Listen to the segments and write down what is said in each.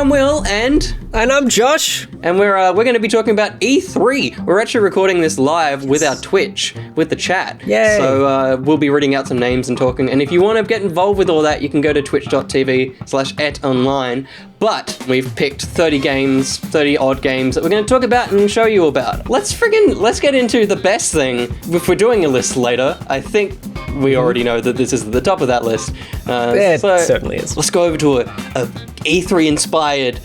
I'm Will, and I'm Josh. And we're going to be talking about E3. We're actually recording this live with our Twitch, with the chat. Yay. So we'll be reading out some names and talking. And if you want to get involved with all that, you can go to twitch.tv/etonline. But we've picked 30 odd games that we're going to talk about and show you about. Let's get into the best thing. If we're doing a list later, I think we already know that this is at the top of that list. It certainly is. Let's go over to a E3 inspired.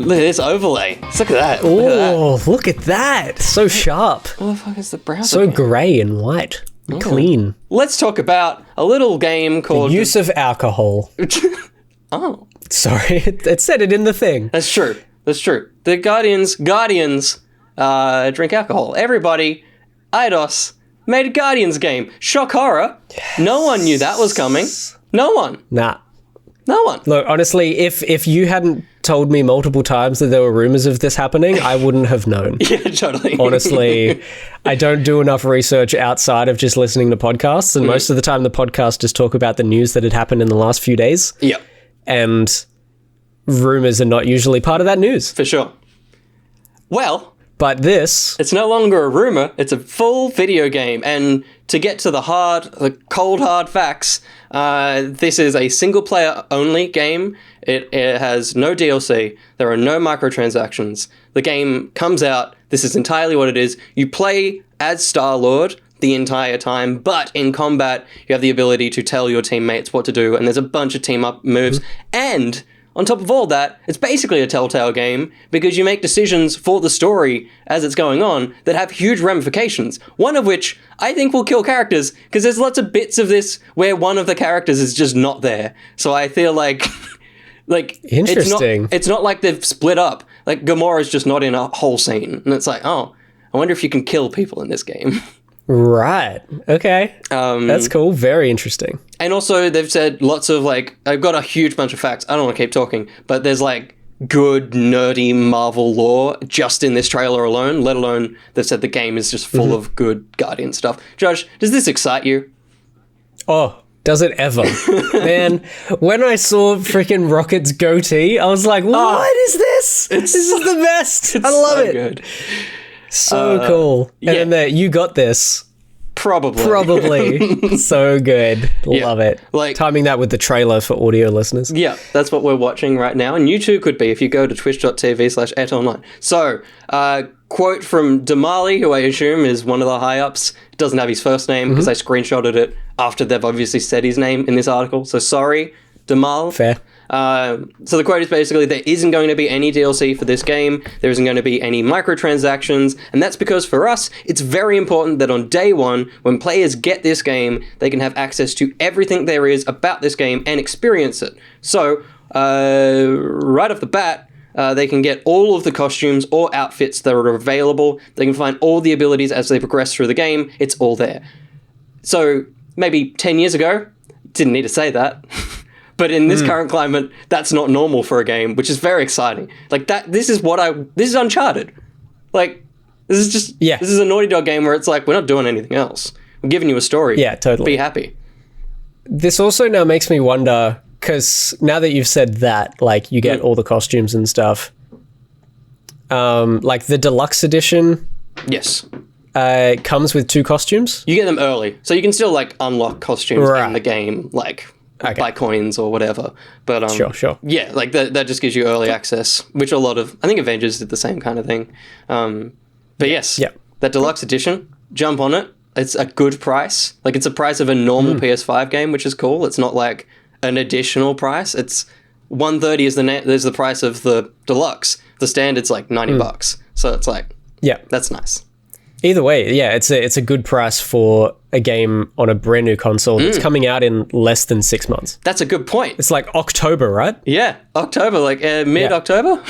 Look at this overlay. Look at that. Oh, look at that. So sharp. What the fuck is the browser? So grey and white. And clean. Let's talk about a little game called... The use of alcohol. Oh. Sorry, it said it in the thing. That's true. The Guardians drink alcohol. Everybody, Eidos, made a Guardians game. Shock horror. Yes. No one knew that was coming. No one. Nah. No one. Look, honestly, if you hadn't told me multiple times that there were rumors of this happening, I wouldn't have known. Yeah, totally. Honestly, I don't do enough research outside of just listening to podcasts, and most of the time the podcasts just talk about the news that had happened in the last few days. Yep. And rumors are not usually part of that news. For sure. Well... But this... It's no longer a rumor, it's a full video game. And to get to the cold hard facts, this is a single-player only game. It has no DLC. There are no microtransactions. The game comes out. This is entirely what it is. You play as Star-Lord the entire time, but in combat, you have the ability to tell your teammates what to do, and there's a bunch of team-up moves. And... on top of all that, it's basically a Telltale game because you make decisions for the story as it's going on that have huge ramifications. One of which I think will kill characters because there's lots of bits of this where one of the characters is just not there. So I feel like interesting. It's not like they've split up. Like Gamora's just not in a whole scene. And it's like, oh, I wonder if you can kill people in this game. Right. Okay. That's cool. Very interesting. And also, they've said lots of, I've got a huge bunch of facts. I don't want to keep talking, but there's, good, nerdy Marvel lore just in this trailer alone, let alone they've said the game is just full of good Guardian stuff. Josh, does this excite you? Oh, does it ever? Man, when I saw freaking Rocket's goatee, I was like, what is this? This is the best. I love it. Good. So cool. And then you got this. Probably. So good. Love it. Timing that with the trailer for audio listeners. Yeah, that's what we're watching right now. And you too could be if you go to twitch.tv/etonline. So, quote from Damali, who I assume is one of the high-ups. It doesn't have his first name because I screenshotted it after they've obviously said his name in this article. So sorry, Damal. Fair. So the quote is basically, there isn't going to be any DLC for this game, there isn't going to be any microtransactions, and that's because for us, it's very important that on day one, when players get this game, they can have access to everything there is about this game and experience it. So, right off the bat, they can get all of the costumes or outfits that are available, they can find all the abilities as they progress through the game, it's all there. So, maybe 10 years ago, didn't need to say that. But in this current climate, that's not normal for a game, which is very exciting. This is Uncharted. This is a Naughty Dog game where it's like, we're not doing anything else. We're giving you a story. Yeah, totally. Be happy. This also now makes me wonder, because now that you've said that, you get all the costumes and stuff, the deluxe edition... Yes. Comes with 2 costumes? You get them early, so you can still, unlock costumes in the game, buy coins or whatever. But sure. Yeah, that just gives you early access, which I think Avengers did the same kind of thing. But yes, that deluxe edition, jump on it. It's a good price. It's a price of a normal PS5 game, which is cool. It's not an additional price. It's $130 is the price of the deluxe. The standard's $90. So it's that's nice. Either way, yeah, it's a good price for a game on a brand new console that's coming out in less than 6 months. That's a good point. It's October, right? Yeah, October, mid-October?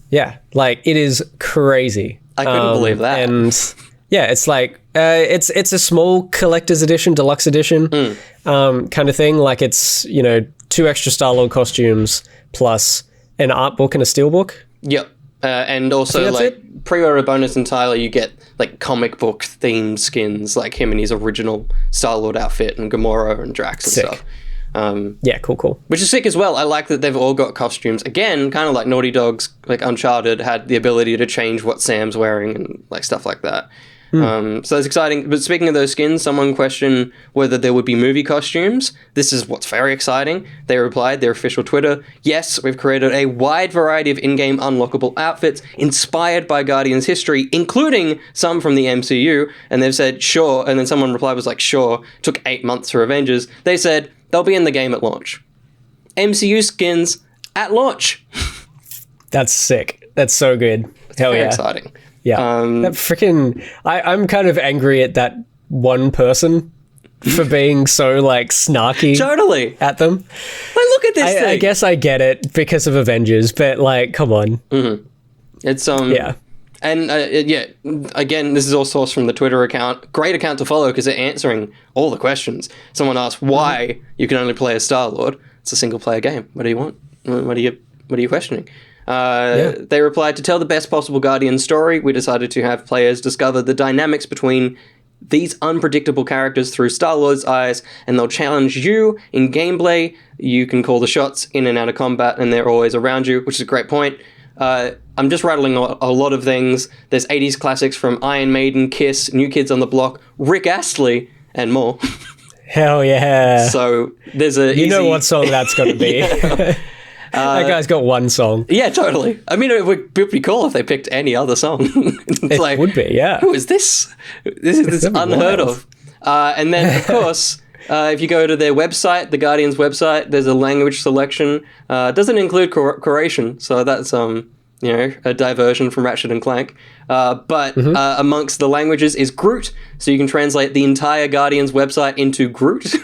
Yeah, it is crazy. I couldn't believe that. And yeah, it's it's a small collector's edition, deluxe edition kind of thing. It's, 2 extra Star-Lord costumes plus an art book and a steelbook. Yep. And also, pre-order bonus entirely, you get, comic book themed skins, him in his original Star-Lord outfit and Gamora and Drax and stuff. Yeah, cool. Which is sick as well. I like that they've all got costumes. Again, kind of like Naughty Dog's, like Uncharted had the ability to change what Sam's wearing and like stuff like that. So that's exciting. But speaking of those skins, someone questioned whether there would be movie costumes. This is what's very exciting. They replied, their official Twitter, yes, we've created a wide variety of in-game unlockable outfits inspired by Guardians' history, including some from the MCU. And they've said, sure. And then someone replied was like, sure. Took 8 months for Avengers. They said, they'll be in the game at launch. MCU skins at launch. That's sick. That's so good. Hell Very yeah. exciting. Yeah. That freaking... I'm kind of angry at that one person for being so, like, snarky Totally. at them. Like, look at this thing. I guess I get it because of Avengers, but, like, come on. It's, Yeah. And, yeah, again, this is all sourced from the Twitter account. Great account to follow because they're answering all the questions. Someone asked why you can only play as Star-Lord. It's a single-player game. What do you want? What are you questioning? They replied, to tell the best possible Guardian story, we decided to have players discover the dynamics between these unpredictable characters through Star-Lord's eyes, and they'll challenge you in gameplay. You can call the shots in and out of combat, and they're always around you, which is a great point. I'm just rattling a lot of things. There's 80s classics from Iron Maiden, Kiss, New Kids on the Block, Rick Astley, and more. Hell yeah. So there's a You know what song that's going to be. That guy's got one song. Yeah, totally. I mean, it would be cool if they picked any other song. It would be, yeah. Who is this? This is unheard of. And then, of course, if you go to their website, the Guardians website, there's a language selection. It doesn't include Croatian, so that's a diversion from Ratchet and Clank. But amongst the languages is Groot, so you can translate the entire Guardians website into Groot.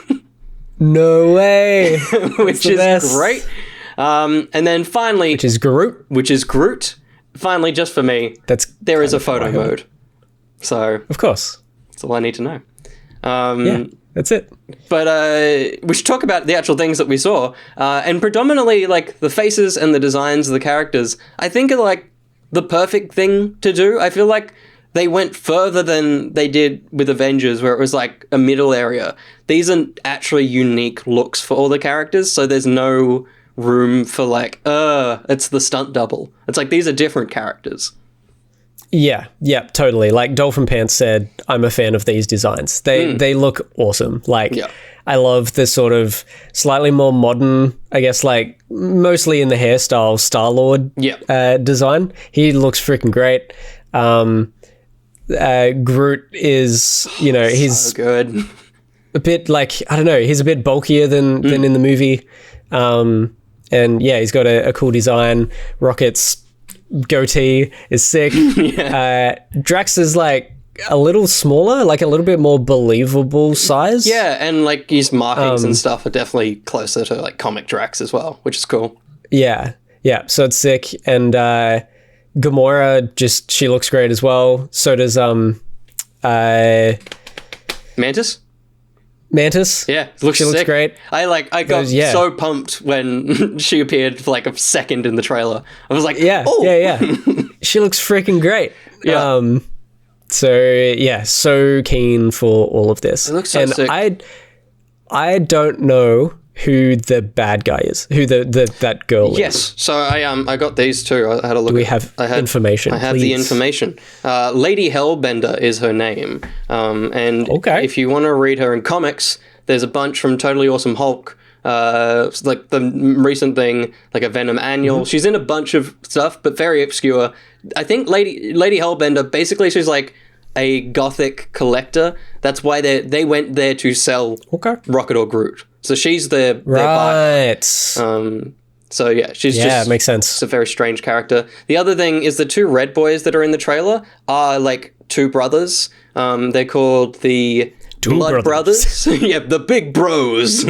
No way. Which is best. great. And then finally... Which is Groot. Which is Groot. Finally, just for me, there is a photo mode. So... Of course. That's all I need to know. Yeah, that's it. But we should talk about the actual things that we saw. And predominantly, like, the faces and the designs of the characters, I think are, like, the perfect thing to do. I feel like they went further than they did with Avengers, where it was, like, a middle area. These are actually unique looks for all the characters, so there's no room for, like, it's the stunt double. It's like, these are different characters. Yeah, totally. Like Dolphin Pants said, I'm a fan of these designs. They look awesome. Like, I love this sort of slightly more modern, I guess, like mostly in the hairstyle, Star-Lord design. He looks freaking great. Groot is, he's so good. A bit like, I don't know, he's a bit bulkier than in the movie. And yeah, he's got a cool design. Rocket's goatee is sick. Drax is like a little smaller, like a little bit more believable size. Yeah, and like his markings and stuff are definitely closer to like comic Drax as well, which is cool. Yeah, so it's sick. And Gamora, she looks great as well. So does Mantis? Yeah, she looks great. I got so pumped when she appeared for like a second in the trailer. I was like, yeah. She looks freaking great. Yeah. So keen for all of this. It looks so sick. I don't know who the bad guy is, who that girl is. Yes, so I got these too. I had a look. Do we have information? I have the information. Lady Hellbender is her name. And if you want to read her in comics, there's a bunch from Totally Awesome Hulk. Like the recent thing, like a Venom annual. She's in a bunch of stuff, but very obscure. I think Lady Hellbender, basically she's like a gothic collector. That's why they went there to sell Rocket or Groot. So she's their buyer. So yeah, she's just... it makes sense. It's a very strange character. The other thing is the two red boys that are in the trailer are like two brothers. They're called the Blood Brothers. Yeah, the big bros.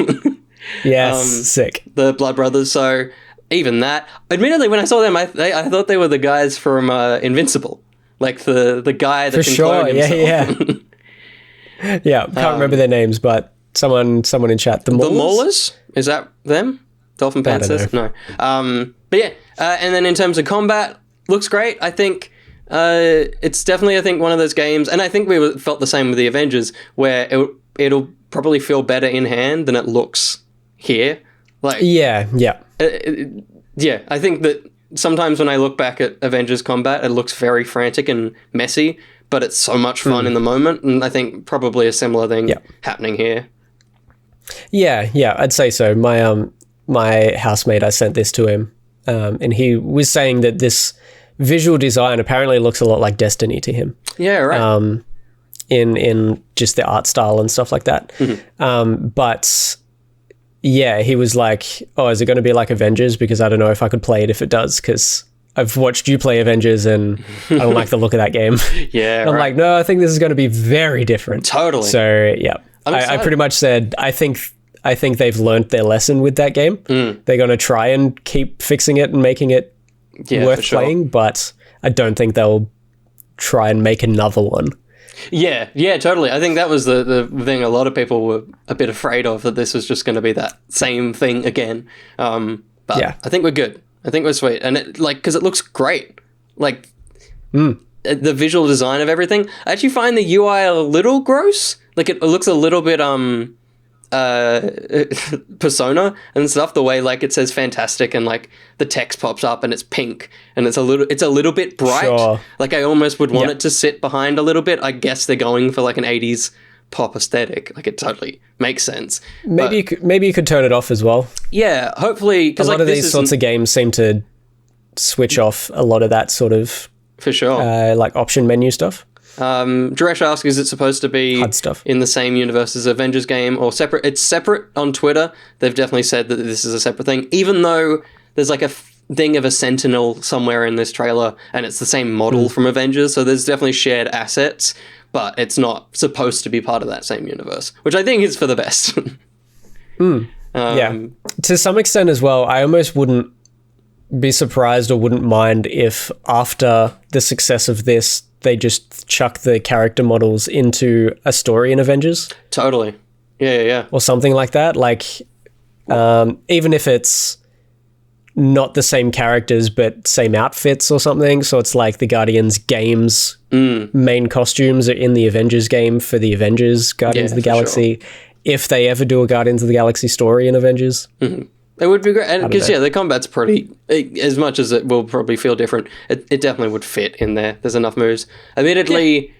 Yes, sick. The Blood Brothers. So even that... Admittedly, when I saw them, I thought they were the guys from Invincible. Like the guy that can clone himself. Yeah, can't remember their names, but... Someone in chat. The Maulers? Is that them? Dolphin Pants says? No. But yeah, and then in terms of combat, looks great. I think it's definitely, one of those games, and I think we felt the same with the Avengers, where it'll probably feel better in hand than it looks here. Like, Yeah, yeah. yeah, I think that sometimes when I look back at Avengers Combat, it looks very frantic and messy, but it's so much fun in the moment, and I think probably a similar thing happening here. Yeah, yeah, I'd say so. My housemate, I sent this to him, and he was saying that this visual design apparently looks a lot like Destiny to him. Yeah, right. In just the art style and stuff like that. But yeah, he was like, "Oh, is it going to be like Avengers? Because I don't know if I could play it if it does, because I've watched you play Avengers and I don't like the look of that game." Yeah, I'm like, no, I think this is going to be very different. Totally. So yeah, I pretty much said I think they've learned their lesson with that game. They're going to try and keep fixing it and making it worth playing, but I don't think they'll try and make another one. Yeah, totally. I think that was the thing a lot of people were a bit afraid of, that this was just going to be that same thing again. But yeah. I think we're good. I think we're sweet. And it, like, because it looks great. Like, the visual design of everything. I actually find the UI a little gross. Like, it looks a little bit, Persona and stuff, the way like it says fantastic and like the text pops up and it's pink and it's a little bit bright. Sure. Like I almost would want it to sit behind a little bit. I guess they're going for like an 80s pop aesthetic. Like it totally makes sense. Maybe you could turn it off as well. Yeah, hopefully, because a lot of these sorts of games seem to switch off a lot of that sort of, for sure, like option menu stuff. Duresh asks, is it supposed to be in the same universe as Avengers game or separate? It's separate on Twitter. They've definitely said that this is a separate thing, even though there's like a thing of a Sentinel somewhere in this trailer and it's the same model from Avengers. So there's definitely shared assets, but it's not supposed to be part of that same universe, which I think is for the best. Yeah. To some extent as well, I almost wouldn't be surprised or wouldn't mind if after the success of this, they just chuck the character models into a story in Avengers. Totally. Yeah. Or something like that. Like, even if it's not the same characters, but same outfits or something. So it's like the Guardians games main costumes are in the Avengers game for the Avengers Guardians of the Galaxy. Sure. If they ever do a Guardians of the Galaxy story in Avengers. It would be great, because the combat's pretty, as much as it will probably feel different, it definitely would fit in there. There's enough moves. Admittedly,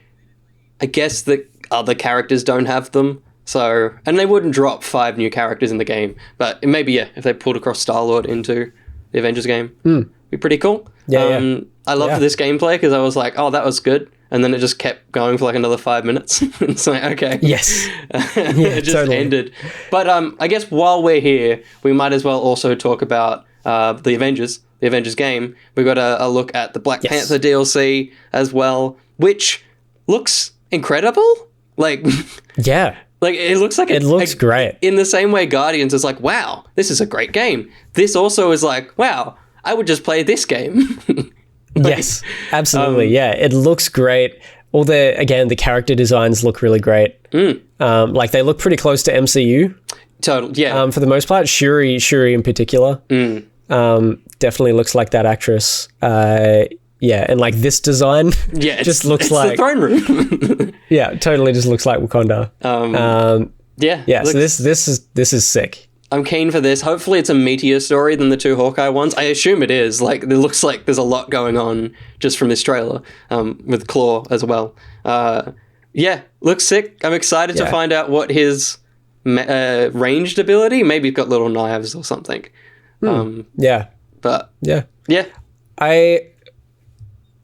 I guess the other characters don't have them, so, and they wouldn't drop 5 new characters in the game, but maybe, if they pulled across Star-Lord into the Avengers game, it'd be pretty cool. I loved this gameplay, because I was like, oh, that was good. And then it just kept going for like another 5 minutes. It's like, okay. Yes. It just ended. But I guess while we're here, we might as well also talk about the Avengers game. We got a look at the Black Panther DLC as well, which looks incredible. Like, yeah. Like, it looks like it looks great. In the same way Guardians is like, wow, this is a great game. This also is like, wow, I would just play this game. Yes, absolutely. It looks great. All the character designs look really great. Like they look pretty close to MCU. Totally, yeah. For the most part, Shuri in particular, definitely looks like that actress. And like this design, just looks like the throne room. Yeah, totally, just looks like Wakanda. So this is sick. I'm keen for this. Hopefully it's a meatier story than the 2 Hawkeye ones. I assume it is. Like, it looks like there's a lot going on just from this trailer, with Claw as well. Looks sick. I'm excited to find out what his ranged ability. Maybe he's got little knives or something. But yeah. I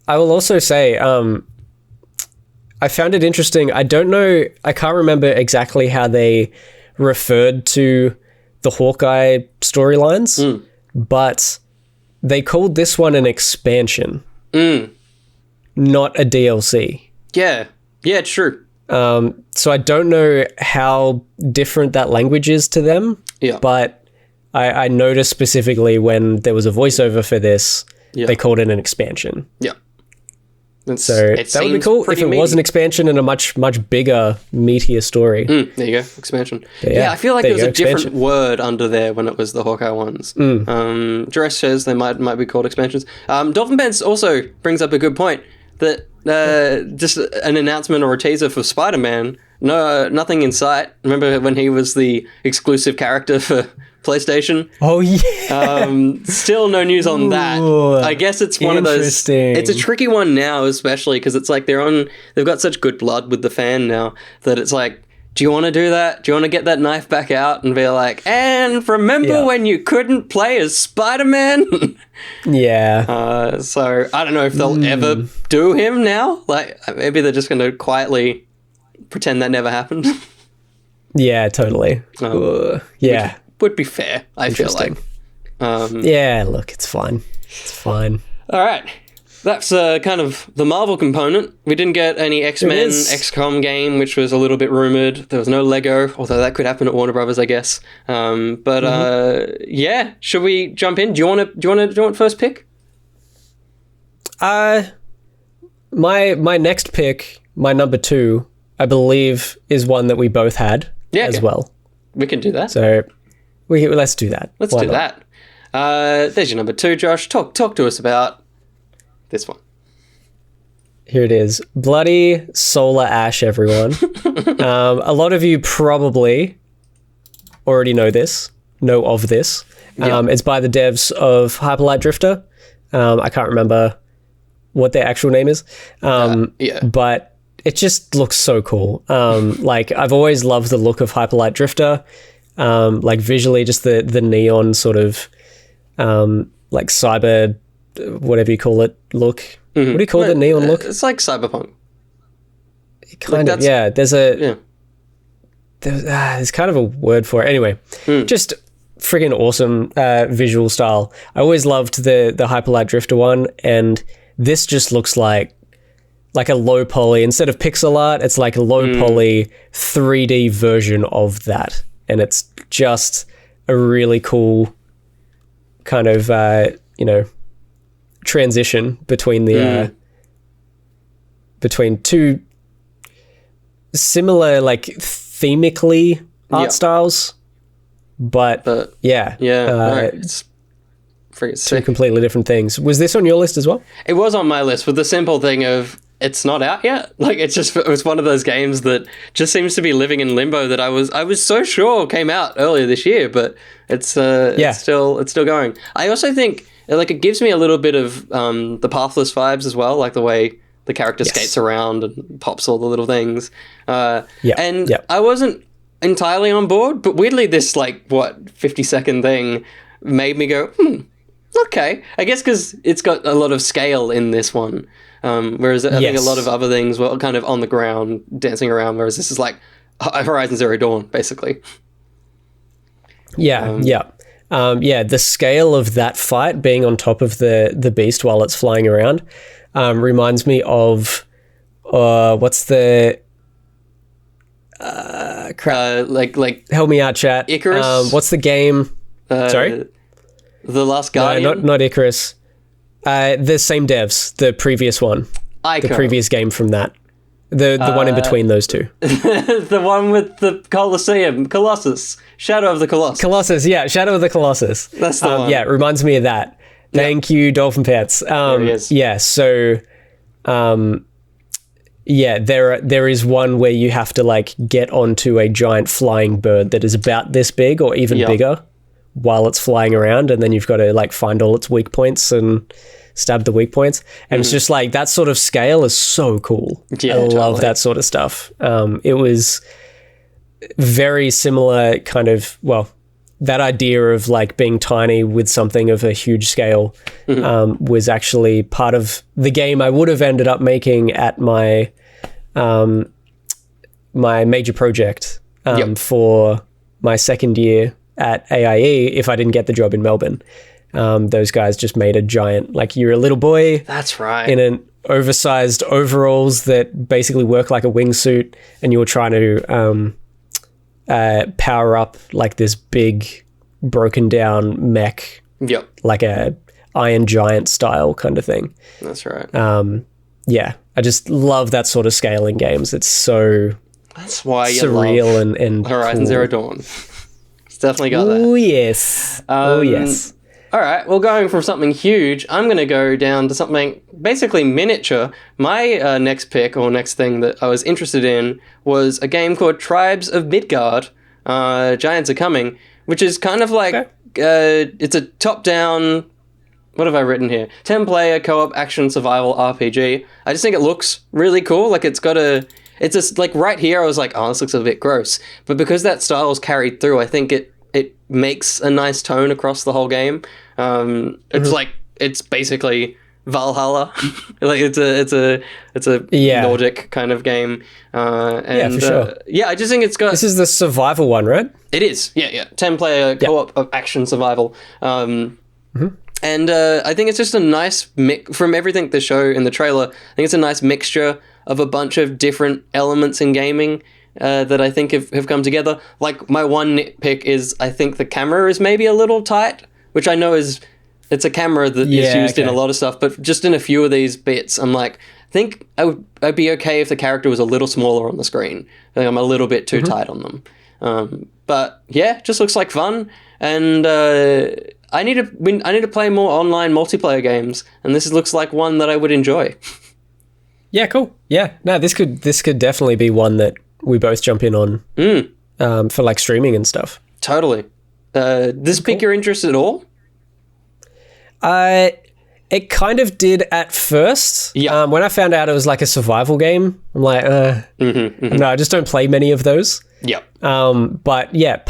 will also say, I found it interesting. I don't know. I can't remember exactly how they referred to the Hawkeye storylines, but they called this one an expansion, not a DLC. Yeah, true. So I don't know how different that language is to them, but I noticed specifically when there was a voiceover for this, they called it an expansion. Yeah. So that would be cool if it was an expansion and a much, much bigger, meatier story. There you go, expansion. I feel like there was a different word under there when it was the Hawkeye ones. Dress says they might be called expansions. Dolphin Pants also brings up a good point that just an announcement or a teaser for Spider-Man, nothing in sight. Remember when he was the exclusive character for PlayStation. Oh yeah. Still no news on that. Ooh, I guess it's one of those. interesting. It's a tricky one now, especially because it's like they've got such good blood with the fan now that it's like, do you want to do that? Do you want to get that knife back out and be like, and remember when you couldn't play as Spider-Man? Yeah. So I don't know if they'll ever do him now. Like maybe they're just going to quietly pretend that never happened. Yeah, totally. Yeah. Would be fair, I feel like. Yeah, look, it's fine. It's fine. All right. That's kind of the Marvel component. We didn't get any X-Men, is. XCOM game, which was a little bit rumored. There was no Lego, although that could happen at Warner Brothers, I guess. Yeah, should we jump in? Do you want first pick? My next pick, my number 2, I believe, is one that we both had as well. We can do that. So let's do that. Let's Why do not? that. There's your number 2, Josh. Talk to us about this one. Here it is. Bloody Solar Ash, everyone. A lot of you probably already know of this. It's by the devs of Hyperlight Drifter. I can't remember what their actual name is. But it just looks so cool. Like, I've always loved the look of Hyperlight Drifter. Like, visually, just the neon sort of, like, cyber, whatever you call it, look. What do you call the neon look? It's like cyberpunk. Kind of, yeah. There's kind of a word for it. Anyway, just friggin' awesome visual style. I always loved the Hyperlight Drifter one, and this just looks like a low poly. Instead of pixel art, it's like a low poly 3D version of that. And it's just a really cool kind of, transition between the between two similar, like, themically art styles, but it's freaking two sick. completely different things. Was this on your list as well? It was on my list with the simple thing of it's not out yet. Like, it was one of those games that just seems to be living in limbo that I was so sure came out earlier this year, but it's still going. I also think, like, it gives me a little bit of the Pathless vibes as well, like the way the character skates around and pops all the little things. I wasn't entirely on board, but weirdly this, 50-second thing made me go, okay. I guess because it's got a lot of scale in this one. Whereas I think a lot of other things were kind of on the ground, dancing around, whereas this is like Horizon Zero Dawn, basically. The scale of that fight being on top of the beast while it's flying around reminds me of what's the help me out, chat. Icarus. What's the game? Sorry, The Last Guardian. No, not Icarus. The same devs, the previous one, Ico. the previous game from that, the one in between those two. The one with the Colosseum, Colossus, Shadow of the Colossus. Colossus, yeah, Shadow of the Colossus. That's the one. Yeah, it reminds me of that. Thank you, Dolphin Pants. There he is. Yeah, so, there is one where you have to get onto a giant flying bird that is about this big or even bigger while it's flying around, and then you've got to find all its weak points and stab the weak points. And it's just that sort of scale is so cool. Yeah, I love that sort of stuff. It was very similar kind of, that idea of being tiny with something of a huge scale was actually part of the game I would have ended up making at my my major project for my second year at AIE if I didn't get the job in Melbourne. Those guys just made a giant, you're a little boy. That's right. In an oversized overalls that basically work like a wingsuit, and you were trying to power up this big broken down mech. Yep. Like a Iron Giant style kind of thing. That's right. I just love that sort of scale in games. It's so that's why you surreal love and Horizon cool. Zero Dawn. It's definitely got that. Oh yes. Yes. All right, well, going from something huge, I'm going to go down to something basically miniature. My next pick, or next thing that I was interested in, was a game called Tribes of Midgard, Giants Are Coming, which is kind of like it's a top-down. What have I written here? 10-player co-op action survival RPG. I just think it looks really cool. Like it's just like right here I was like, oh, this looks a bit gross. But because that style is carried through, I think it makes a nice tone across the whole game. It's like it's basically Valhalla. Like it's a Nordic kind of game. And for sure. I just think it's got. This is the survival one, right? It is. Yeah. 10-player co-op of action survival. And I think it's just a nice mix from everything they show in the trailer. I think it's a nice mixture of a bunch of different elements in gaming that I think have come together. Like my one nitpick is I think the camera is maybe a little tight, which I know it's a camera that is used in a lot of stuff, but just in a few of these bits, I'm like, I think I'd be okay if the character was a little smaller on the screen. I think I'm a little bit too tight on them. But yeah, just looks like fun, and I need to play more online multiplayer games, and this looks like one that I would enjoy. Yeah, cool. Yeah, no, this could definitely be one that we both jump in on for like streaming and stuff. Totally. Does this pique your interest at all? It kind of did at first. Yeah. When I found out it was like a survival game, I'm like, no, I just don't play many of those. Yeah. But yeah,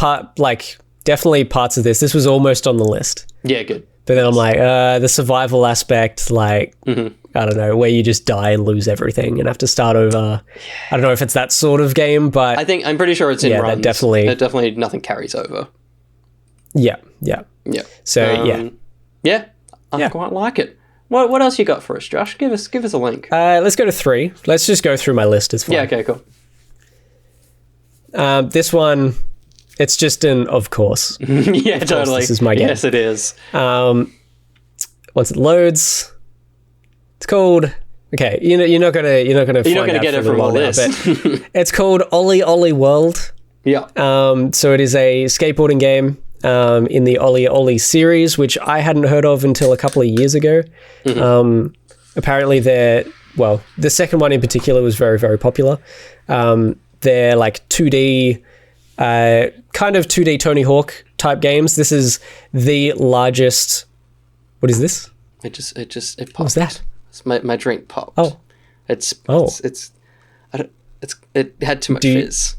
definitely parts of this. This was almost on the list. Yeah, good. But then I'm like, the survival aspect, like, I don't know, where you just die and lose everything and have to start over. I don't know if it's that sort of game, but I'm pretty sure it's in runs. That definitely nothing carries over. Yeah. So I quite like it. What else you got for us, Josh? Give us a link. Let's go to 3. Let's just go through my list. It's fine. Yeah. Okay. Cool. This one, it's just an of course. Yeah, of course, totally. This is my game. Yes, it is. Once it loads, it's called. Okay, you're not gonna get it from all this. It's called Ollie Ollie World. Yeah. So it is a skateboarding game in the Ollie Ollie series, which I hadn't heard of until a couple of years ago. Apparently, the second one in particular was very, very popular. They're like 2D, kind of 2D Tony Hawk type games. This is the largest. What is this? It popped. What was that? My drink popped. Oh. It had too much fizz.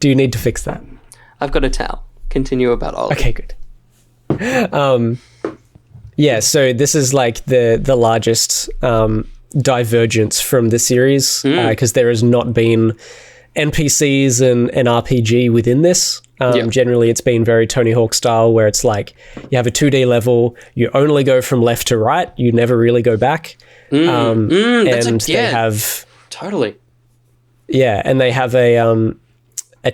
Do you need to fix that? I've got a towel. Continue about Ollie. Okay, good. Yeah, so this is like the largest divergence from the series because there has not been NPCs and an RPG within this. Generally, it's been very Tony Hawk style, where it's like you have a 2D level, you only go from left to right, you never really go back. And they have totally. Yeah, and they have a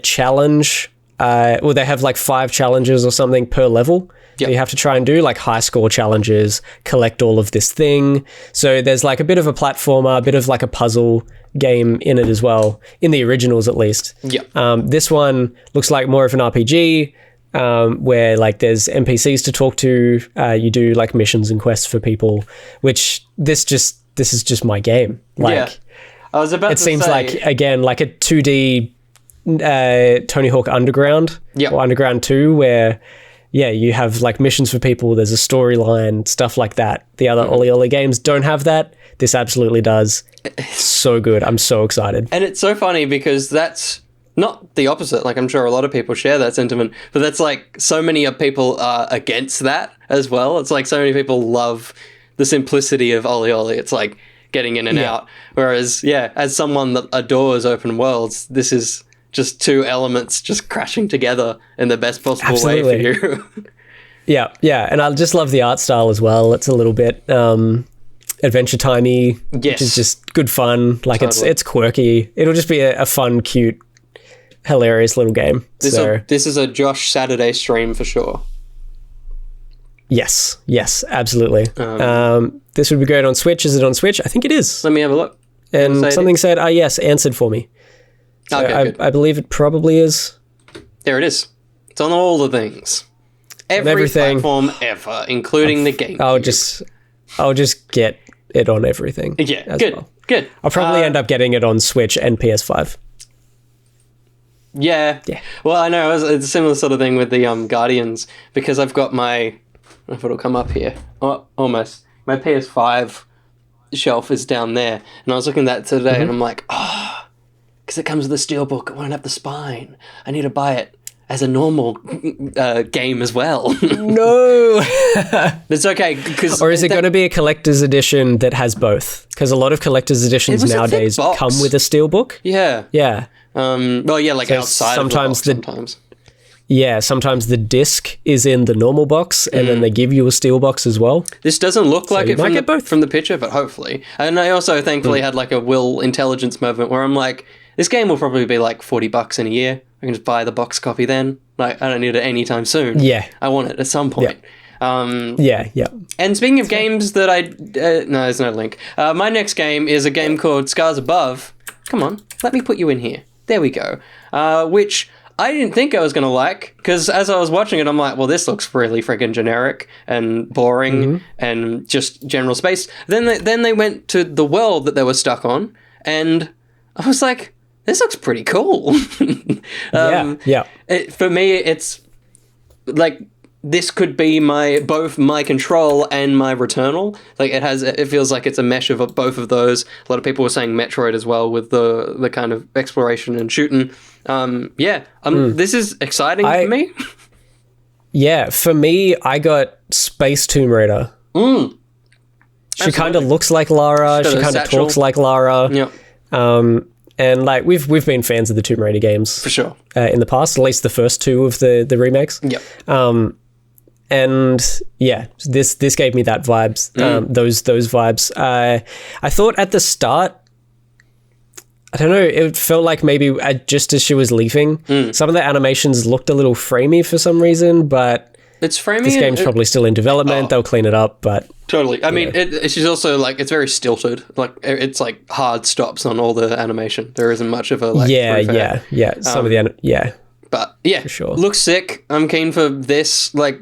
challenge. They have like 5 challenges or something per level. That you have to try and do, like high score challenges, collect all of this thing. So there's like a bit of a platformer, a bit of like a puzzle game in it as well, in the originals at least. This one looks like more of an RPG where like there's NPCs to talk to. You do like missions and quests for people, which this is just my game. Like, I was about it to seems say, like, again, like a 2D Tony Hawk Underground or Underground 2, where you have like missions for people, there's a storyline, stuff like that. The other Ollie Ollie games don't have that. This absolutely does. So good. I'm so excited. And it's so funny because that's not the opposite. Like, I'm sure a lot of people share that sentiment, but that's like so many people are against that as well. It's like so many people love the simplicity of Ollie Ollie. It's like getting in and out. Whereas, as someone that adores open worlds, this is just 2 elements just crashing together in the best possible way for you. Yeah. And I just love the art style as well. It's a little bit Adventure Timey, which is just good fun. Like, it's quirky. It'll just be a fun, cute, hilarious little game. This is a Josh Saturday stream for sure. Yes, absolutely. This would be great on Switch. Is it on Switch? I think it is. Let me have a look. And something said, yes, answered for me. So I believe it probably is. There it is. It's on all the things. Everything. Platform ever, including the game. I'll just get it on everything. Yeah, good. I'll probably end up getting it on Switch and PS5. Yeah. Well, I know it's a similar sort of thing with the Guardians, because I've got my, I don't know if it'll come up here. Oh, almost. My PS5 shelf is down there, and I was looking at that today, and I'm like, because it comes with a steelbook, it won't have the spine. I need to buy it as a normal game as well. No. It's okay, because... Or is it going to be a collector's edition that has both? Because a lot of collector's editions was a thick nowadays box. come with a steelbook. Yeah. Yeah. Well, yeah, like So outside sometimes of the box, sometimes. Yeah, sometimes the disc is in the normal box, and then they give you a steel box as well. This doesn't look like you it might from get the, both. from the picture, but hopefully. And I also thankfully had like a Will Intelligence moment where I'm like, this game will probably be like $40 in a year. I can just buy the box copy then. Like, I don't need it anytime soon. Yeah. I want it at some point. Yeah. And speaking of games that I... no, there's no link. My next game is a game called Scars Above. Come on, let me put you in here. There we go. Which I didn't think I was going to like, because as I was watching it, I'm like, well, this looks really friggin' generic and boring and just general space. Then they went to the world that they were stuck on, and I was like, this looks pretty cool. Yeah. For me, it's like... This could be both my Control and my Returnal. Like it feels like it's a mesh of both of those. A lot of people were saying Metroid as well with the kind of exploration and shooting. This is exciting for me. Yeah, for me, I got Space Tomb Raider. She kind of looks like Lara. She kind of talks like Lara. Yeah, and like we've been fans of the Tomb Raider games for sure in the past. At least the first two of the remakes. Yep. And yeah, this gave me that vibes. Those vibes. I thought at the start, I don't know, it felt like maybe just as she was leaving, some of the animations looked a little framey for some reason, but it's framing. This game's probably still in development. They'll clean it up, but totally. I mean, she's also like, it's very stilted. Like it's like hard stops on all the animation. There isn't much of a like. Yeah. Some of the But yeah, for sure. Looks sick. I'm keen for this. Like.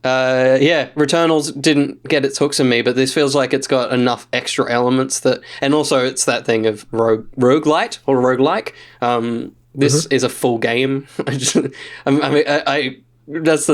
Returnals didn't get its hooks in me, but this feels like it's got enough extra elements that, and also it's that thing of roguelite or roguelike. This is a full game. That's the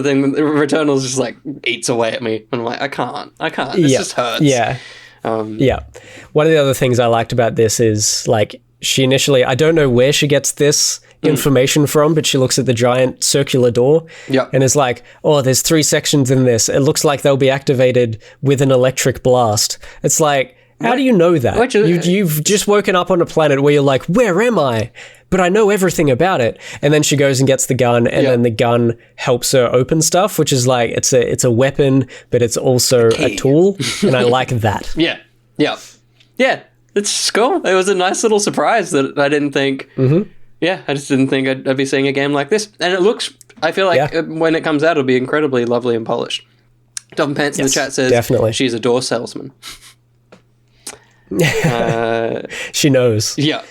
thing. Returnals just like eats away at me. I'm like, I can't. This just hurts. Yeah. One of the other things I liked about this is like she initially, I don't know where she gets this information from, but she looks at the giant circular door and is like, oh, there's 3 sections in this. It looks like they'll be activated with an electric blast. It's like, how do you know that? You've just woken up on a planet where you're like, where am I? But I know everything about it. And then she goes and gets the gun, and then the gun helps her open stuff, which is like, it's a weapon, but it's also a tool. And I like that. Yeah. It's cool. It was a nice little surprise that I didn't think... Yeah, I just didn't think I'd be seeing a game like this. And it looks... I feel like when it comes out, it'll be incredibly lovely and polished. Dom Pants in the chat says definitely. She's a door salesman. She knows. Yeah.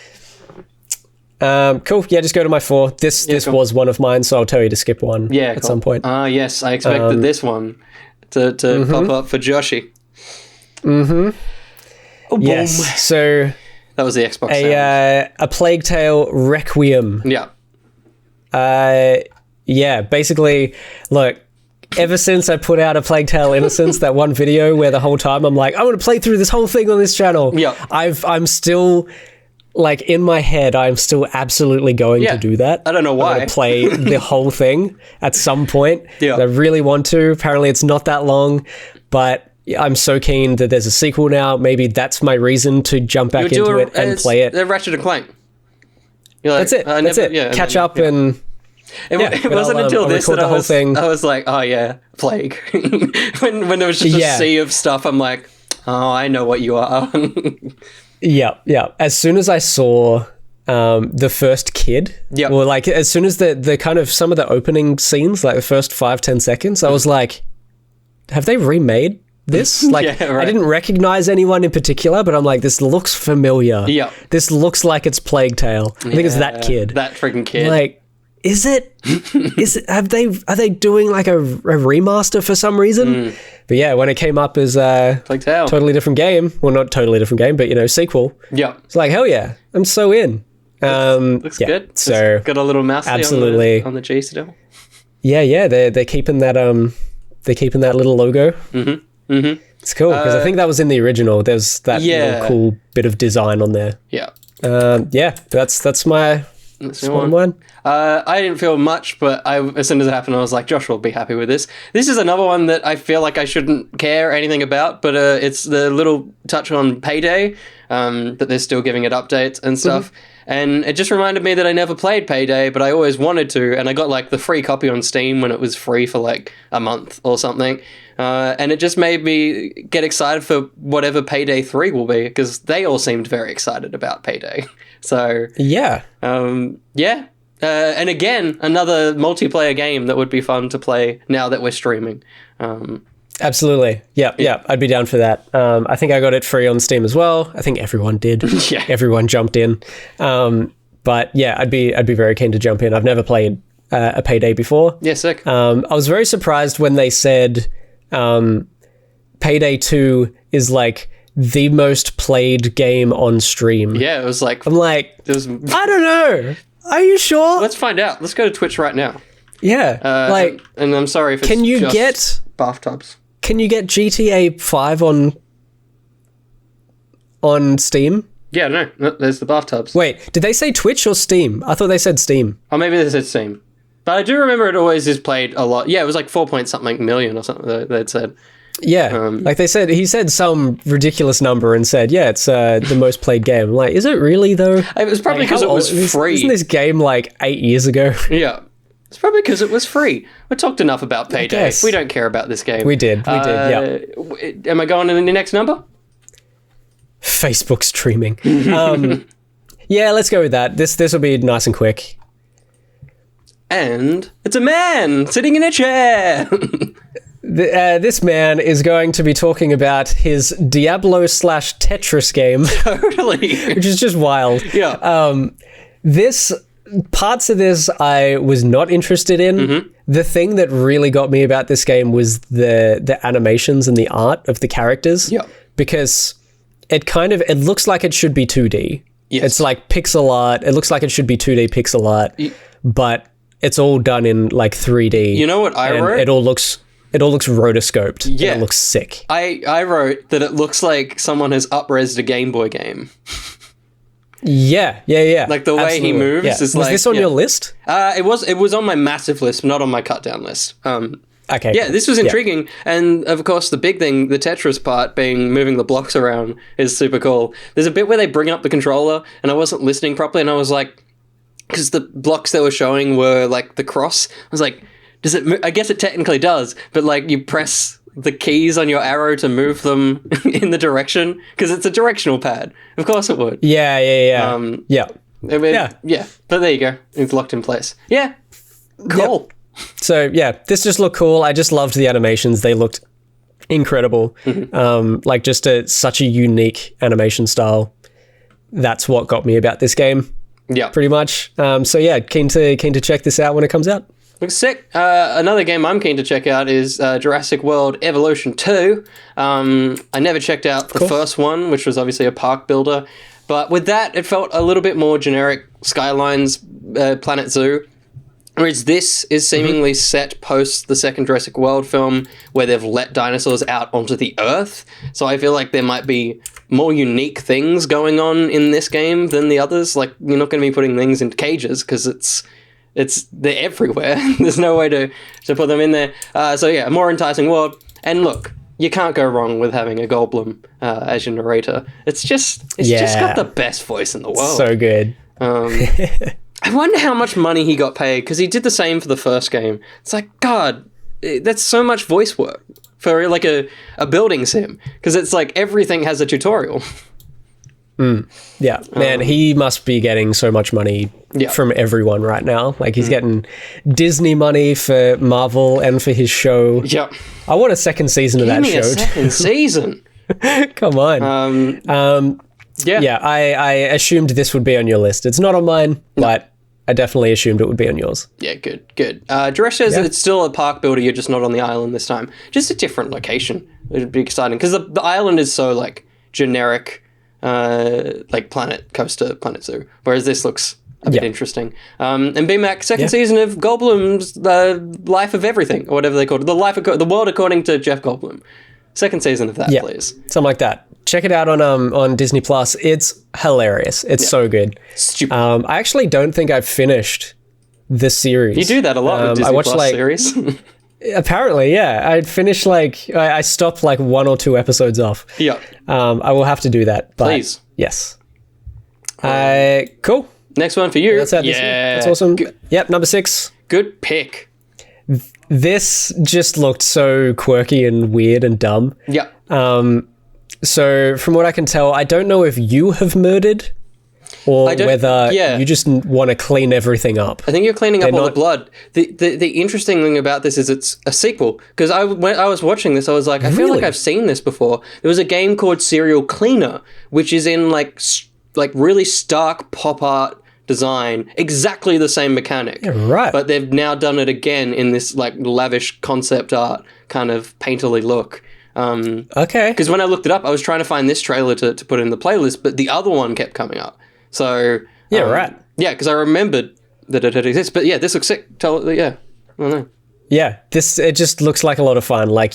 Cool. Yeah, just go to my 4. This was one of mine, so I'll tell you to skip one at some point. Yes, I expected this one to pop up for Joshi. Oh, yes. boom. So that was the Xbox sound. A Plague Tale Requiem. Yeah. Basically, look, ever since I put out a Plague Tale Innocence, that one video where the whole time I'm like, I want to play through this whole thing on this channel. Yeah. I'm still, like, in my head, I'm still absolutely going to do that. I don't know why. I'm going to play the whole thing at some point. Yeah. I really want to. Apparently it's not that long, but I'm so keen that there's a sequel now. Maybe that's my reason to jump back into it and play it. Ratchet and Clank. That's it. That's it. Yeah, catch up and... It wasn't until this that I was like, oh yeah, Plague. when there was just a sea of stuff, I'm like, oh, I know what you are. Yeah. As soon as I saw the first kid, or like as soon as the kind of some of the opening scenes, like the first 5-10 seconds, I was like, have they remade this? Like, I didn't recognize anyone in particular, but I'm like, this looks familiar. Yeah. This looks like it's Plague Tale. I think it's that kid. That freaking kid. Like, is it? Are they doing like a remaster for some reason? But yeah, when it came up as a Plague Tale, totally different game, well, not totally different game, but sequel. Yeah. It's like, hell yeah, I'm so in. Looks yeah, good. So It's got a little mouse absolutely. on the G still. yeah, they're keeping that little logo. It's cool because I think that was in the original. There's that little cool bit of design on there. Yeah. Yeah, that's my one. I didn't feel much, but as soon as it happened, I was like, Josh will be happy with this. This is another one that I feel like I shouldn't care anything about, but it's the little touch on Payday, that they're still giving it updates and stuff. And it just reminded me that I never played Payday, but I always wanted to, and I got like the free copy on Steam when it was free for like a month or something. And it just made me get excited for whatever Payday 3 will be, because they all seemed very excited about Payday. So, yeah. yeah. And again, another multiplayer game that would be fun to play now that we're streaming. Absolutely. Yeah, I'd be down for that. I think I got it free on Steam as well. I think everyone did. Yeah. Everyone jumped in. But yeah, I'd be very keen to jump in. I've never played a Payday before. Yeah, sick. I was very surprised when they said Payday 2 is like the most played game on stream. Yeah, it was like... I'm like, I don't know. Are you sure? Let's find out. Let's go to Twitch right now. Yeah. And I'm sorry if it's can you just get bathtubs. Can you get GTA 5 on Steam? Yeah, no, there's the bathtubs. Wait, did they say Twitch or Steam? I thought they said Steam. Oh, maybe they said Steam. But I do remember it always is played a lot. Yeah, it was like 4 point something million or something that they'd said. Yeah, like he said some ridiculous number and said, yeah, it's the most played game. I'm like, is it really though? It was probably because it was free. Isn't this game like 8 years ago? Yeah. It's probably because it was free. We talked enough about Payday. We don't care about this game. We did, yeah. Am I going to the next number? Facebook streaming. Yeah, let's go with that. This will be nice and quick. And it's a man sitting in a chair. This man is going to be talking about his Diablo/Tetris game. Totally. Which is just wild. Yeah. Parts of this I was not interested in. Mm-hmm. The thing that really got me about this game was the animations and the art of the characters. Yeah. Because it looks like it should be 2D. Yes. It's like pixel art. It looks like it should be 2D pixel art, but it's all done in like 3D. You know what I wrote? It all looks rotoscoped. Yeah. It looks sick. I wrote that it looks like someone has up-resed a Game Boy game. Yeah. Like the way he moves is like... Was this on your list? It was on my massive list, not on my cut-down list. Okay. Yeah, cool. this was intriguing. And of course, the big thing, the Tetris part being moving the blocks around is super cool. There's a bit where they bring up the controller and I wasn't listening properly and I was like... Because the blocks they were showing were like the cross. I was like, does it... I guess it technically does, but like you press... the keys on your arrow to move them in the direction because it's a directional pad. Of course it would. Yeah. I mean, yeah. But there you go. It's locked in place. Yeah. Cool. Yep. So yeah, this just looked cool. I just loved the animations. They looked incredible. Like just such a unique animation style. That's what got me about this game. Yeah. Pretty much. So yeah, keen to check this out when it comes out. Looks sick. Another game I'm keen to check out is Jurassic World Evolution 2. I never checked out the first one, which was obviously a park builder. But with that, it felt a little bit more generic Skylines Planet Zoo. Whereas this is seemingly set post the second Jurassic World film where they've let dinosaurs out onto the Earth. So I feel like there might be more unique things going on in this game than the others. Like, you're not going to be putting things into cages because they're everywhere. There's no way to put them in there. So yeah, a more enticing world. And look, you can't go wrong with having a Goldblum as your narrator. It's just got the best voice in the world. So good. I wonder how much money he got paid because he did the same for the first game. It's like, God, that's so much voice work for like a building sim because it's like everything has a tutorial. Yeah, man, he must be getting so much money from everyone right now. Like, he's getting Disney money for Marvel and for his show. Yep. I want a second season of that show. Give me a second season. Come on. Yeah, I assumed this would be on your list. It's not on mine, but I definitely assumed it would be on yours. Yeah, good. Duresh says that it's still a park builder, you're just not on the island this time. Just a different location. It'd be exciting, because the island is so, like, generic like Planet Coaster, Planet Zoo. Whereas this looks a bit Yeah. interesting. And BMAC, second season of Goldblum's Life of Everything, or whatever they called it. The World According to Jeff Goldblum. Second season of that, Yeah. please. Something like that. Check it out on Disney Plus. It's hilarious. It's so good. Stupid. I actually don't think I've finished the series. You do that a lot with Disney I watched Plus series. Apparently, yeah. I'd finished I stopped like 1 or 2 episodes off. Yeah. I will have to do that. But Please. Yes. Cool. Next one for you. That's it. Yeah. That's awesome. Yep, number 6. Good pick. This just looked so quirky and weird and dumb. Yeah. So from what I can tell, I don't know if you have murdered or whether you just want to clean everything up. I think you're cleaning up all the blood. The interesting thing about this is it's a sequel. Because when I was watching this, I was like, I feel like I've seen this before. There was a game called Serial Cleaner, which is in like really stark pop art design, exactly the same mechanic. Yeah, right. But they've now done it again in this like lavish concept art kind of painterly look. Okay. Because when I looked it up, I was trying to find this trailer to put in the playlist, but the other one kept coming up. So Yeah, right. Yeah, because I remembered that it had existed. But yeah, this looks sick. I don't know. Yeah, it just looks like a lot of fun. Like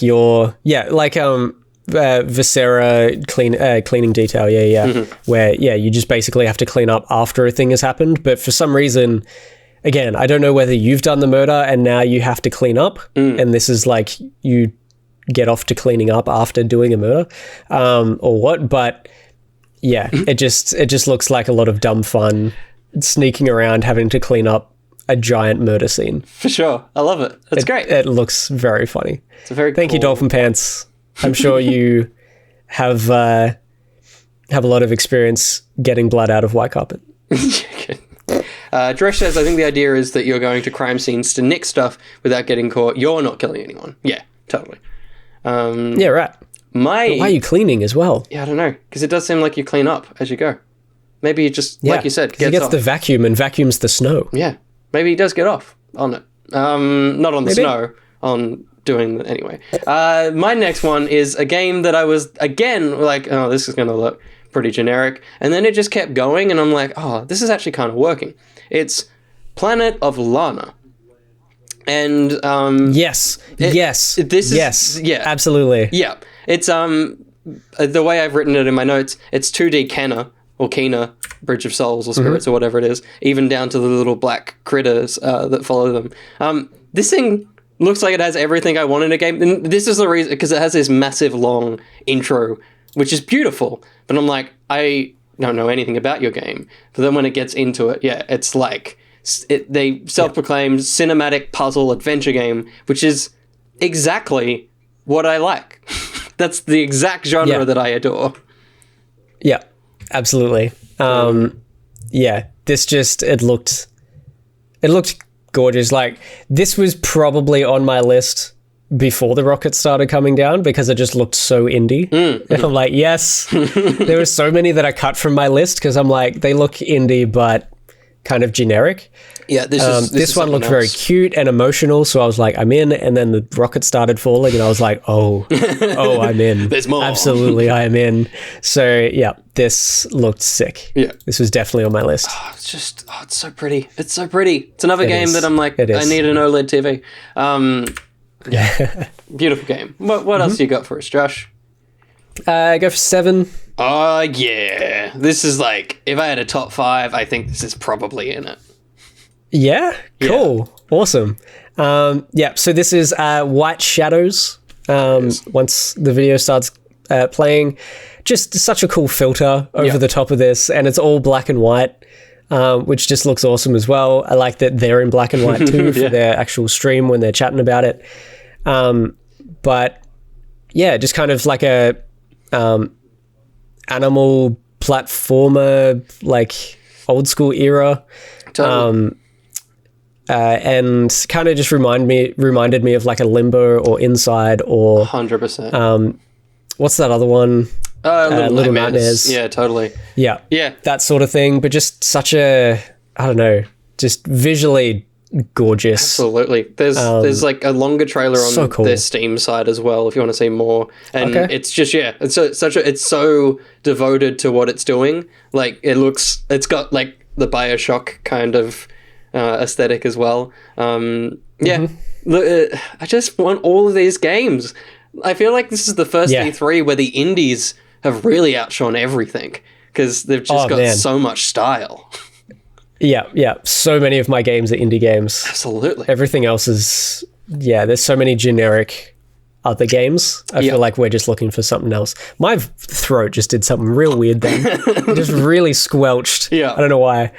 Viscera cleaning detail. Yeah. Mm-hmm. Where you just basically have to clean up after a thing has happened. But for some reason, again, I don't know whether you've done the murder and now you have to clean up, and this is like you get off to cleaning up after doing a murder, or what. But yeah, it just looks like a lot of dumb fun, sneaking around, having to clean up a giant murder scene. For sure. I love it. It's great. It looks very funny. It's a very Thank you, Dolphin Pants. I'm sure you have a lot of experience getting blood out of white carpet. Dresh says, I think the idea is that you're going to crime scenes to nick stuff without getting caught. You're not killing anyone. Yeah, totally. Yeah, right. Why are you cleaning as well? Yeah, I don't know. Because it does seem like you clean up as you go. Maybe you just, like you said, he gets off. the vacuum and vacuums the snow. Yeah. Maybe he does get off on it. Not on the snow, on doing the, anyway. My next one is a game that I was, again, like, oh, this is going to look pretty generic. And then it just kept going, and I'm like, oh, this is actually kind of working. It's Planet of Lana. And yes, absolutely. Yeah, it's the way I've written it in my notes. It's 2D Kena or Kena, Bridge of Souls or Spirits or whatever it is, even down to the little black critters that follow them. This thing looks like it has everything I want in a game, and this is the reason, because it has this massive long intro, which is beautiful. But I'm like, I don't know anything about your game. But then when it gets into it, yeah, it's like. They self-proclaimed cinematic puzzle adventure game, which is exactly what I like. That's the exact genre that I adore. Yeah, absolutely. This just it looked gorgeous. Like, this was probably on my list before the rockets started coming down because it just looked so indie. And I'm like, yes. There were so many that I cut from my list because I'm like, they look indie but kind of generic. Yeah, this one looked very cute and emotional, so I was like, I'm in. And then the rocket started falling, and I was like, oh, I'm in. There's more. Absolutely, I am in. So yeah, this looked sick. Yeah, this was definitely on my list. It's so pretty. It's so pretty. It's another game that I'm like, I need an OLED TV. Yeah, beautiful game. What else you got for us, Josh? Go for 7. Oh, yeah. This is like, if I had a top 5, I think this is probably in it. Yeah? Cool. Yeah. Awesome. So this is White Shadows. Once the video starts playing, just such a cool filter over the top of this, and it's all black and white, which just looks awesome as well. I like that they're in black and white too for their actual stream when they're chatting about it. But yeah, just kind of like a animal platformer, like old school era. Totally. And kind of just reminded me of like a Limbo or Inside or 100%. What's that other one? Little Nightmares. Yeah, totally. Yeah, that sort of thing. But just such a, I don't know, just visually gorgeous. Absolutely. There's like a longer trailer on so cool. their Steam side as well if you want to see more. And Okay. it's just it's so devoted to what it's doing. Like it's got like the BioShock kind of aesthetic as well. Look, I just want all of these games. I feel like this is the first Yeah. E3 where the indies have really outshone everything because they've just got man. so much style. Yeah. So many of my games are indie games. Absolutely. Everything else is, there's so many generic other games. I Yeah. feel like we're just looking for something else. My throat just did something real weird then. It just really squelched. Yeah. I don't know why.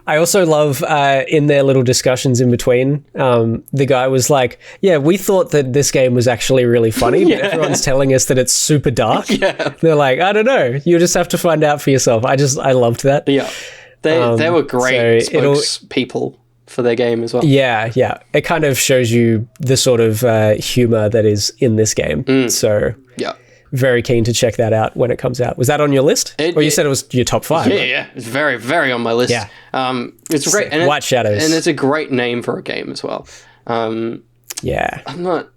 I also love in their little discussions in between, the guy was like, yeah, we thought that this game was actually really funny, but everyone's telling us that it's super dark. Yeah. They're like, I don't know. You just have to find out for yourself. I loved that. Yeah. They were great so it'll- spokespeople for their game as well. Yeah. It kind of shows you the sort of humor that is in this game. So Yeah. very keen to check that out when it comes out. Was that on your list? Or you said it was your top 5? Yeah. It's very, very on my list. Yeah. It's great. And White Shadows. And it's a great name for a game as well. Yeah. I'm not...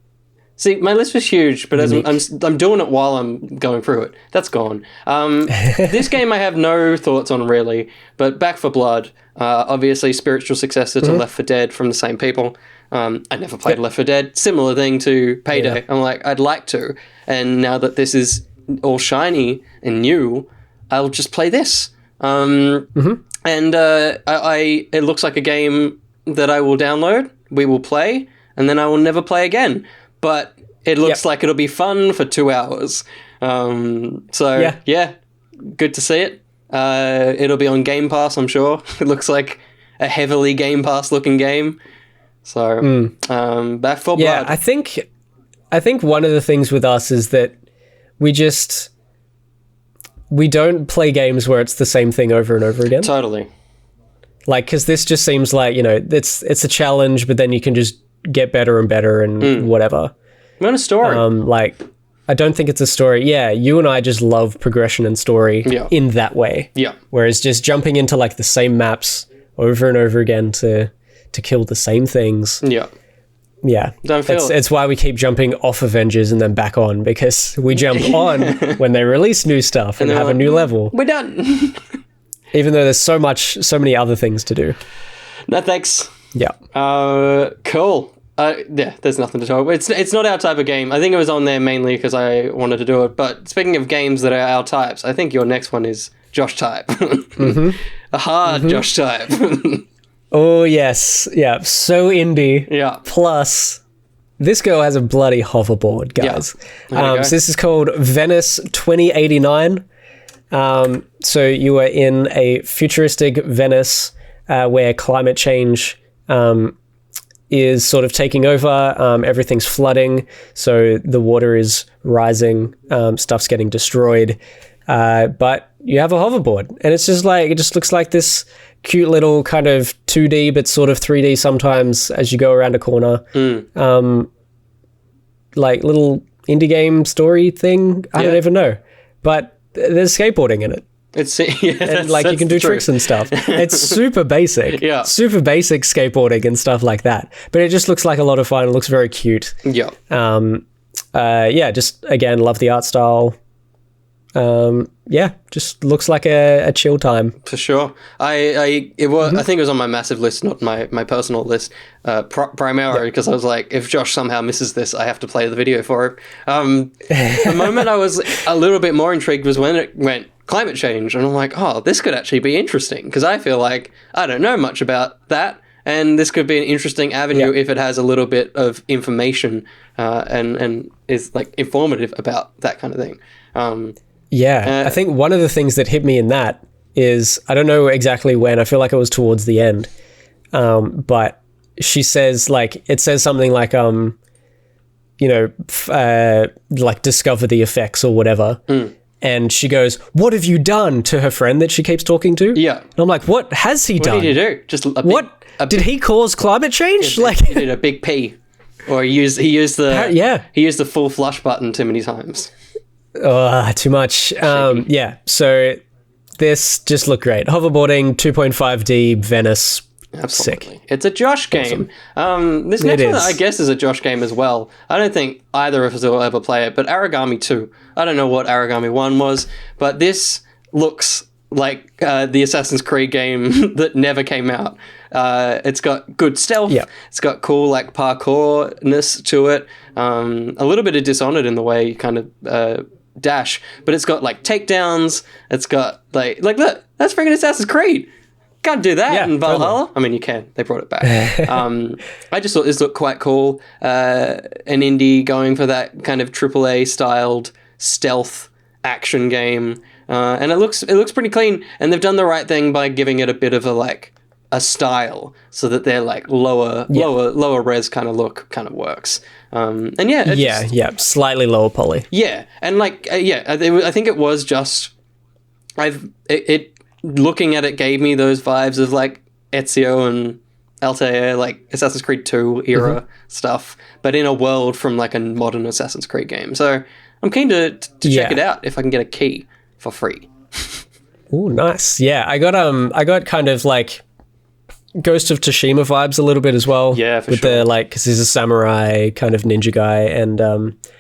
See, my list was huge, but as I'm doing it while I'm going through it. That's gone. This game I have no thoughts on, really. But Back for Blood, obviously spiritual successor to Left 4 Dead from the same people. I never played Left 4 Dead. Similar thing to Payday. I'm like, I'd like to. And now that this is all shiny and new, I'll just play this. And it looks like a game that I will download, we will play, and then I will never play again. But it looks like it'll be fun for 2 hours. Yeah, good to see it. It'll be on Game Pass, I'm sure. It looks like a heavily Game Pass looking game. So, Back 4 Blood. Yeah, I think one of the things with us is that we don't play games where it's the same thing over and over again. Totally. Like, because this just seems like, it's a challenge, but then you can just get better and better and whatever. We want a story. Like, I don't think it's a story. Yeah, you and I just love progression and story in that way. Yeah. Whereas just jumping into like the same maps over and over again to kill the same things. Yeah. Yeah. Don't feel it's why we keep jumping off Avengers and then back on, because we jump on when they release new stuff and have a new level. We're done. Even though there's so many other things to do. No, thanks. Yeah. Cool. There's nothing to talk about. It's not our type of game. I think it was on there mainly because I wanted to do it. But speaking of games that are our types, I think your next one is Josh type. A hard Josh type. Oh, yes. Yeah. So indie. Yeah. Plus, this girl has a bloody hoverboard, guys. Yeah. So this is called Venice 2089. So you are in a futuristic Venice where climate change is sort of taking over. Everything's flooding, so the water is rising. Stuff's getting destroyed. But you have a hoverboard, and it's just like, it just looks like this cute little kind of 2D but sort of 3D sometimes as you go around a corner. Like little indie game story thing. I don't even know, but there's skateboarding in it. It's And like you can do tricks and stuff. It's super basic. Yeah. Super basic skateboarding and stuff like that. But it just looks like a lot of fun. It looks very cute. Yeah. Just again, love the art style. Just looks like a chill time. For sure. I think it was on my massive list, not my personal list, primarily because I was like, if Josh somehow misses this, I have to play the video for him. The moment I was a little bit more intrigued was when it went climate change, and I'm like, oh, this could actually be interesting, because I feel like I don't know much about that, and this could be an interesting avenue if it has a little bit of information and is like informative about that kind of thing. I think one of the things that hit me in that is, I don't know exactly when, I feel like it was towards the end, but she says, like, it says something like, like discover the effects or whatever. And she goes, what have you done, to her friend that she keeps talking to? Yeah. And I'm like, what has he done? What did he do? Just Did he cause climate change? He did a big P. Or he used the full flush button too many times. Too much. So this just looked great. Hoverboarding, 2.5D, Venice, Absolutely. It's a Josh game. This next one, I guess, is a Josh game as well. I don't think either of us will ever play it, but Origami 2. I don't know what Origami 1 was, but this looks like the Assassin's Creed game that never came out. It's got good stealth. Yeah. It's got cool like parkourness to it. A little bit of Dishonored in the way you kind of dash, but it's got like takedowns. It's got like look, that's freaking Assassin's Creed. Can't do that in Valhalla. Totally. I mean, you can. They brought it back. I just thought this looked quite cool. An indie going for that kind of AAA styled stealth action game, and it looks pretty clean. And they've done the right thing by giving it a bit of a style, so that they're like lower res kind of look kind of works. And slightly lower poly. Yeah, and I think it was just looking at it gave me those vibes of like Ezio and Altair, like Assassin's Creed 2 era stuff, but in a world from like a modern Assassin's Creed game. So I'm keen to check it out if I can get a key for free. Ooh, nice. Yeah, I got kind of like Ghost of Tsushima vibes a little bit as well. Yeah, for with sure. the like, because he's a samurai kind of ninja guy, and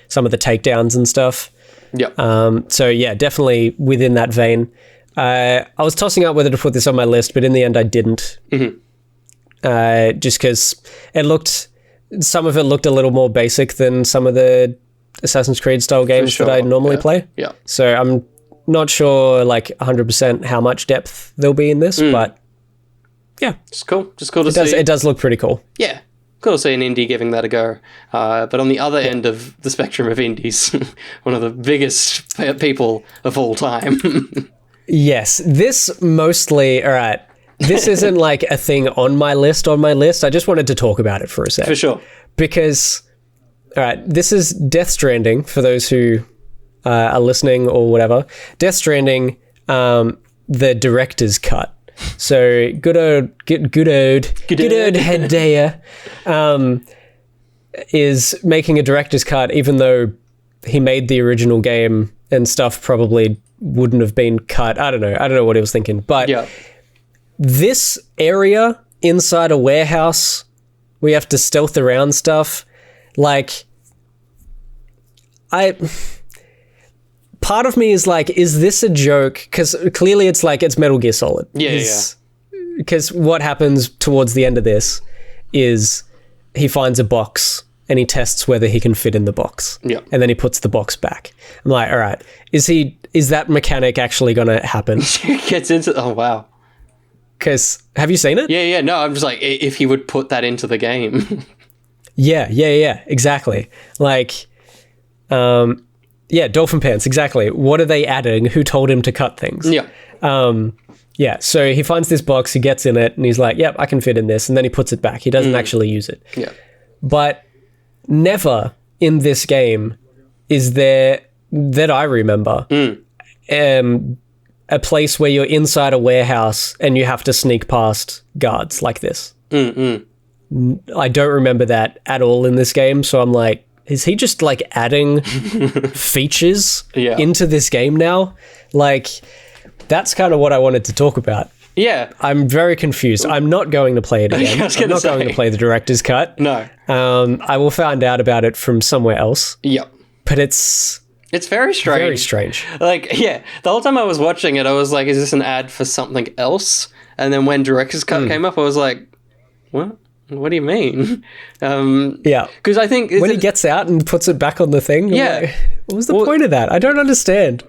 some of the takedowns and stuff. Yeah. So yeah, definitely within that vein. I was tossing up whether to put this on my list, but in the end I didn't. Mm-hmm. Just because some of it looked a little more basic than some of the Assassin's Creed style games that I normally play. Yeah. So I'm not sure like 100% how much depth there'll be in this, but yeah. Just cool to see. It does look pretty cool. Yeah. Cool to see an indie giving that a go. But on the other end of the spectrum of indies, one of the biggest people of all time. Yes, this mostly, all right, this isn't like a thing on my list. I just wanted to talk about it for a sec. For sure. Because, all right, this is Death Stranding, for those who are listening or whatever. Death Stranding, the director's cut. So good old Hideo is making a director's cut, even though he made the original game and stuff probably wouldn't have been cut. I don't know what he was thinking. But this area inside a warehouse, we have to stealth around stuff. Like, part of me is like, is this a joke? Because clearly it's like, it's Metal Gear Solid. Yeah. Because what happens towards the end of this is he finds a box and he tests whether he can fit in the box. Yeah. And then he puts the box back. I'm like, all right, is that mechanic actually going to happen? Gets into, oh, wow. Because, have you seen it? Yeah. No, I'm just like, if he would put that into the game. Yeah, exactly. Like, Dolphin Pants, exactly. What are they adding? Who told him to cut things? Yeah. So he finds this box, he gets in it, and he's like, yep, I can fit in this. And then he puts it back. He doesn't actually use it. Yeah. But never in this game is there, that I remember, a place where you're inside a warehouse and you have to sneak past guards like this. I don't remember that at all in this game. So I'm like, is he just like adding features into this game now? Like, that's kind of what I wanted to talk about. Yeah. I'm very confused. I'm not going to play it again. I'm not going to play the director's cut. No. I will find out about it from somewhere else. Yep. But it's very strange. Very strange. Like, yeah, the whole time I was watching it, I was like, is this an ad for something else? And then when director's cut came up, I was like, what? What do you mean? Because I think... When he gets out and puts it back on the thing, like, what was the point of that? I don't understand.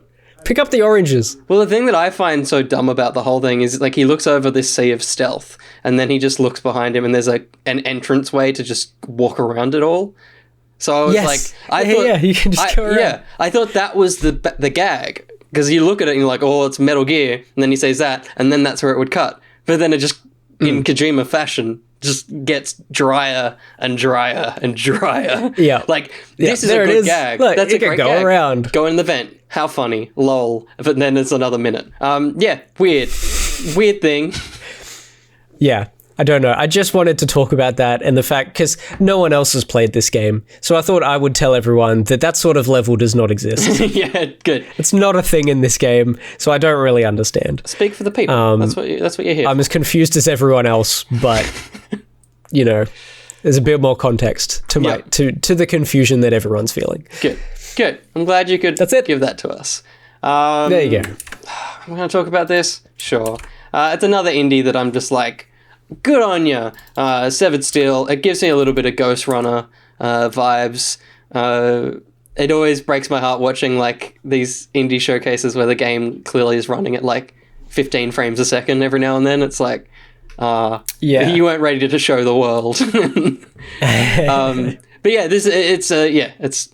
Pick up the oranges. Well, the thing that I find so dumb about the whole thing is, like, he looks over this sea of stealth, and then he just looks behind him, and there's an entrance way to just walk around it all. So I was like, I thought, you can just go around. Yeah, I thought that was the gag, because you look at it and you're like, oh, it's Metal Gear, and then he says that, and then that's where it would cut. But then it just, in Kojima fashion, just gets drier and drier and drier. Yeah. Like, this is a good gag. Look, that's a great go gag. around. Go in the vent. How funny. Lol. But then it's another minute. Weird. Weird thing. Yeah. I don't know. I just wanted to talk about that and the fact, because no one else has played this game. So I thought I would tell everyone that that sort of level does not exist. Yeah, good. It's not a thing in this game, so I don't really understand. Speak for the people. That's what you're here. I'm as confused as everyone else, but, you know, there's a bit more context to my to the confusion that everyone's feeling. Good. I'm glad you could That's it. give that to us. There you go. I'm going to talk about this? Sure. It's another indie that I'm just like, good on ya. Severed Steel. It gives me a little bit of Ghost Runner vibes. It always breaks my heart watching like these indie showcases where the game clearly is running at like 15 frames a second every now and then. It's like, you weren't ready to show the world. But yeah, it's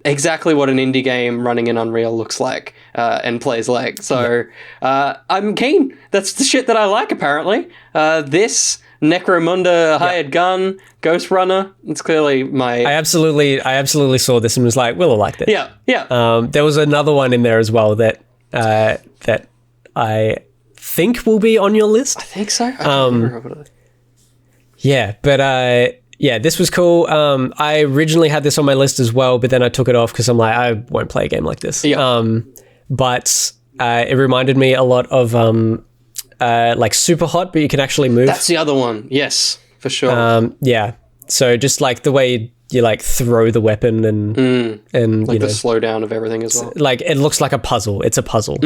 exactly what an indie game running in Unreal looks like and plays like. So I'm keen. That's the shit that I like, apparently. This, Necromunda Hired Gun, Ghost Runner, it's clearly my... I absolutely saw this and was like, Will I like this? Yeah. There was another one in there as well that that I think will be on your list. I think so. I can't remember. Yeah, but... yeah, this was cool. I originally had this on my list as well, but then I took it off because I'm like, I won't play a game like this. Yeah. But it reminded me a lot of like Super Hot, but you can actually move. That's the other one. Yes, for sure. Yeah. So just like the way you like throw the weapon and like you know, the slowdown of everything as well. like it looks like a puzzle. It's a puzzle.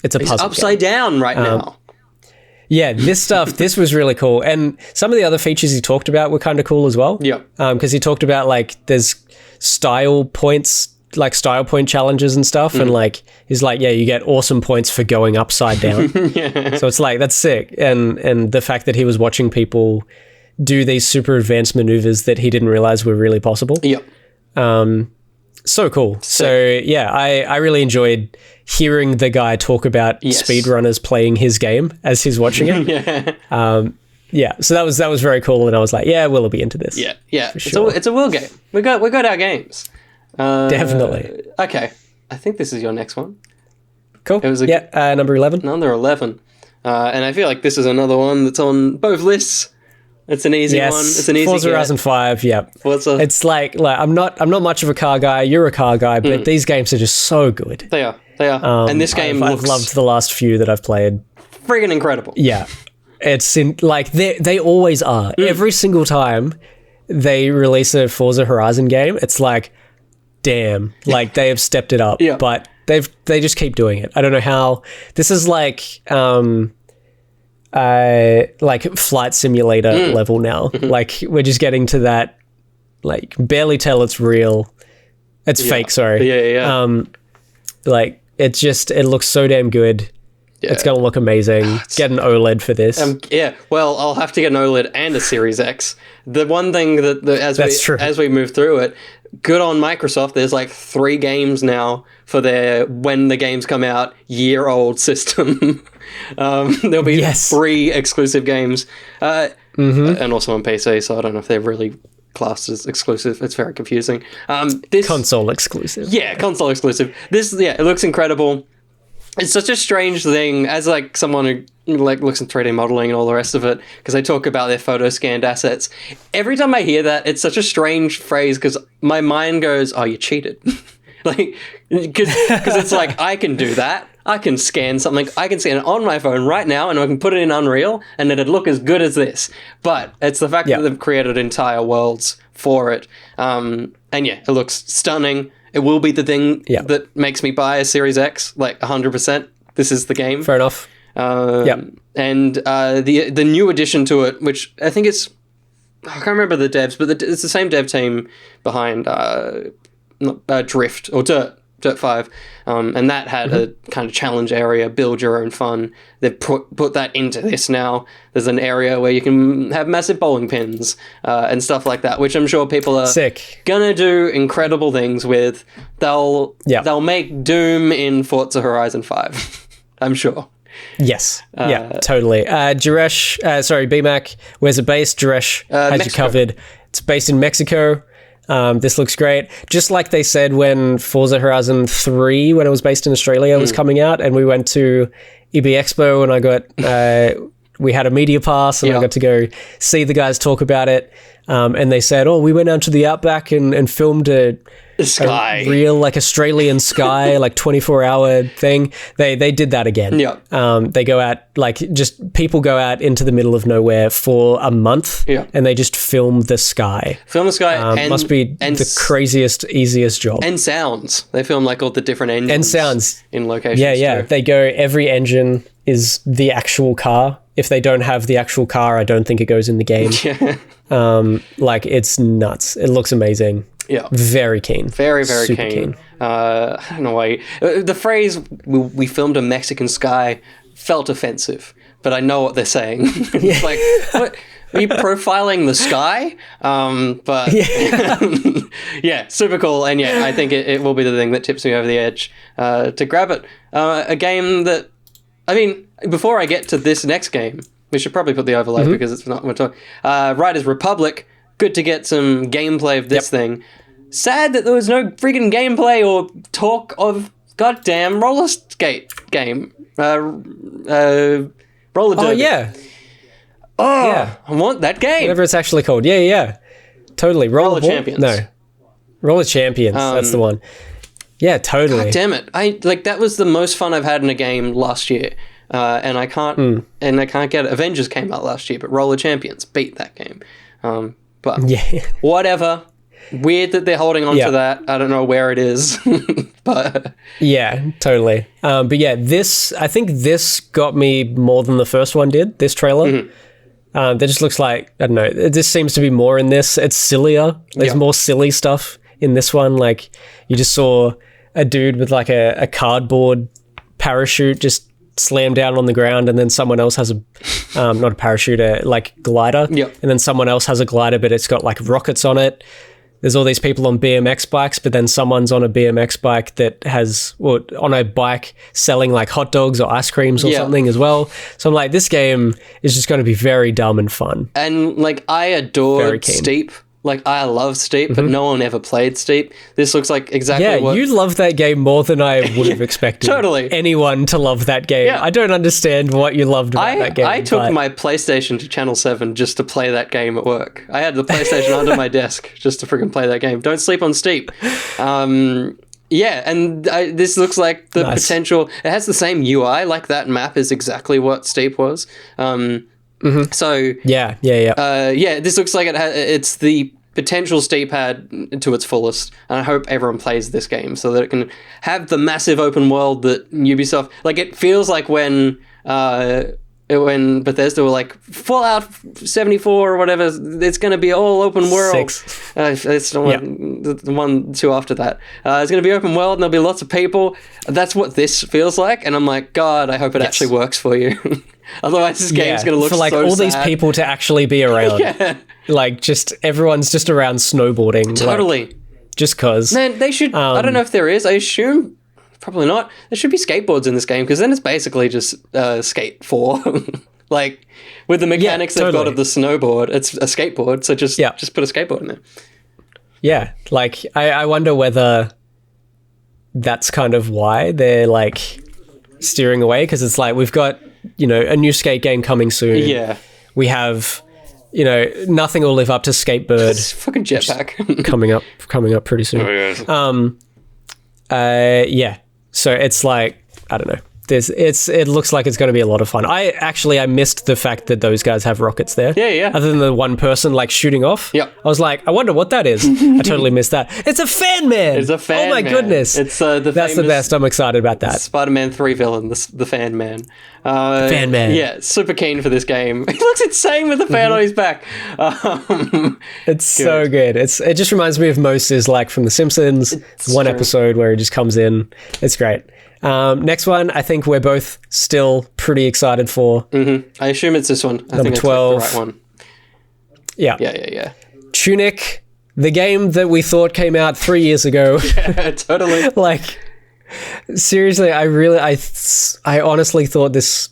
It's a puzzle. Upside down right now. Yeah, this was really cool. And some of the other features he talked about were kind of cool as well. Yeah. Because he talked about, like, there's style points, like style point challenges and stuff. And, like, he's like, yeah, you get awesome points for going upside down. So it's like, that's sick. And the fact that he was watching people do these super advanced maneuvers that he didn't realize were really possible. Yep. So cool. So yeah, I really enjoyed hearing the guy talk about speedrunners playing his game as he's watching it. Yeah. So that was very cool, and I was like, yeah, we'll be into this. Yeah. For sure. It's a Will game. We got our games. Definitely. Okay. I think this is your next one. Cool. It was number 11. Number 11. And I feel like this is another one that's on both lists. It's an easy one. It's an easy Forza Horizon 5, yeah. It's like I'm not much of a car guy, you're a car guy, but these games are just so good. They are. And this game I've loved the last few that I've played. Friggin' incredible. Yeah. It's in like they always are. Every single time they release a Forza Horizon game, it's like, damn, like they have stepped it up. Yeah. But they just keep doing it. I don't know how. This is like flight simulator level now. Like we're just getting to that, like barely tell it's real. It's fake, sorry. Yeah. Like it looks so damn good. Yeah. It's going to look amazing. Get an OLED for this. Well, I'll have to get an OLED and a Series X. The one thing as we move through it, good on Microsoft. There's like 3 games now for their when the games come out year-old system. There'll be 3 exclusive games, and also on PC. So I don't know if they're really classed as exclusive. It's very confusing. This console exclusive. Yeah, console exclusive. This it looks incredible. It's such a strange thing as like someone who like looks in 3D modeling and all the rest of it, because they talk about their photo scanned assets. Every time I hear that, it's such a strange phrase because my mind goes, "Oh, you cheated," like because it's like I can do that. I can scan something. I can scan it on my phone right now, and I can put it in Unreal, and it'd look as good as this. But it's the fact that they've created entire worlds for it, and it looks stunning. It will be the thing that makes me buy a Series X, like 100%. This is the game. Fair enough. And the new addition to it, which I think it's... I can't remember the devs, but it's the same dev team behind Drift, or Dirt 5. And that had a kind of challenge area, build your own fun. They've put that into this now. There's an area where you can have massive bowling pins and stuff like that, which I'm sure people are gonna do incredible things with. They'll make Doom in Forza Horizon 5. I'm sure. Yes. Totally. BMAC, where's it based? Juresh has you covered. It's based in Mexico. This looks great. Just like they said when Forza Horizon 3, when it was based in Australia, was coming out, and we went to EB Expo, and I got we had a media pass, and I got to go see the guys talk about it. And they said, "Oh, we went out to the outback and filmed a real like Australian sky, like 24-hour thing." They did that again. Yeah. They go out, like, just people go out into the middle of nowhere for a month, and they just film the sky. Film the sky. And must be the craziest, easiest job. And sounds. They film like all the different engines. And sounds in locations. Yeah. Too. They go, every engine is the actual car. If they don't have the actual car, I don't think it goes in the game. Like, it's nuts. It looks amazing. Yeah. Very keen. Very, very Super keen. I don't know why. The phrase, we filmed a Mexican sky, felt offensive, but I know what they're saying. It's like, what? Are you profiling the sky? But yeah, super cool. And yeah, I think it will be the thing that tips me over the edge to grab it. A game that, I mean, before I get to this next game, we should probably put the overlay because it's not. We're talking. Riders Republic. Good to get some gameplay of this thing. Sad that there was no freaking gameplay or talk of goddamn roller skate game. Roller derby. Oh, yeah. Oh, yeah. I want that game. Whatever it's actually called. Yeah. Totally. Roller Champions. No. Roller Champions. That's the one. Yeah, totally. God damn it! That was the most fun I've had in a game last year, and I can't get it. Avengers came out last year, but Roller Champions beat that game. But whatever. Weird that they're holding on to that. I don't know where it is, but yeah, totally. But yeah, I think this got me more than the first one did. This trailer. That just looks like, I don't know. This seems to be more in this. It's sillier. There's more silly stuff in this one. Like, you just saw a dude with like a cardboard parachute just slam down on the ground, and then someone else has a not a parachute, like glider. And then someone else has a glider, but it's got like rockets on it. There's all these people on BMX bikes, but then someone's on a BMX bike that has, on a bike selling like hot dogs or ice creams or something as well. So I'm like, this game is just going to be very dumb and fun. And like, I adored Steep. Like, I love Steep, but no one ever played Steep. This looks like exactly what... Yeah, you love that game more than I would have expected. Totally. Anyone to love that game. I don't understand what you loved about that game. I took my PlayStation to Channel 7 just to play that game at work. I had the PlayStation under my desk just to freaking play that game. Don't sleep on Steep. Yeah, and this looks like the potential... It has the same UI, like that map is exactly what Steep was. So... Yeah, this looks like it's the potential Steep had to its fullest, and I hope everyone plays this game so that it can have the massive open world that Ubisoft... Like, it feels like when Bethesda were like, Fallout 74 or whatever, it's going to be all open world. 6. It's the one two after that. It's going to be open world and there'll be lots of people. That's what this feels like, and I'm like, God, I hope it actually works for you. Otherwise, this game's going to look for like so all sad. These people to actually be around. Like, just everyone's just around snowboarding. Totally. Like, just cause. Man, they should. I don't know if there is. I assume probably not. There should be skateboards in this game, because then it's basically just Skate 4. Like, with the mechanics they've got of the snowboard, it's a skateboard. So just put a skateboard in there. Yeah, like I wonder whether that's kind of why they're like steering away, because it's like, we've got, a new skate game coming soon. Yeah, we have, nothing will live up to Skatebird. It's fucking Jetpack coming up pretty soon. Oh, yes. Yeah. So it's like, I don't know. It looks like it's going to be a lot of fun. I missed the fact that those guys have rockets there. Yeah. Other than the one person like shooting off. Yeah. I was like, I wonder what that is. I totally missed that. It's a fan man. It's a fan. Oh my goodness. It's that's the best. I'm excited about that. Spider-Man 3 villain, the fan man. Fan man. Yeah, super keen for this game. He looks insane with the fan on his back. It's so good. It just reminds me of Moses, like from The Simpsons. It's one episode where he just comes in. It's great. Next one, I think we're both still pretty excited for. Mm-hmm. I assume it's this one. I think 12. It's the right one. Yeah. Tunic, the game that we thought came out 3 years ago. Yeah, totally. Like, seriously, I honestly thought this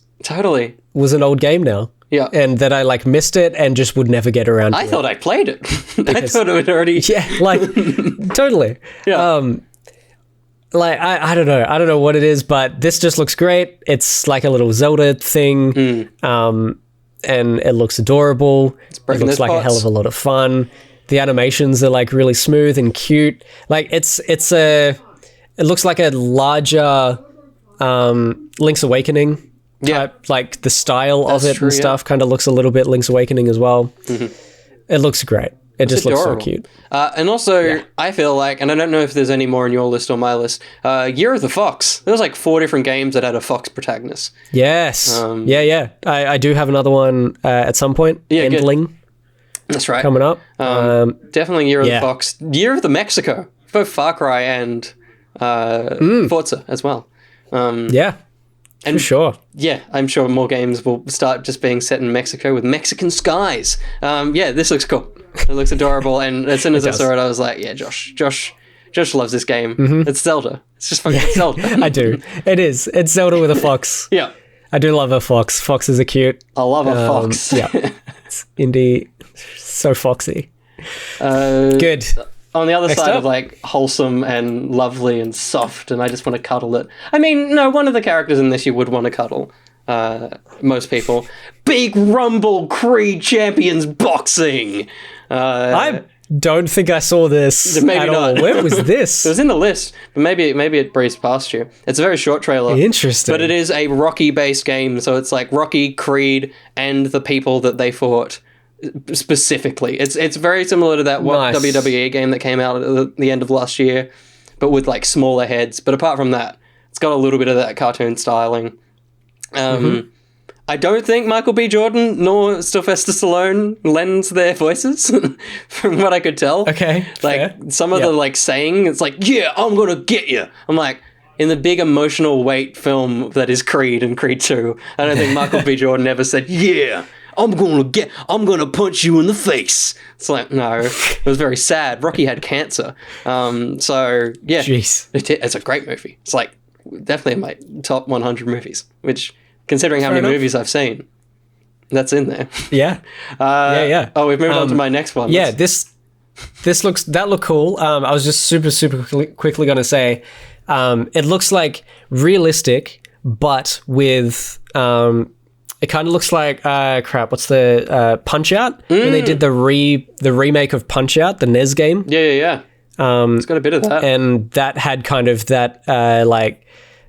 was an old game now. Yeah. And that I like missed it and just would never get around to it. I thought I played it. I thought it would already... Yeah, like, totally. Yeah. Like, I don't know. I don't know what it is, but this just looks great. It's like a little Zelda thing. and it looks adorable. It breaking looks those like a hell pots. of a lot of fun. The animations are like really smooth and cute. Like it looks like a larger Link's Awakening type. Like the style of it true, and stuff kind of looks a little bit Link's Awakening as well. It looks great. It just looks so adorable. cute. And also, I feel like, and I don't know if there's any more on your list or my list, Year of the Fox. There was like 4 different games that had a fox protagonist. Yes. Yeah. I do have another one at some point. Yeah, good. Endling That's right. coming up. Definitely Year of yeah. the Fox. Year of the Mexico. Both Far Cry and Forza as well. Yeah. For sure. Yeah, I'm sure more games will start just being set in Mexico with Mexican skies. Yeah, this looks cool. It looks adorable, and as soon as I saw it, I was like, yeah, Josh loves this game. It's Zelda. It's just fucking Zelda. I do. It is. It's Zelda with a fox. Yeah. I do love a fox. Foxes are cute. I love a fox. Yeah. It's indie. So foxy. Good. On the other Next side up. of like wholesome and lovely and soft, and I just want to cuddle it. I mean, no, one of the characters in this you would want to cuddle. Most people. Big Rumble Creed Champions Boxing. I don't think I saw this Maybe at not. all. Where was this? It was in the list, but maybe it breezed past you. It's a very short trailer. Interesting. But it is a Rocky-based game, so it's like Rocky, Creed, and the people that they fought specifically. It's very similar to that Nice. WWE game that came out at the end of last year, but with like smaller heads. But apart from that, it's got a little bit of that cartoon styling. I don't think Michael B. Jordan nor Sylvester Stallone lends their voices, from what I could tell. Okay, Like, fair. some of the, like, saying, it's like, yeah, I'm gonna get you. I'm like, in the big emotional weight film that is Creed and Creed 2, I don't think Michael B. Jordan ever said, yeah, I'm gonna punch you in the face. It's like, no, it was very sad. Rocky had cancer. So, yeah, Jeez. it's a great movie. It's like, definitely in my top 100 movies, which, considering how many enough. movies I've seen, that's in there. Yeah. Yeah. Oh, we've moved on to my next one. Yeah, Let's- that looked cool. I was just super quickly going to say, it looks like realistic, but with it kind of looks like what's the Punch Out when they did the remake of Punch Out, the NES game, Yeah. It's got a bit of that. and that had kind of that like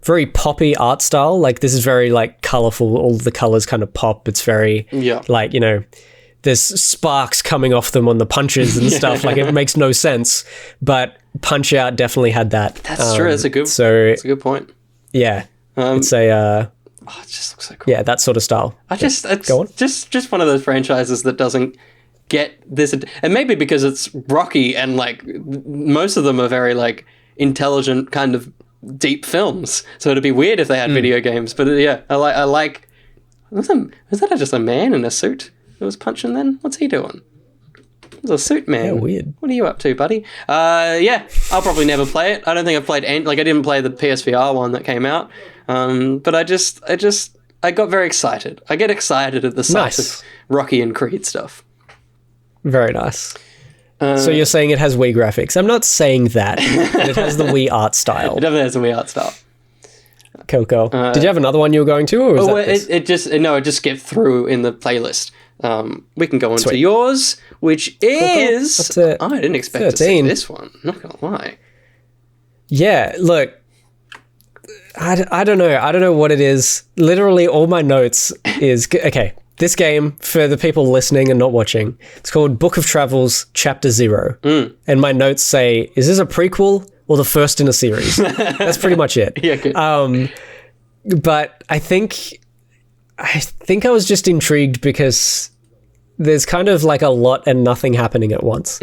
very poppy art style. Like this is very like colorful. All the colors kind of pop. It's very like, you know, there's sparks coming off them on the punches and stuff. Like it makes no sense, but Punch Out definitely had that. That's true. That's a good point. Yeah, it's a Oh, it just looks so cool. yeah, that sort of style. It's Go on. just one of those franchises that doesn't get this, and maybe because it's Rocky and like most of them are very like intelligent kind of deep films, so it'd be weird if they had video games. But yeah, I like. Was that just a man in a suit that was punching? Then what's he doing? It was a suit man. Yeah, weird. What are you up to, buddy? Yeah, I'll probably never play it. I don't think I've played any. Like I didn't play the PSVR one that came out. But I got very excited. I get excited at the sight Nice. of Rocky and Creed stuff. Very nice. So you're saying it has Wii graphics? I'm not saying that. But it has the Wii art style. It definitely has a Wii art style. Cool. Did you have another one you were going to, or was Oh, that this? it just skipped through in the playlist. We can go on to yours, which is Up to I didn't expect to see 13. this one. Not gonna lie. Yeah, look, I don't know. I don't know what it is. Literally, all my notes is okay. This game, for the people listening and not watching, it's called Book of Travels Chapter 0. And my notes say, is this a prequel or the first in a series? That's pretty much it. Yeah, good. But I think I was just intrigued because there's kind of like a lot and nothing happening at once.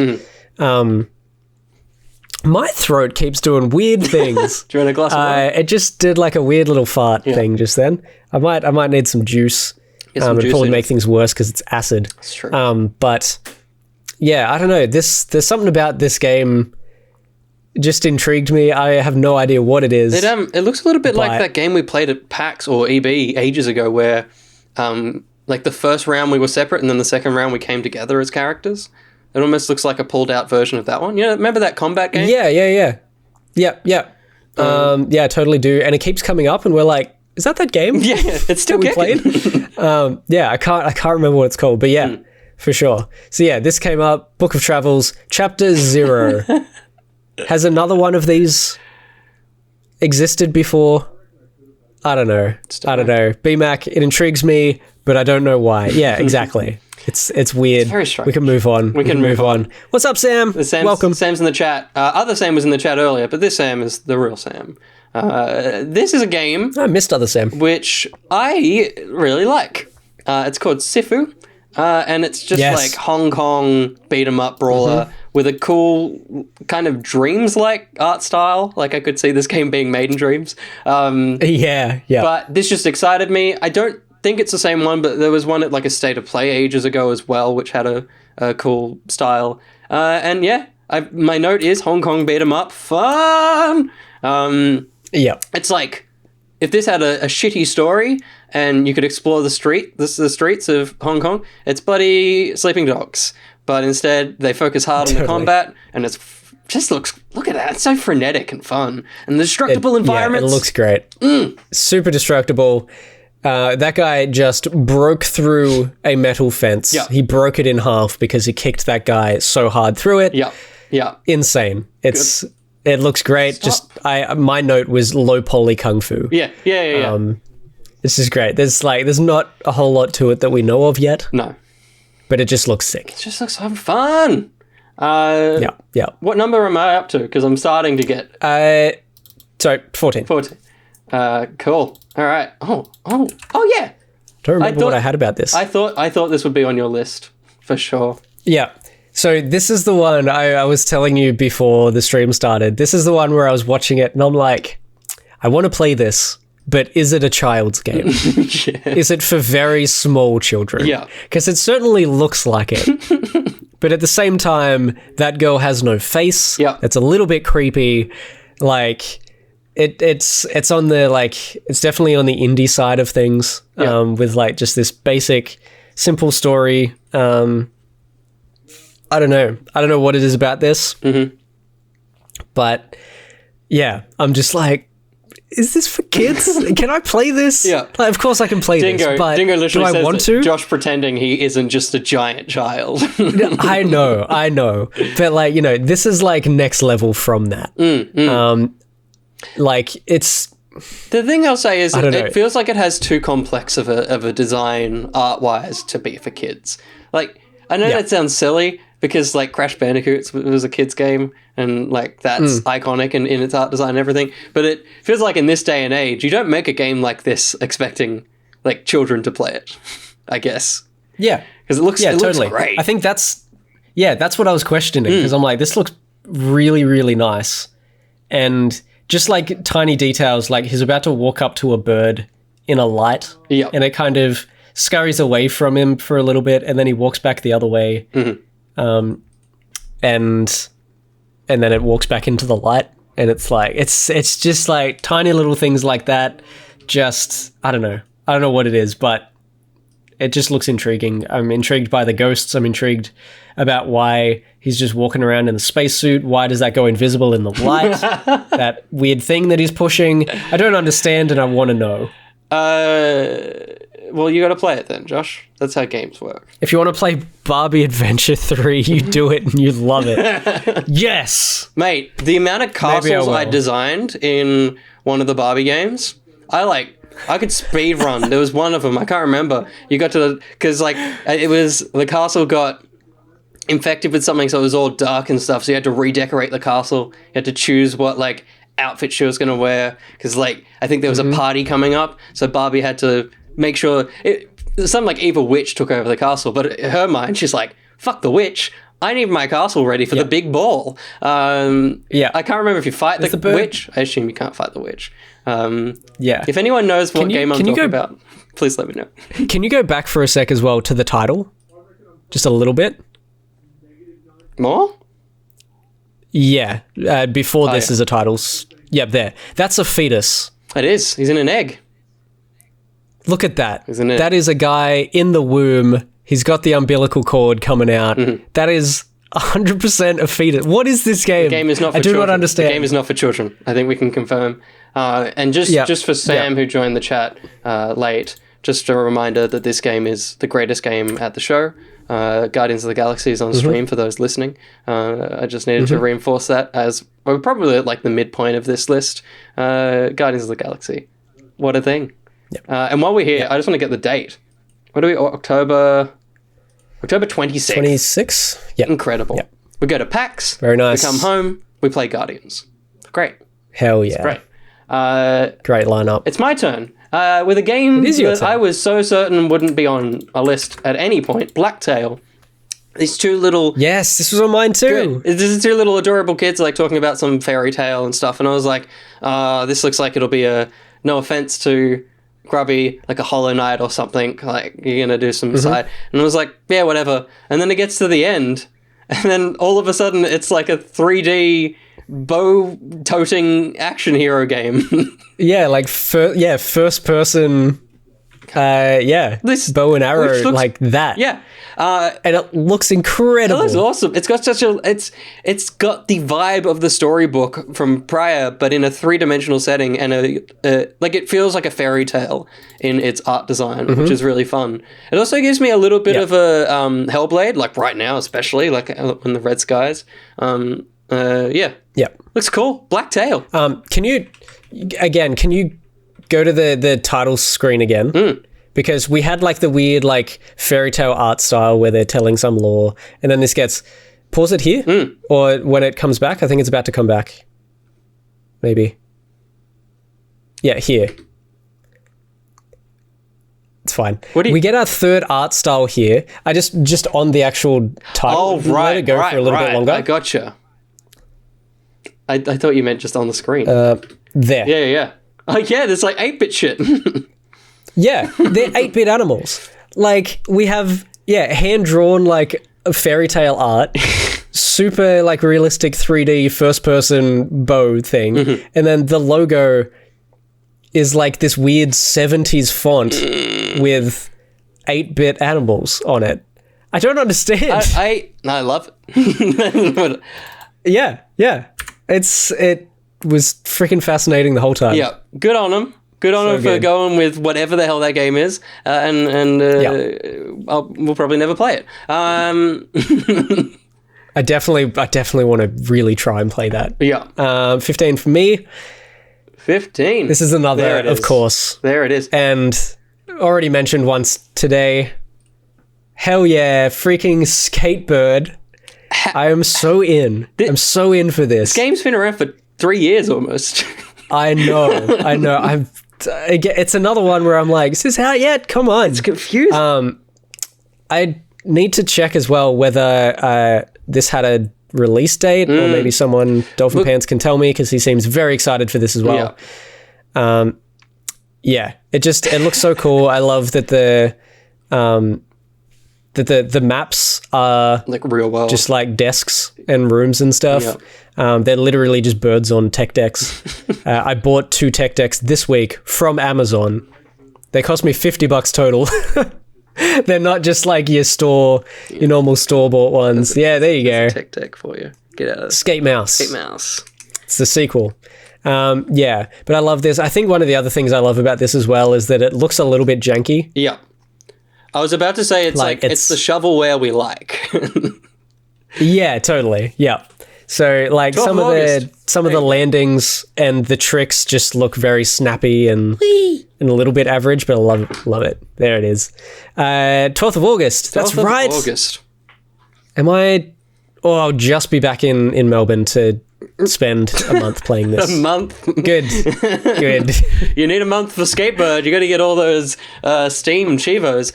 My throat keeps doing weird things. Do you want a glass of water? It just did like a weird little fart thing just then. I might need some juice. Get some It'd juice probably in. make things worse because it's acid. That's true. But yeah, I don't know. There's something about this game just intrigued me. I have no idea what it is. It looks a little bit like But- that game we played at PAX or EB ages ago, where like the first round we were separate, and then the second round we came together as characters. It almost looks like a pulled out version of that one. You know, remember that combat game? Yeah. I totally do. And it keeps coming up, and we're like, is that game? Yeah, it's still we kicking. played. Yeah, I can't remember what it's called, but yeah, for sure. So yeah, this came up. Book of Travels, Chapter 0. Has another one of these existed before? I don't know. BMAC, it intrigues me, but I don't know why. Yeah, exactly. It's weird. It's very strange. We can move on. We can move on. What's up, Sam? Welcome. Sam's in the chat. Other Sam was in the chat earlier, but this Sam is the real Sam. This is a game I missed other Sam. which I really like. It's called Sifu, and it's just like Hong Kong beat 'em up brawler with a cool kind of Dreams-like art style. Like I could see this game being made in Dreams. Yeah. But this just excited me. I don't think it's the same one, but there was one at like a State of Play ages ago as well, which had a cool style. And yeah, my note is Hong Kong beat 'em up, fun. Yeah. It's like if this had a shitty story and you could explore the streets of Hong Kong, it's bloody Sleeping Dogs. But instead, they focus hard on the combat, and look at that. It's so frenetic and fun. And the destructible environments. Yeah, it looks great. Super destructible. That guy just broke through a metal fence. Yeah. He broke it in half because he kicked that guy so hard through it. Yeah. Insane. It looks great. My note was low poly kung fu. Yeah. This is great. There's not a whole lot to it that we know of yet. No. But it just looks sick. It just looks so fun. Yeah. What number am I up to? Because I'm starting to get... So 14. 14. Cool. All right. Oh, yeah. Don't remember what I had about this. I thought this would be on your list, for sure. Yeah. So this is the one I was telling you before the stream started. This is the one where I was watching it and I'm like, I want to play this, but is it a child's game? Yeah. Is it for very small children? Yeah. Because it certainly looks like it. But at the same time, that girl has no face. Yeah. It's a little bit creepy. Like, it's on the, like, it's definitely on the indie side of things. Yeah. With, like, just this basic, simple story. I don't know what it is about this. Mm-hmm. But, yeah, I'm just like, is this for kids? Can I play this? Yeah. Like, of course I can play this, but Dingo literally do I says want that to? Josh pretending he isn't just a giant child. I know. But, like, you know, this is, like, next level from that. Like, it's... The thing I'll say is don't know. it feels like it has too complex of a design art-wise to be for kids. Like, I know that sounds silly because, like, Crash Bandicoot was a kid's game and, like, that's iconic in its art design and everything. But it feels like in this day and age, you don't make a game like this expecting, like, children to play it, I guess. Yeah. Because it looks totally. great. I think that's what I was questioning because I'm like, this looks really, really nice. And just, like, tiny details, like he's about to walk up to a bird in a light and it kind of scurries away from him for a little bit and then he walks back the other way. Mm-hmm. And then it walks back into the light and it's like it's just like tiny little things like that. Just I don't know what it is, but it just looks intriguing. I'm intrigued by the ghosts. I'm intrigued about why he's just walking around in the spacesuit. Why does that go invisible in the light? That weird thing that he's pushing. I don't understand and I want to know. Well, you got to play it then, Josh. That's how games work. If you want to play Barbie Adventure 3, you do it and you love it. Yes! Mate, the amount of castles I designed in one of the Barbie games, I could speed run. There was one of them, I can't remember. You got to, because like, the castle got infected with something, so it was all dark and stuff, so you had to redecorate the castle. You had to choose what, like, outfit she was going to wear, because, like, I think there was a party coming up, so Barbie had to make sure some like evil witch took over the castle, but in her mind she's like, fuck the witch, I need my castle ready for the big ball. I can't remember if you fight the witch. I assume you can't fight the witch. If anyone knows what game I'm talking about, please let me know. Can you go back for a sec as well to the title, just a little bit more? Before this is a title. Yep, there, that's a fetus. It is. He's in an egg. Look at that. Isn't it? That is a guy in the womb. He's got the umbilical cord coming out. Mm-hmm. That is 100% a fetus. What is this game? The game is not for children. I do not children. understand. The game is not for children. I think we can confirm. And just for Sam, who joined the chat late, just a reminder that this game is the greatest game at the show. Guardians of the Galaxy is on stream for those listening. I just needed to reinforce that as we're probably at like the midpoint of this list. Guardians of the Galaxy. What a thing. Yep. And while we're here, I just want to get the date. What are we, October 26th. 26? Yeah. Incredible. Yep. We go to PAX. Very nice. We come home. We play Guardians. Great. Hell yeah. Great. Great lineup. It's my turn. With a game that turn. I was so certain wouldn't be on a list at any point, Blacktail. These two little... Yes, this was on mine too. Good. These two little adorable kids like talking about some fairy tale and stuff, and I was like, this looks like it'll be a, no offense to Grubby, like a Hollow Knight or something, like you're going to do some side. And I was like, yeah, whatever. And then it gets to the end, and then all of a sudden it's like a 3D bow-toting action hero game. Yeah, like first person. This bow and arrow looks, like that. Yeah, and it looks incredible. It looks awesome. It's got it's got the vibe of the storybook from prior, but in a 3-dimensional setting, and like it feels like a fairy tale in its art design, which is really fun. It also gives me a little bit of a Hellblade, like right now, especially like in the red skies. Yeah. Looks cool. Blacktail. Can you go to the title screen again? Because we had like the weird like fairy tale art style where they're telling some lore, and then this gets... Pause it here? Or when it comes back? I think it's about to come back. Maybe. Yeah, here. It's fine. We get our third art style here. I just on the actual title. Oh, right. Let it go for a little bit longer. I gotcha. I thought you meant just on the screen. There. Yeah. Oh, yeah, there's like 8-bit shit. Yeah, they're 8-bit animals. Like, we have, hand-drawn, like, fairy tale art, super, like, realistic 3D first-person bow thing, and then the logo is, like, this weird 70s font with 8-bit animals on it. I don't understand. I love it. Yeah. It was freaking fascinating the whole time. Yeah, good on them. Good on them for going with whatever the hell that game is, and we'll probably never play it. I definitely want to really try and play that. Yeah. 15 for me. 15. This is another, of course. There it is. And already mentioned once today. Hell yeah, freaking Skatebird. I am so in. I'm so in for this. This game's been around for 3 years almost. I know. It's another one where I'm like, is this out yet? Come on. It's confusing. I need to check as well whether this had a release date, or maybe someone, Dolphin Pants, can tell me, because he seems very excited for this as well. It looks so cool. I love that the maps are like real world, just like desks and rooms and stuff. They're literally just birds on tech decks. I bought 2 tech decks this week from Amazon. They cost me $50 total. They're not just like your normal store-bought ones. Yeah, there you go. Tech deck for you. Get out of this. Skate Mouse. It's the sequel. But I love this. I think one of the other things I love about this as well is that it looks a little bit janky. Yeah. I was about to say it's the shovelware we like. Yeah, totally. Yeah. So like some of the landings and the tricks just look very snappy and a little bit average, but I love it. There it is. 12th of August. That's right. 12th of August. Am I? Oh, I'll just be back in Melbourne to spend a month playing this. A month? Good. You need a month for Skatebird. You got to get all those Steam Chivos.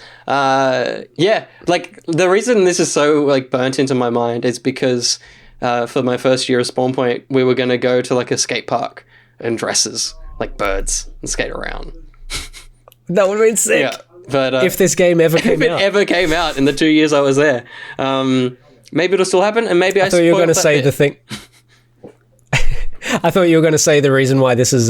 Like the reason this is so like burnt into my mind is because for my first year of Spawn Point, we were going to go to like a skate park and dresses like birds and skate around. That would have been sick. Yeah, but if this game ever came out. If it ever came out in the 2 years I was there. Maybe it'll still happen, and maybe I thought you were going to say the thing. I thought you were going to say the reason why this is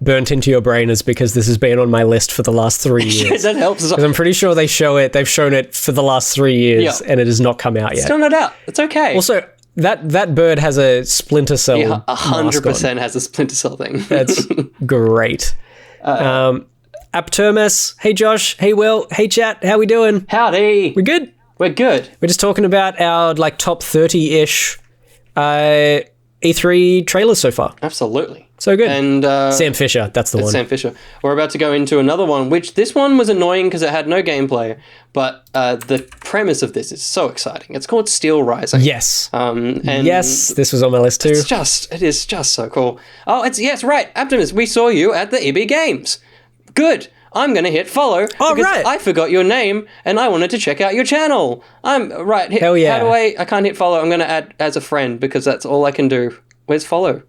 burnt into your brain is because this has been on my list for the last 3 years. That helps. Because I'm pretty sure they've shown it for the last 3 years, and it has not come out yet. Still not out. It's okay. Also, that bird has a Splinter Cell. Yeah, mask on. 100% has a Splinter Cell thing. That's great. Aptermus, hey Josh, hey Will, hey chat, how we doing? Howdy. We good? We're good. We're just talking about our like top 30-ish E3 trailers so far. Absolutely. So good. And Sam Fisher, that's the one. Sam Fisher. We're about to go into another one, which this one was annoying because it had no gameplay, but the premise of this is so exciting. It's called Steel Rising. Yes. And Yes, this was on my list too. it is just so cool. Oh, yes, right. Optimus, we saw you at the EB Games. Good. I'm going to hit follow because right. I forgot your name and I wanted to check out your channel. Hell yeah. How do I can't hit follow. I'm going to add as a friend because that's all I can do. Where's follow?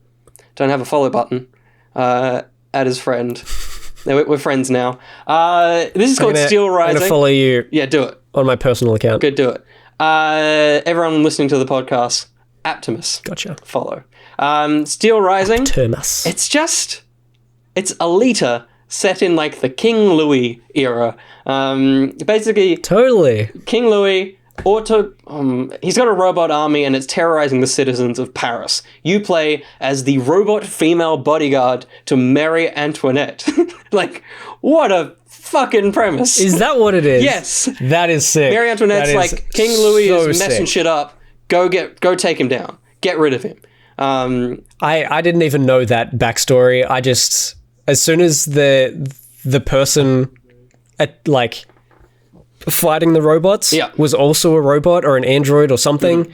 Don't have a follow button. Add as friend. We're friends now. This is called Steel Rising. I'm going to follow you Yeah, do it. on my personal account. Good, do it. Everyone listening to the podcast, Optimus. Gotcha. Follow. Steel Rising. Termus. It's Alita set in like the King Louis era. Basically, Totally. King Louis he's got a robot army and it's terrorizing the citizens of Paris. You play as the robot female bodyguard to Marie Antoinette. Like, what a fucking premise. Is that what it is? Yes. That is sick. Marie Antoinette's That is like, King Louis so is messing sick. shit up. Go take him down. Get rid of him. I didn't even know that backstory. I just, as soon as the person at like fighting the robots Yeah. was also a robot or an android or something,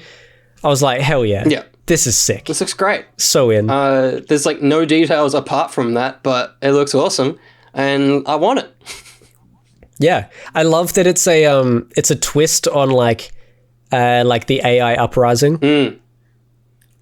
I was like, hell yeah. Yeah. This is sick. This looks great. So in. There's like no details apart from that, but it looks awesome and I want it. Yeah. I love that it's a twist on like the AI uprising.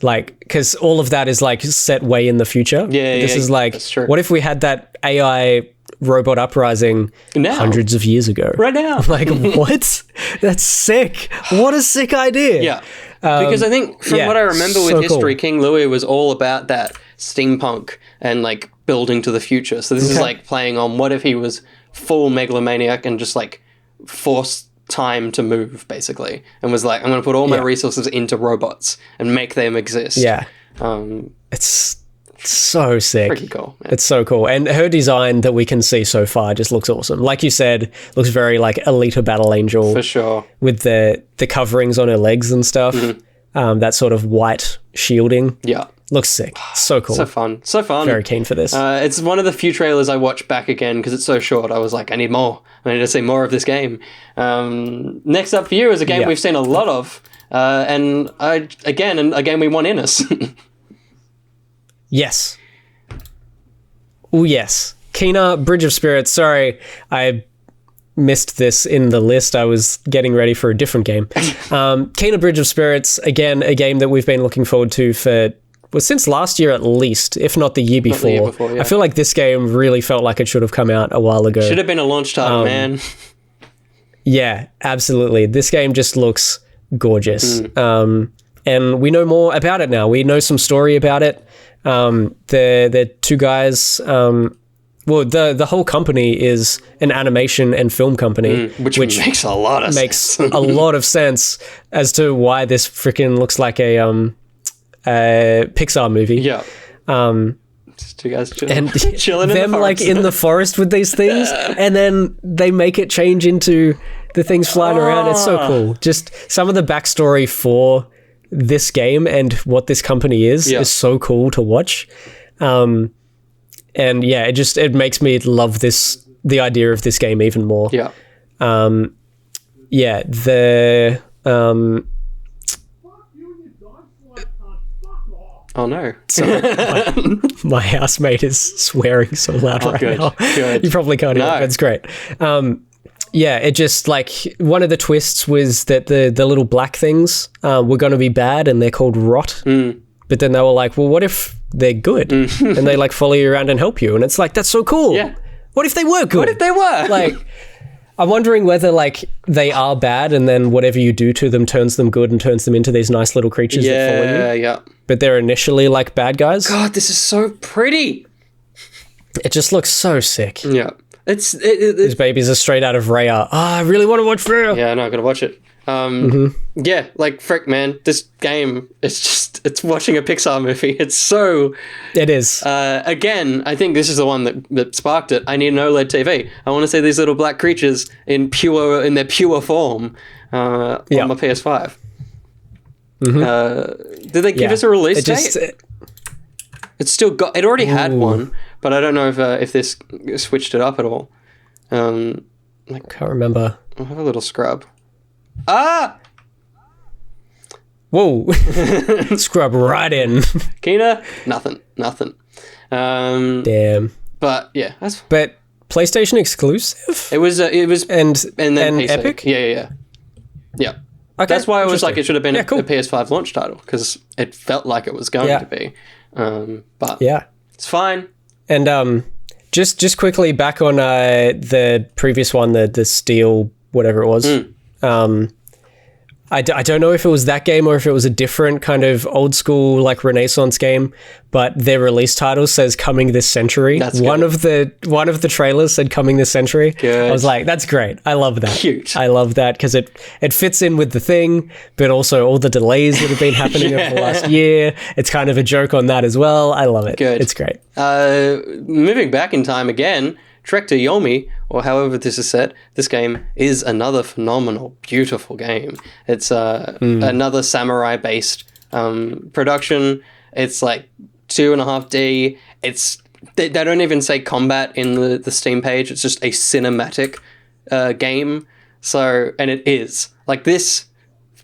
Like, because all of that is like set way in the future. This is like, that's true. what if we had that AI robot uprising Now. hundreds of years ago? Right now. Like, what? That's sick. What a sick idea. Yeah. Because I think from yeah, what I remember with so history, cool. King Louis was all about that steampunk and like building to the future. So this is like playing on what if he was full megalomaniac and just like forced time to move basically and was like, I'm going to put all my resources into robots and make them exist. Yeah. It's so sick. Pretty cool. Yeah. It's so cool. And her design that we can see so far just looks awesome. Like you said, looks very like Alita Battle Angel. For sure. With the coverings on her legs and stuff. That sort of white shielding. Yeah. Looks sick. So cool. So fun. So fun. Very keen for this. It's one of the few trailers I watched back again because it's so short. I was like, I need more. I need to see more of this game. Next up for you is a game we've seen a lot of. And a game we want in us. Yes. Oh, yes. Kena, Bridge of Spirits. Sorry, I missed this in the list. I was getting ready for a different game. Kena, Bridge of Spirits, again, a game that we've been looking forward to since last year at least, if not the year before. Yeah. I feel like this game really felt like it should have come out a while ago. Should have been a launch title, man. Yeah, absolutely. This game just looks gorgeous. And we know more about it now. We know some story about it. The two guys, the whole company is an animation and film company, Which makes a lot of sense. a lot of sense as to why this freaking looks like a Pixar movie. Yeah. Just two guys chilling, And chilling them in the like forest. in the forest with these things, and then they make it change into the things flying around. It's so cool. Just some of the backstory for this game and what this company is so cool to watch. And yeah, it makes me love the idea of this game even more. Yeah. Yeah, the Oh no. my housemate is swearing so loud right good, now. good. You probably can't hear it, No. but it's great. Yeah, it just like one of the twists was that the little black things were going to be bad and they're called rot. But then they were like, well, what if they're good? And they like follow you around and help you. And it's like, that's so cool. Yeah. What if they were good? What if they were? Like, I'm wondering whether like they are bad and then whatever you do to them turns them good and turns them into these nice little creatures that follow you. Yeah. But they're initially like bad guys. God, this is so pretty. It just looks so sick. Yeah. These babies are straight out of Raya. I really want to watch Raya. Yeah, no, I gotta watch it. Yeah, like frick, man, this game it's watching a Pixar movie. It's so. It is. Again, I think this is the one that sparked it. I need an OLED TV. I want to see these little black creatures in their pure form on my PS5. Did they give us a release date? It's still got. It already had one, but I don't know if this switched it up at all. I can't remember. I'll have a little scrub. Ah! Whoa! Scrub right in. Kina? Nothing. Damn. But yeah, But PlayStation exclusive. It was and then PC. Epic. Yeah. Okay, That's why I was like, it should have been a cool. PS5 launch title because it felt like it was going to be. But it's fine. And just quickly back on the previous one, the Steel, whatever it was. I don't know if it was that game or if it was a different kind of old school like Renaissance game, but their release title says coming this century. That's one good. of the trailers said coming this century. Good. I was like, that's great. I love that. Cute. I love that because it fits in with the thing, but also all the delays that have been happening over the last year. It's kind of a joke on that as well. I love it. Good. It's great. Moving back in time again, Trek to Yomi, or however this is set, this game is another phenomenal, beautiful game. It's another samurai-based production. It's like 2.5D. They don't even say combat in the Steam page. It's just a cinematic game. So, and it is. Like this,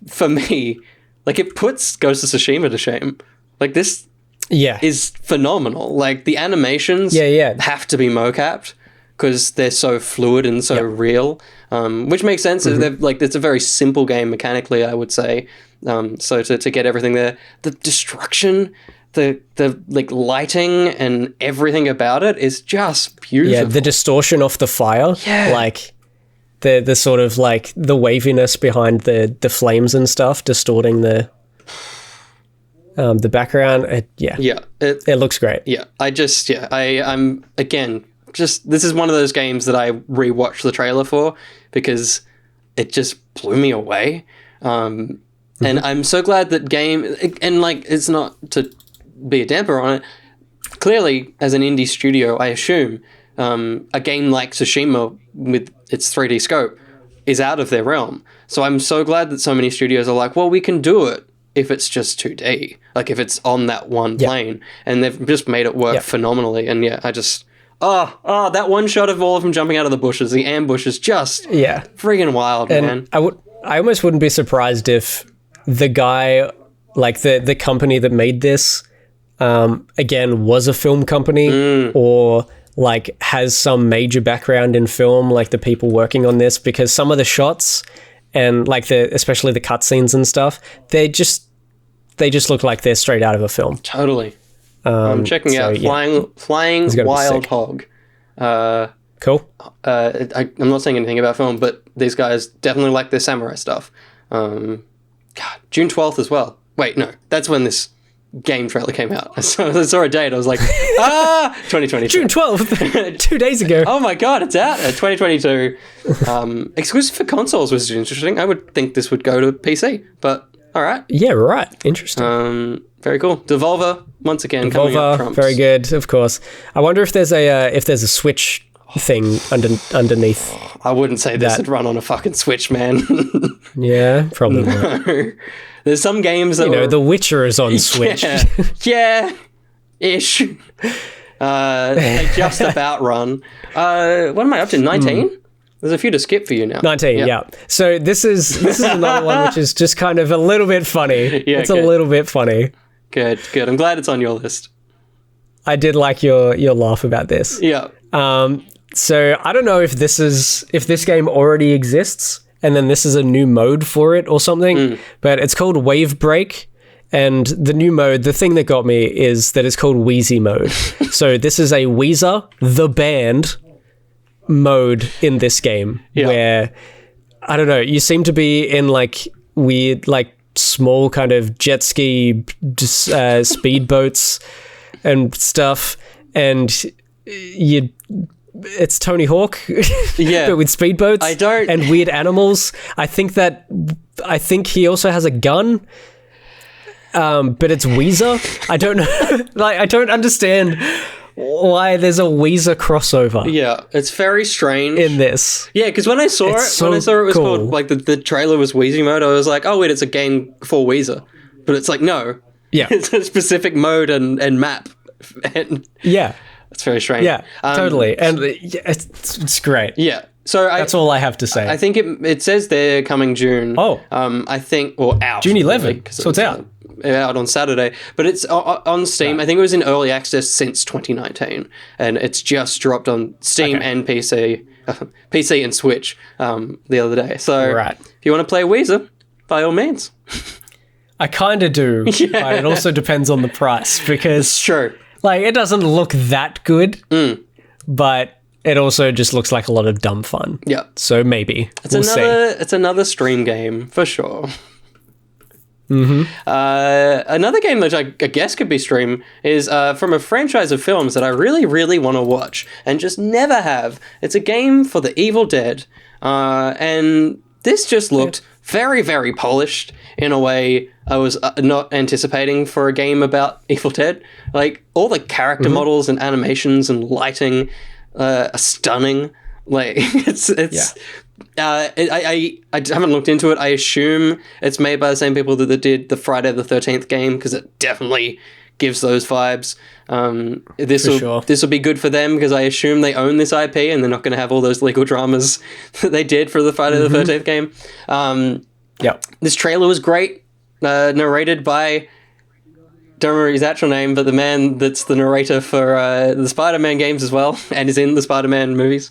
for me, like it puts Ghost of Tsushima to shame. Like this is phenomenal. Like the animations have to be mocapped because they're so fluid and so real, which makes sense. Like it's a very simple game mechanically, I would say. So to get everything there, the destruction, the like lighting and everything about it is just beautiful. Yeah, the distortion off the fire. Yeah, like the sort of like the waviness behind the flames and stuff, distorting the background. It looks great. Yeah, I'm again. This is one of those games that I rewatched the trailer for because it just blew me away. And I'm so glad that and like, it's not to be a damper on it. Clearly, as an indie studio, I assume a game like Tsushima with its 3D scope is out of their realm. So I'm so glad that so many studios are like, well, we can do it if it's just 2D, like if it's on that one plane, and they've just made it work phenomenally. And I just... Oh, that one shot of all of them jumping out of the bushes, the ambush is just friggin' wild, and man. I almost wouldn't be surprised if the guy, like the company that made this, again, was a film company or like has some major background in film, like the people working on this, because some of the shots and like especially the cutscenes and stuff, they just look like they're straight out of a film. Totally. I'm checking out Flying Wild Hog. Cool. I'm not saying anything about film, but these guys definitely like their samurai stuff. God, June 12th as well. Wait, no, that's when this game trailer came out. So I saw a date. I was like, 2022. June 12th, 2 days ago. Oh my God, it's out. 2022. Exclusive for consoles, which is interesting. I would think this would go to PC, but all right. Yeah, right. Interesting. Very cool. Devolver, once again, coming up trumps. Very good, of course. I wonder if there's a Switch thing underneath. I wouldn't say this would run on a fucking Switch, man. Yeah, probably not. There's some games that The Witcher is on Switch. Ish. They just about run. What am I up to? 19? There's a few to skip for you now. 19, yeah. So this is another one which is just kind of a little bit funny. Yeah, it's a little bit funny. Good. I'm glad it's on your list. I did like your laugh about this. Yeah. So I don't know if this game already exists and then this is a new mode for it or something, but it's called Wave Break. And the new mode, the thing that got me is that it's called Wheezy mode. So this is a Weezer, the band, mode in this game where, I don't know, you seem to be in like weird, like small kind of jet ski speedboats and stuff, and you it's Tony Hawk, Yeah. but with speedboats I don't- and weird animals. I think he also has a gun, but it's Weezer. I don't know. Like, I don't understand why there's a Weezer crossover Yeah, it's very strange. in this. Yeah, because when I saw it, It's so when I saw it was cool. called, like, the trailer was Weezy mode, I was like, oh, wait, it's a game for Weezer. But it's like, no. Yeah. It's a specific mode and map. And Yeah. it's very strange. Yeah. Totally. And it's great. Yeah. So That's all I have to say. I think it says they're coming June. Oh. I think, or out. June 11th, really, 'cause so it's out. Out on Saturday, but it's on Steam. I think it was in early access since 2019, and it's just dropped on Steam Okay. and PC, PC and Switch the other day. So Right. if you want to play Weezer, by all means. I kind of do, but it also depends on the price because, It's true. like, it doesn't look that good, Mm. but it also just looks like a lot of dumb fun. Yeah, So maybe we'll see. it's another stream game for sure. Another game that I guess could be stream is from a franchise of films that I really, really want to watch and just never have. It's a game for the Evil Dead, and this just looked very, very polished in a way I was not anticipating for a game about Evil Dead. Like, all the character models and animations and lighting are stunning. Like, it's I haven't looked into it. I assume it's made by the same people that did the Friday the 13th game, because it definitely gives those vibes. This will be good for them, because I assume they own this IP and they're not going to have all those legal dramas that they did for the Friday the 13th game. Yep. This trailer was great, narrated by, don't remember his actual name, but the man that's the narrator for the Spider-Man games as well, and is in the Spider-Man movies.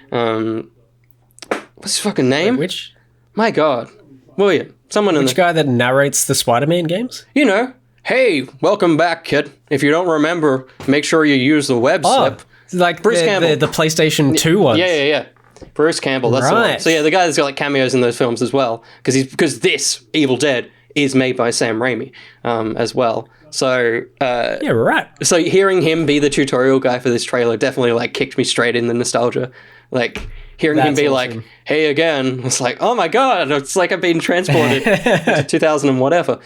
What's his fucking name? Which My God. William. Someone in the... guy that narrates the Spider-Man games? You know. Hey, welcome back, kid. If you don't remember, make sure you use the web slip. Like Bruce Campbell. the PlayStation 2 ones. Yeah. Bruce Campbell, that's the one. Right. So yeah, the guy that's got like cameos in those films as well, because this Evil Dead is made by Sam Raimi as well. So Yeah, right. so hearing him be the tutorial guy for this trailer definitely like kicked me straight in the nostalgia. Like hearing him That's be awesome. like, "Hey again," it's like, "Oh my God!" It's like I've been transported to 2000 and whatever.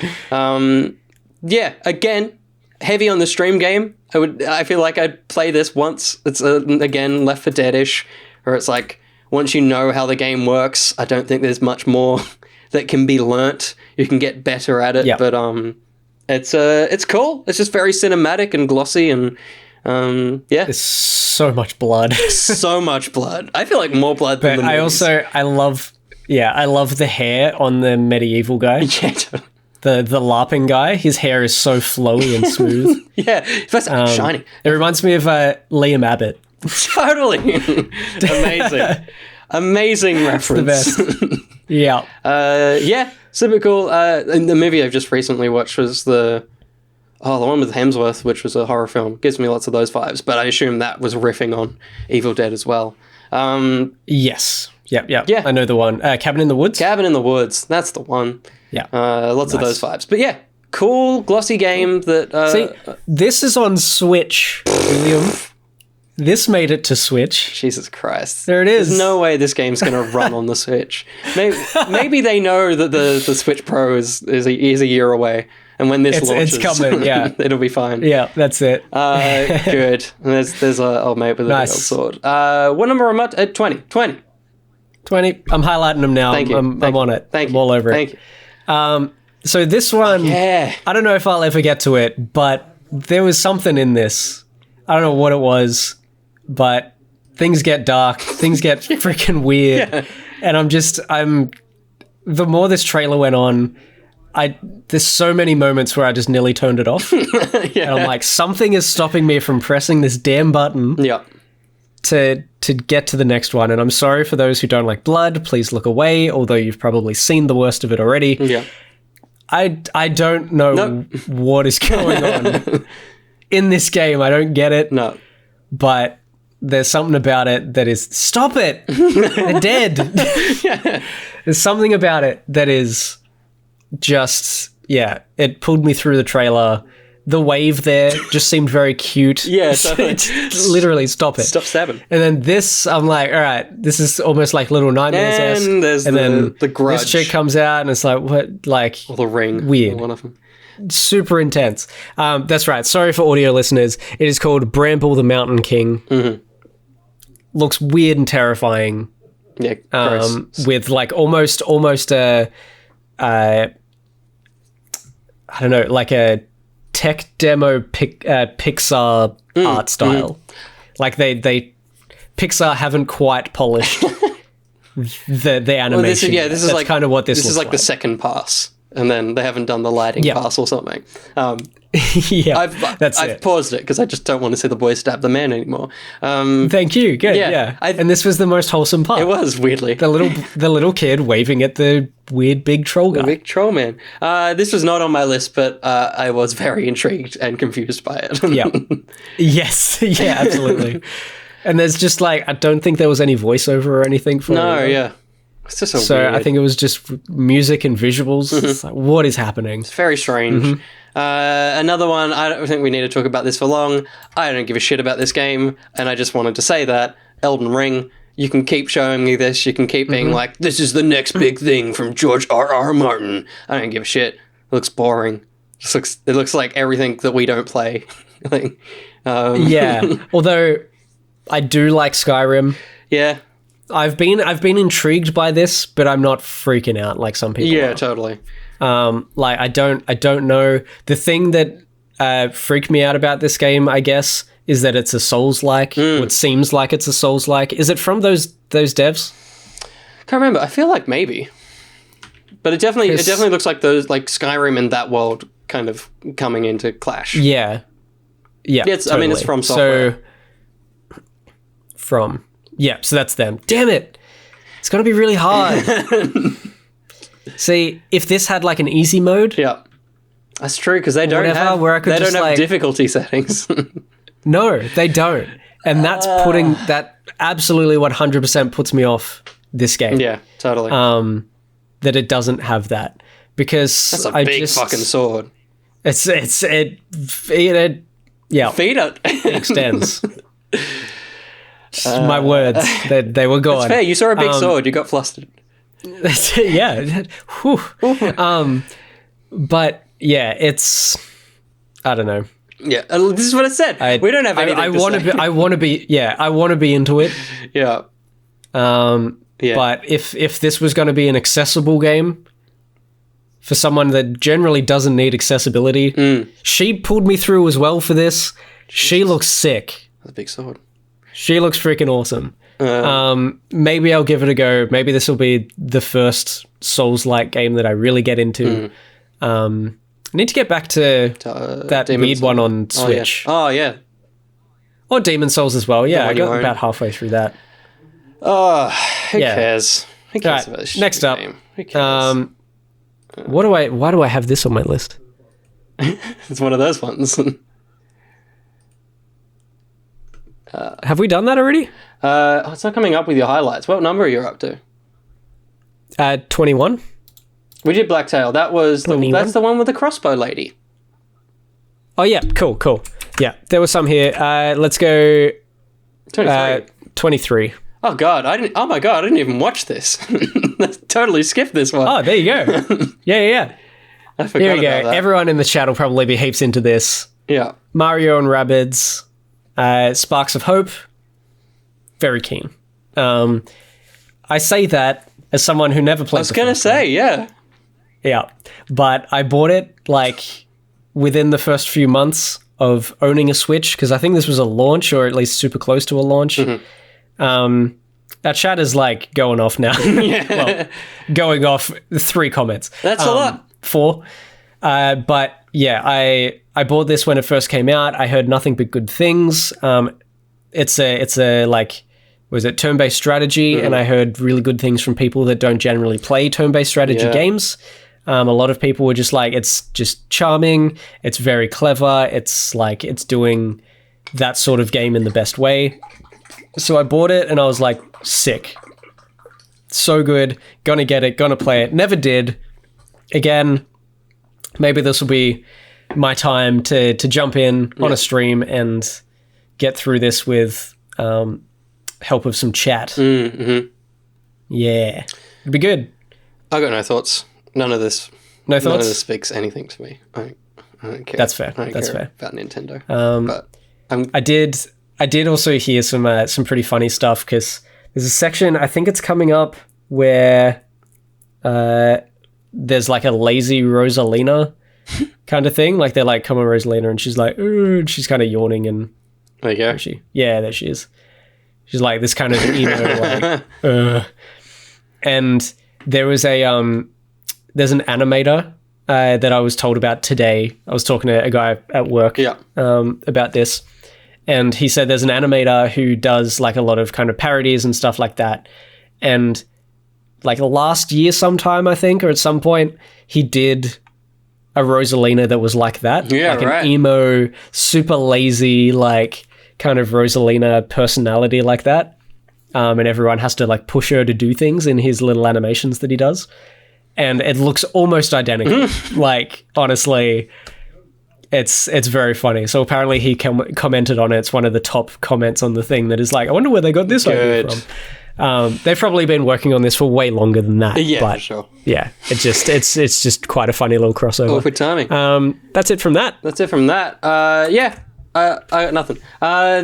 Yeah, again, heavy on the stream game. I feel like I'd play this once. It's again Left 4 Dead-ish, where it's like once you know how the game works, I don't think there's much more that can be learnt. You can get better at it, Yep. but it's cool. It's just very cinematic and glossy, and yeah, There's so much blood. so much blood. I feel like more blood than But the movies. I love the hair on the medieval guy. yeah, totally. The LARPing guy. His hair is so flowy and smooth. Yeah, that's shiny. It reminds me of Liam Abbott. Totally amazing reference. Yeah. Yeah, super cool. And the movie I've just recently watched was the one with Hemsworth, which was a horror film. Gives me lots of those vibes, but I assume that was riffing on Evil Dead as well. Yes. Yep. Yeah. I know the one. Cabin in the Woods. Cabin in the Woods, that's the one. Yeah. Lots of those vibes. But yeah, cool, glossy game that... See, this is on Switch, William. This made it to Switch. Jesus Christ. There it is. There's no way this game's going to run on the Switch. Maybe they know that the Switch Pro is a year away, and when this launches... It's coming, yeah. it'll be fine. Yeah, that's it. Good. And there's a old mate with a Nice. big old sword. What number am I at? 20. 20. I'm highlighting them now. Thank you. I'm Thank on you. it. Thank I'm you. all over Thank it. you. So this one, Yeah. I don't know if I'll ever get to it, but there was something in this. I don't know what it was, but things get dark, things get freaking weird. Yeah. And the more this trailer went on, there's so many moments where I just nearly turned it off. Yeah. And I'm like, something is stopping me from pressing this damn button Yeah. to get to the next one. And I'm sorry for those who don't like blood. Please look away, although you've probably seen the worst of it already. Yeah. I don't know No. what is going on in this game. I don't get it, No. but there's something about it that is, stop it! They're dead! There's something about it that is just, yeah, it pulled me through the trailer. the wave there just seemed very cute. Yeah, totally. Literally, stop it. Stop stabbing. And then this, I'm like, all right, this is almost like Little Nightmares. And there's the Grudge. This chick comes out and it's like, what, like, Or The Ring. Weird. One of them. super intense. That's right. Sorry for audio listeners. It is called Bramble the Mountain King. Mm-hmm. Looks weird and terrifying. Yeah, gross. With like almost a, I don't know, like a tech demo Pixar art style. Like they Pixar haven't quite polished the animation. This is That's like kind of what this is looks like the second pass, and then they haven't done the lighting pass or something. Yeah, I've paused it because I just don't want to see the boy stab the man anymore. Thank you. Good. Yeah. And this was the most wholesome part. It was, weirdly. The little kid waving at the weird big troll guy. The big troll man. This was not on my list, but I was very intrigued and confused by it. Yeah. Yes. Yeah, absolutely. And there's just like, I don't think there was any voiceover or anything for it. No, yeah. It's just so weird. I think it was just music and visuals. It's like, what is happening? It's very strange. Another one, I don't think we need to talk about this for long. I don't give a shit about this game, and I just wanted to say that. Elden Ring, you can keep showing me this. You can keep being like, this is the next big thing from George R.R. Martin. I don't give a shit. It looks boring. It looks like everything that we don't play. Yeah. Although I do like Skyrim. Yeah. I've been intrigued by this, but I'm not freaking out like some people Yeah, are. totally. Like I don't know. The thing that freaked me out about this game, I guess, is that it's a Souls-like. It seems like it's a Souls-like. Is it from those devs? Can't remember. I feel like maybe, but it definitely looks like those, like Skyrim and that world kind of coming into clash. Yeah. Yeah. It's, I mean, it's from software. So that's them. Damn it! It's gonna be really hard. See, if this had like an easy mode, Yeah, that's true because they don't have where I could they just, don't have like- difficulty settings. no, they don't, and that's putting that absolutely 100% puts me off this game. Yeah, totally. That it doesn't have that because That's a big fucking sword. It yeah Feed it. extends. My words, they were gone. It's fair. You saw a big sword. You got flustered. Yeah. Whew. But yeah, it's, I don't know. Yeah, this is what it said. We don't have anything I to want say. I want to be into it. Yeah. Yeah. But if this was going to be an accessible game for someone that generally doesn't need accessibility, she pulled me through as well for this. She looks sick. That's a big sword. She looks freaking awesome. Maybe I'll give it a go. Maybe this will be the first Souls-like game that I really get into. I need to get back to that Demon's weird one on Switch. Oh, yeah. Or Demon Souls as well. Yeah, I one you got own. about halfway through that. Oh, who Yeah. cares? Who cares Alright, about this next stupid up. game? Who cares? Why do I have this on my list? It's one of those ones. Have we done that already? It's not coming up with your highlights. What number are you up to? 21? We did Blacktail. That's the one with the crossbow lady. Oh yeah, cool. Yeah, there was some here. Let's go 23. 23. Oh god, I didn't even watch this. Totally skipped this one. Oh, there you go. Yeah. I forgot Here we go. about that. Everyone in the chat will probably be heaps into this. Yeah. Mario and Rabbids, Sparks of Hope. Very keen. I say that as someone who never played. I was gonna say, yeah. Yeah, but I bought it like within the first few months of owning a Switch because I think this was a launch or at least super close to a launch. Our chat is like going off now. Well, going off 3 comments. That's a lot. 4. But yeah, I bought this when it first came out. I heard nothing but good things. It's a like, was it turn-based strategy? And I heard really good things from people that don't generally play turn-based strategy games. A lot of people were just like, it's just charming. It's very clever. It's like, it's doing that sort of game in the best way. So I bought it and I was like, sick. So good. Gonna get it. Gonna play it. Never did. Again, maybe this will be my time to jump in on a stream and get through this with help of some chat. Mm-hmm. Yeah, it'd be good. I got no thoughts. None of this. No None of thoughts? this speaks anything to me. I don't care. That's fair. I don't That's care fair. about Nintendo. But I did also hear some pretty funny stuff because there's a section, I think it's coming up, where there's like a lazy Rosalina kind of thing. Like they're like, come on, Rosalina, and she's like, ooh, and she's kind of yawning, and there you go. there she is. She's like this kind of emo, like, and there was there's an animator that I was told about today. I was talking to a guy at work about this, and he said there's an animator who does like a lot of kind of parodies and stuff like that. And like last year sometime, I think, or at some point, he did a Rosalina that was like that. Yeah, like right. an emo, super lazy, like kind of Rosalina personality like that. And everyone has to like push her to do things in his little animations that he does. And it looks almost identical. Like, honestly, it's very funny. So apparently he commented on it. It's one of the top comments on the thing that is like, I wonder where they got this idea from. They've probably been working on this for way longer than that. Yeah, but for sure. Yeah, it's just quite a funny little crossover. Awkward timing. That's it from that. That's it from that. Yeah. I got nothing.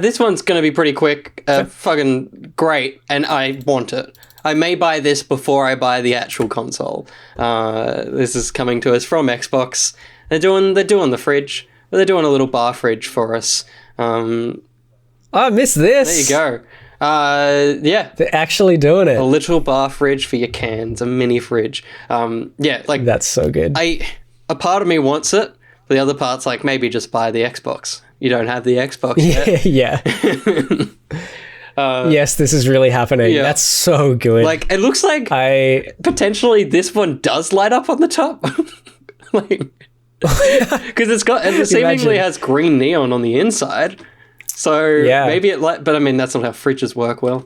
This one's going to be pretty quick. Fucking great, and I want it. I may buy this before I buy the actual console. This is coming to us from Xbox. They're doing the fridge. They're doing a little bar fridge for us. I missed this. There you go. Yeah. They're actually doing it. A little bar fridge for your cans, a mini fridge. Yeah, like that's so good. A part of me wants it, but the other part's like, maybe just buy the Xbox. You don't have the Xbox yet. Yeah. Yes, this is really happening. Yeah. That's so good. Like, it looks like potentially this one does light up on the top. Like, because it seemingly has green neon on the inside. So maybe but I mean, that's not how fridges work well.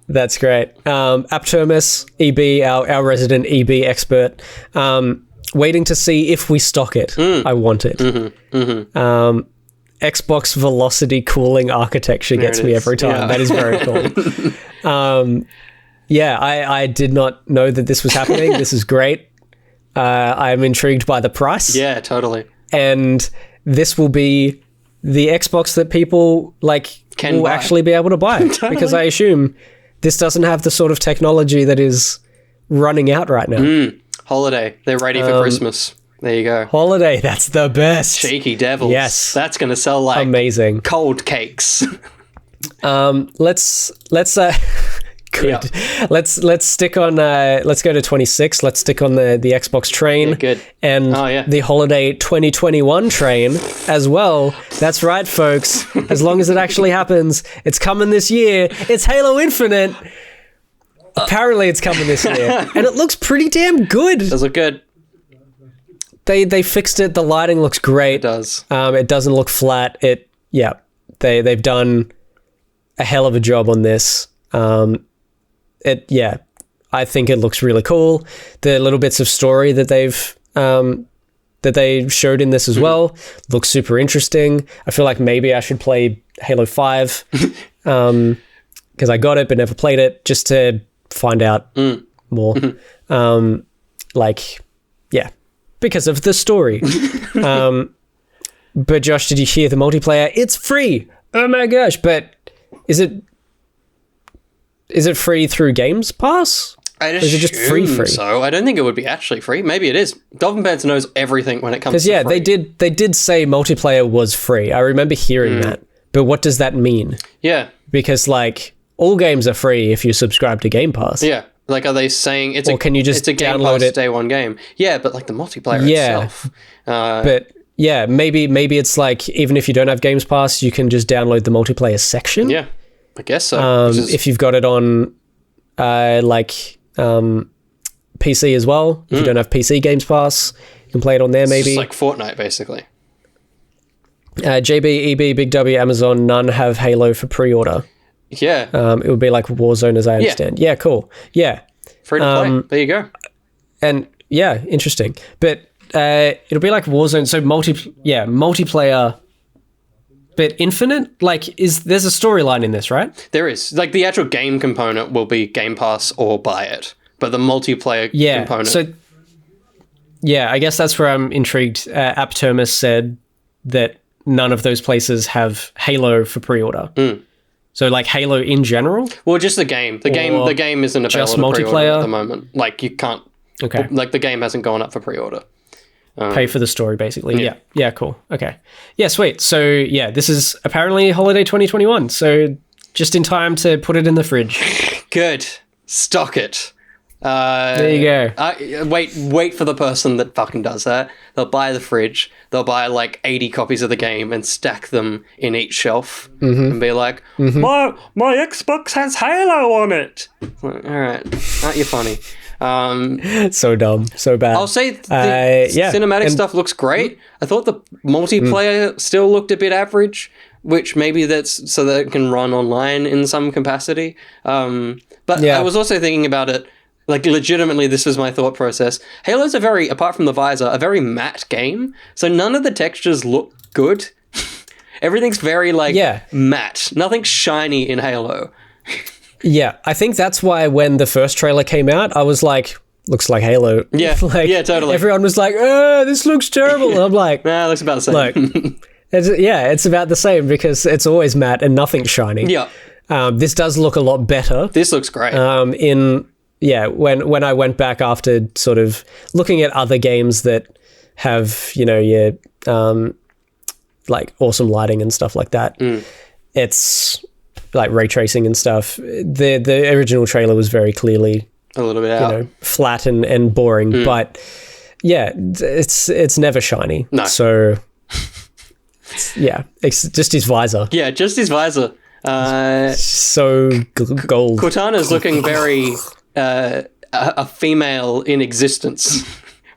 That's great. Aptermus, EB, our resident EB expert, waiting to see if we stock it. I want it. Xbox Velocity cooling architecture gets me every time. Yeah. That is very cool. I did not know that this was happening. This is great. I'm intrigued by the price. Yeah, totally. And this will be the Xbox that people will actually be able to buy. Totally. Because I assume this doesn't have the sort of technology that is running out right now. Holiday. They're ready for Christmas. There you go. Holiday, that's the best. Cheeky devils. Yes. That's going to sell like amazing cold cakes. Let's good. Yeah. Let's stick on let's go to 26. Let's stick on the Xbox train. Yeah, good. And the holiday 2021 train as well. That's right, folks. As long as it actually happens, it's coming this year. It's Halo Infinite. Apparently it's coming this year. And it looks pretty damn good. Does look good. They fixed it. The lighting looks great. It does. It doesn't look flat. They've done a hell of a job on this. I think it looks really cool. The little bits of story that they showed in this as well looks super interesting. I feel like maybe I should play Halo 5 because I got it but never played it, just to find out more. Because of the story. But Josh, did you hear the multiplayer? It's free. Oh my gosh! But is it free through Games Pass? Or is it just free? So I don't think it would be actually free. Maybe it is. Dolphin Pants knows everything when it comes to free. they did say multiplayer was free. I remember hearing that. But what does that mean? Yeah. Because all games are free if you subscribe to Game Pass. Yeah. Like, are they saying can you just it's a Game download Pass it? Day One game? Yeah, but the multiplayer itself. But yeah, maybe it's even if you don't have Games Pass, you can just download the multiplayer section. Yeah, I guess so. If you've got it on PC as well, if you don't have PC Games Pass, you can play it on there. Maybe it's like Fortnite, basically. JB, EB, Big W, Amazon, none have Halo for pre-order. Yeah. It would be like Warzone, as I understand. Yeah, cool. Yeah. Free to play. There you go. And yeah, interesting. But it'll be like Warzone. So multiplayer, but infinite. Like, there's a storyline in this, right? There is. Like, the actual game component will be Game Pass or buy it, but the multiplayer component. So, yeah, I guess that's where I'm intrigued. Aptermus said that none of those places have Halo for pre-order. So, like, Halo in general? Well, just the game. The game isn't available just to pre-order multiplayer? at the moment. Like, you can't. Okay. Like, the game hasn't gone up for pre-order. Pay for the story, basically. Yeah, cool. Okay. Yeah, sweet. So, yeah, this is apparently holiday 2021. So, just in time to put it in the fridge. Good. Stock it. There you go. Wait for the person that fucking does that. They'll buy the fridge. They'll buy like 80 copies of the game and stack them in each shelf and be like, my Xbox has Halo on it. Like, all right, aren't you funny? So dumb, so bad. I'll say the cinematic stuff looks great. I thought the multiplayer still looked a bit average, which maybe that's so that it can run online in some capacity. But I was also thinking about it, like, legitimately, this was my thought process. Halo's apart from the visor, a very matte game, so none of the textures look good. Everything's very, matte. Nothing's shiny in Halo. Yeah, I think that's why when the first trailer came out, I was like, looks like Halo. Yeah, yeah, totally. Everyone was like, this looks terrible. And I'm like, nah, it looks about the same. It's about the same because it's always matte and nothing's shiny. Yeah. This does look a lot better. This looks great. When I went back after sort of looking at other games that have, like awesome lighting and stuff like that, it's like ray tracing and stuff. The original trailer was very clearly a little bit out, flat and boring, but yeah, it's never shiny. No. So yeah, it's just his visor. Yeah, just his visor. So gold. Cortana's looking very a female in existence,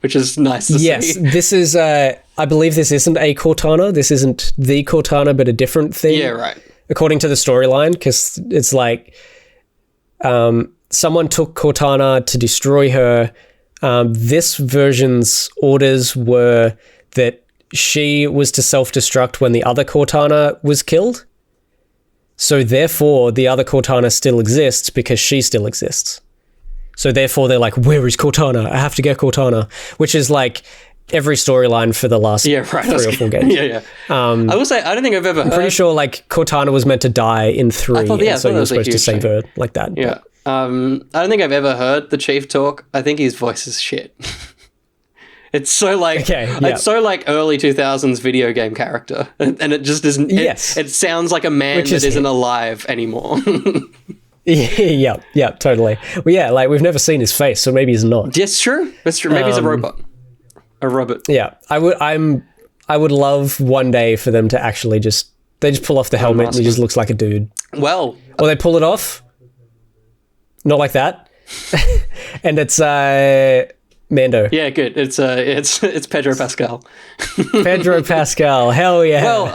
which is nice to see. Yes, this is. I believe this isn't a Cortana. This isn't the Cortana, but a different thing. Yeah, right. According to the storyline, because it's like someone took Cortana to destroy her. This version's orders were that she was to self-destruct when the other Cortana was killed. So therefore, the other Cortana still exists because she still exists. So therefore, they're like, where is Cortana? I have to get Cortana. Which is like every storyline for the last 3 or 4 games. Yeah. I will say, I don't think I've ever heard... I'm pretty sure like Cortana was meant to die in 3, so you were supposed to save her like that. Yeah. I don't think I've ever heard the Chief talk. I think his voice is shit. It's so like it's so like early 2000s video game character, and it just isn't. It sounds like a man that isn't alive anymore. Yeah, totally. Well, yeah, like we've never seen his face, so maybe he's not. Yes, true. That's true. Maybe he's a robot. A robot. Yeah, I would love one day for them to actually just pull off the helmet and he just looks like a dude. Well, or they pull it off, not like that, and it's Mando. Yeah, good. It's Pedro Pascal. Pedro Pascal, hell yeah. Well,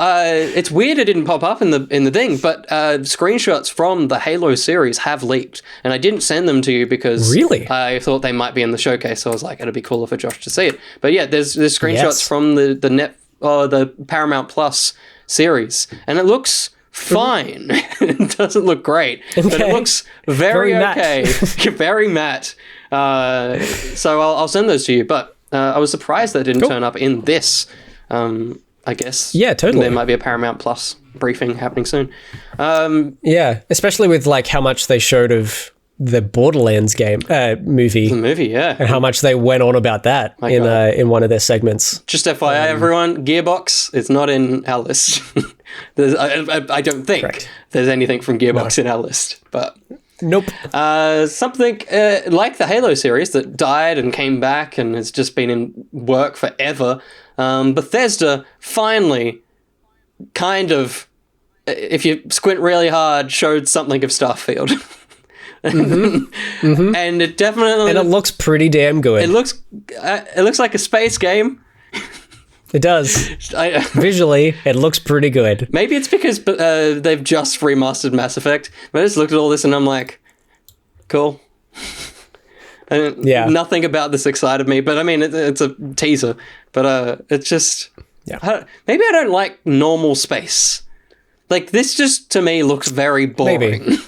it's weird it didn't pop up in the thing, but screenshots from the Halo series have leaked, and I didn't send them to you because really I thought they might be in the showcase. So I was like, it'd be cooler for Josh to see it. But yeah, there's screenshots from the Paramount Plus series, and it looks fine. It doesn't look great, but it looks very okay. Very matte. So I'll send those to you, but I was surprised that didn't turn up in this. I guess. Yeah, totally. There might be a Paramount Plus briefing happening soon. Yeah, especially with like how much they showed of the Borderlands movie. The movie, yeah. And how much they went on about that in one of their segments. Just FYI, everyone, Gearbox, it's not in our list. I don't think there's anything from Gearbox in our list, but... Nope. Something like the Halo series that died and came back and has just been in work forever. Bethesda finally kind of, if you squint really hard, showed something of Starfield. And it definitely... And it looks pretty damn good. It looks like a space game. It does. Visually, it looks pretty good. Maybe it's because they've just remastered Mass Effect. But I just looked at all this and I'm like, cool. Yeah. Nothing about this excited me, but I mean, it's a teaser. But it's just... Yeah. Maybe I don't like normal space. Like, this just, to me, looks very boring. Maybe.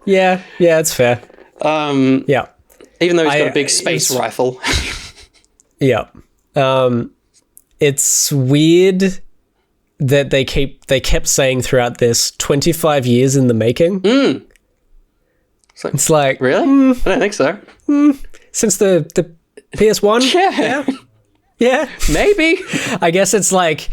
Yeah, it's fair. Yeah. Even though he's got a big space rifle. Yeah. It's weird that they kept saying throughout this 25 years in the making. It's like, really? I don't think so. Since the PS1? Yeah. Maybe. I guess it's like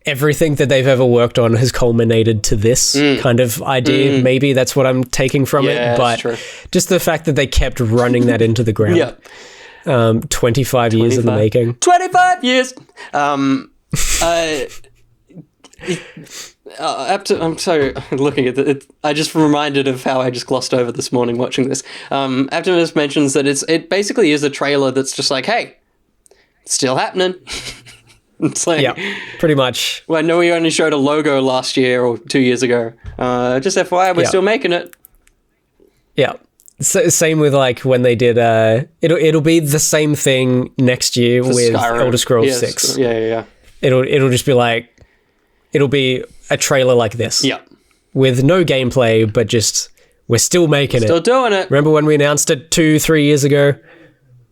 everything that they've ever worked on has culminated to this kind of idea. Maybe that's what I'm taking from it. But true. just the fact that they kept running that into the ground. Yeah. 25 years in the making. 25 years! I'm sorry, looking at it. I just reminded of how I just glossed over this morning watching this. Optimus mentions that it basically is a trailer that's just like, hey, it's still happening. It's like, Yeah, pretty much. well, I know we only showed a logo last year or 2 years ago. Just FYI, we're still making it. Yeah. Same with like when they did it'll be the same thing next year with Skyrim. Elder Scrolls Yeah, 6. Yeah. It'll just be like it'll be a trailer like this. Yeah. With no gameplay, but just we're still making Still it. doing it. Remember when we announced it 2-3 years ago?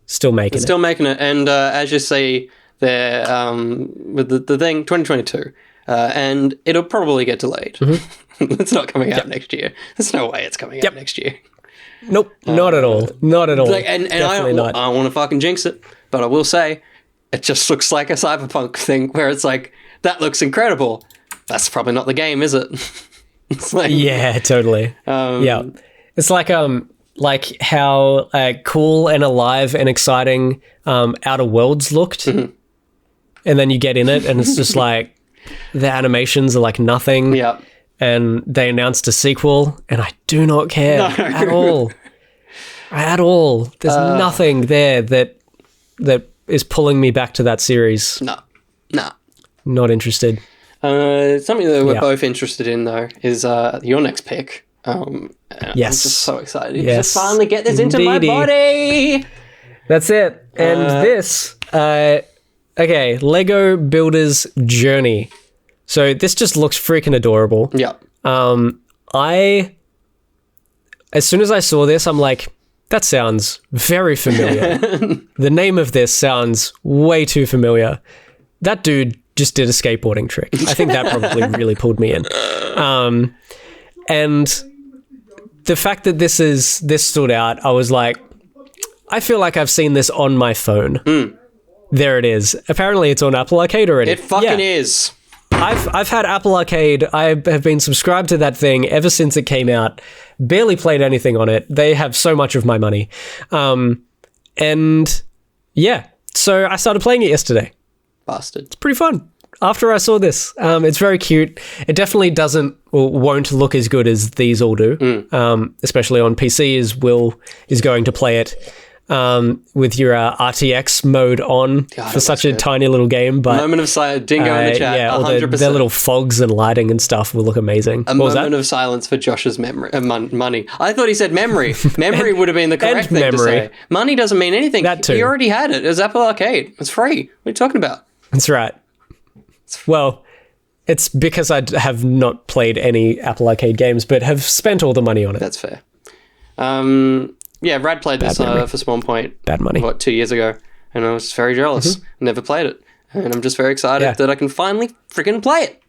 Still making it. Still making it. And as you see there, with the thing, 2022. And it'll probably get delayed. It's not coming out next year. There's no way it's coming out next year. Nope, not at all. Not at all. Like, and I don't want to fucking jinx it, but I will say, it just looks like a Cyberpunk thing where it's like, that looks incredible. That's probably not the game, is it? It's like, Yeah, totally. Yeah. It's like how cool and alive and exciting Outer Worlds looked. And then you get in it and it's just like the animations are like nothing. Yeah. And they announced a sequel and I do not care at all. At all. There's nothing there that is pulling me back to that series. No. Not interested. Something that we're both interested in, though, is your next pick. Yes. I'm just so excited to Yes. finally get this into my Indeedy. body. That's it. And this, okay, Lego Builders Journey. So this just looks freaking adorable. Yeah. As soon as I saw this, I'm like, that sounds very familiar. The name of this sounds way too familiar. That dude just did a skateboarding trick. I think that probably really pulled me in. And the fact that this stood out, I was like, I feel like I've seen this on my phone. There it is. Apparently it's on Apple Arcade already. It fucking is. I've had Apple Arcade. I have been subscribed to that thing ever since it came out. Barely played anything on it. They have so much of my money. And yeah, so I started playing it yesterday. Bastard. It's pretty fun. After I saw this, it's very cute. It definitely doesn't or won't look as good as these all do, especially on PC as Will is going to play it with your RTX mode on for such a tiny little game. But Moment of silence. Dingo in the chat. yeah, all 100%. the little fogs and lighting and stuff will look amazing. A What was moment that? of silence for Josh's memory, money. I thought he said memory. Memory would have been the correct thing to memory. say. Money doesn't mean anything. That too. He already had it. It was Apple Arcade. It's free. What are you talking about? That's right. Well, it's because I have not played any Apple Arcade games, but have spent all the money on it. That's fair. Yeah, Brad played this for Spawn Point, Bad money. 2 years ago, and I was very jealous. Never played it, and I'm just very excited that I can finally freaking play it.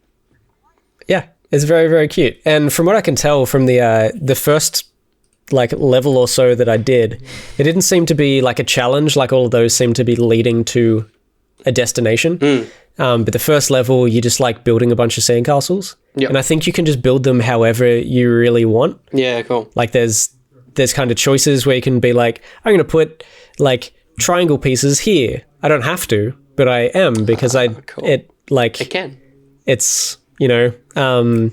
Yeah, it's very, very cute. And from what I can tell from the first like level or so that I did, it didn't seem to be like a challenge. Like all of those seem to be leading to a destination. But the first level, you just like building a bunch of sandcastles. Yep. And I think you can just build them however you really want. Yeah, cool. Like there's kind of choices where you can be like, I'm going to put like triangle pieces here. I don't have to, but I am because cool. it can. it's, you know,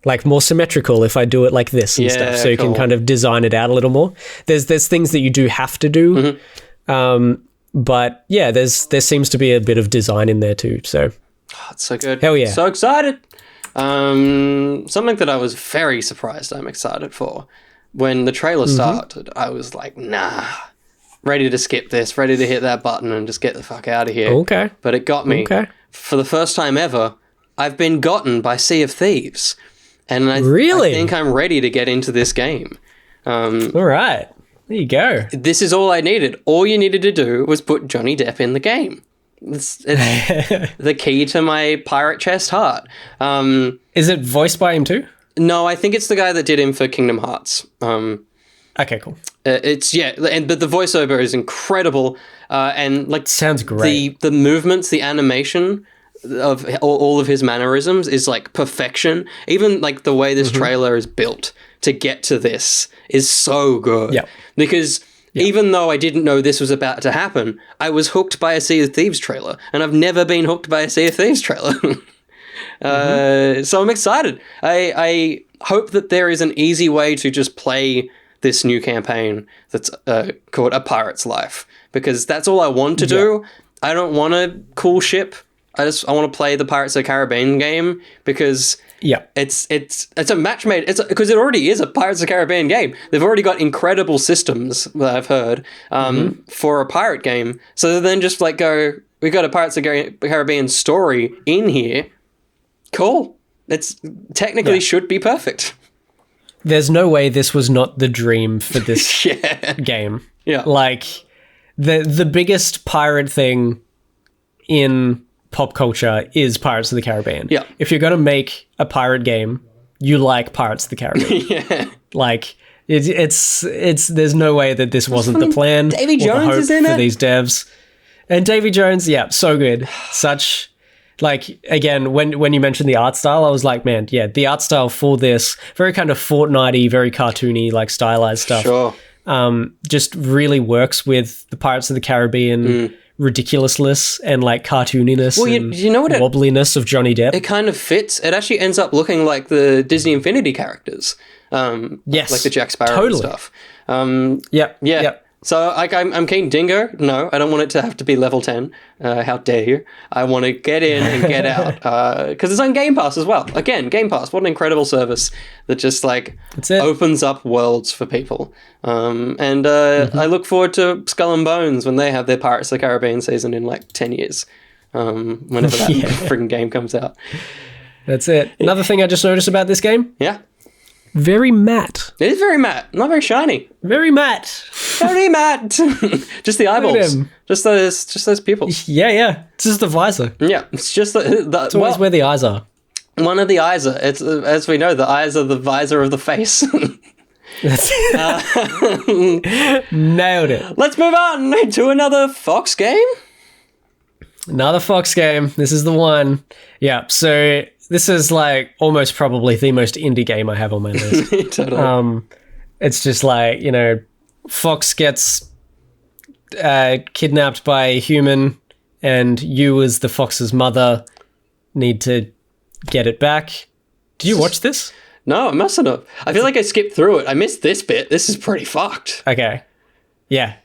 like more symmetrical if I do it like this and Yeah, stuff. So you cool. can kind of design it out a little more. There's things that you do have to do. But yeah, there seems to be a bit of design in there too. So That's so good. Hell yeah. So excited. Something that I was very surprised I'm excited for. When the trailer started, I was like, nah, ready to skip this, ready to hit that button and just get the fuck out of here. Okay. But it got me. Okay. For the first time ever, I've been gotten by Sea of Thieves. And I Really? think I'm ready to get into this game. All right. There you go. This is all I needed. All you needed to do was put Johnny Depp in the game. It's the key to my pirate chest heart. Is it voiced by him too? No, I think it's the guy that did him for Kingdom Hearts. Okay, cool. But the voiceover is incredible, and like Sounds great. The movements, the animation of all of his mannerisms is like perfection. Even like the way this trailer is built to get to this is so good. Yeah. Because even though I didn't know this was about to happen, I was hooked by a Sea of Thieves trailer, and I've never been hooked by a Sea of Thieves trailer. So I'm excited. I hope that there is an easy way to just play this new campaign that's called A Pirate's Life, because that's all I want to do. I don't want a cool ship. I want to play the Pirates of the Caribbean game because it's a match made. Because it already is a Pirates of the Caribbean game. They've already got incredible systems that I've heard for a pirate game. So then just like go, we got a Pirates of the Caribbean story in here. Cool. It's technically should be perfect. There's no way this was not the dream for this game. Yeah. Like the biggest pirate thing in pop culture is Pirates of the Caribbean. Yeah. If you're going to make a pirate game, you like Pirates of the Caribbean. Yeah. Like it's there's no way that this wasn't the plan. Davy or the Jones hope is in for it. these devs. And Davy Jones, so good. Such like, again, when you mentioned the art style, I was like, man, the art style for this, very kind of Fortnite-y, very cartoony, like stylized stuff. Sure. Just really works with the Pirates of the Caribbean ridiculousness and like cartooniness and you know what wobbliness of Johnny Depp. It kind of fits. It actually ends up looking like the Disney Infinity characters. Yes. Like the Jack Sparrow Totally. and stuff. Yep. So like I'm keen. Dingo, no, I don't want it to have to be level 10. How dare you? I want to get in and get out. Because it's on Game Pass as well. Again, Game Pass, what an incredible service that just like opens up worlds for people. I look forward to Skull and Bones when they have their Pirates of the Caribbean season in like 10 years. Whenever that friggin' game comes out. That's it. Another thing I just noticed about this game, Yeah. very matte. It is very matte, not very shiny. Very matte. Very matte. Just the eyeballs. him. Just those pupils. Yeah. It's just the visor. Yeah, it's just It's always where the eyes are. one of the eyes are. It's as we know, the eyes are the visor of the face. Nailed it. Let's move on to another Fox game. Another Fox game. This is the one. Yeah, so this is like almost probably the most indie game I have on my list. Totally. It's just like, Fox gets kidnapped by a human and you as the fox's mother need to get it back. Did you watch this? No, I mustn't have. I feel like I skipped through it. I missed this bit. This is pretty fucked. Okay. Yeah.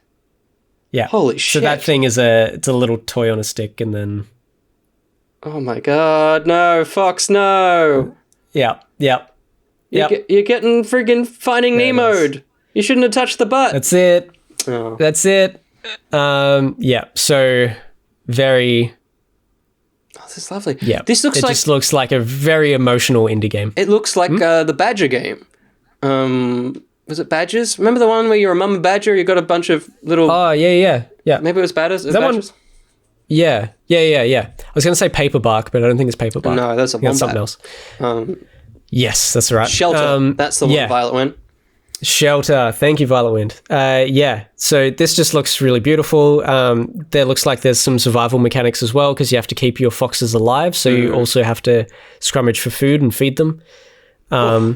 Holy shit. So that thing is it's a little toy on a stick and then... Oh my god, no, Fox, no. Yeah. You're getting friggin' Finding Nemo'd. You shouldn't have touched the butt. That's it. Oh. That's it. So very... Oh, this is lovely. Yeah. This looks like... just looks like a very emotional indie game. It looks like the Badger game. Was it Badgers? Remember the one where you're a mama badger? You got a bunch of little... Oh, yeah. Maybe it was Badgers? That one- Badgers? Yeah. I was going to say Paperbark, but I don't think it's Paperbark. No, that's a That's wombat. something else. Yes, that's right. Shelter. That's the one Violet went. Shelter. Thank you, Violet Wind. So this just looks really beautiful. There looks like there's some survival mechanics as well because you have to keep your foxes alive. So you also have to scrummage for food and feed them. So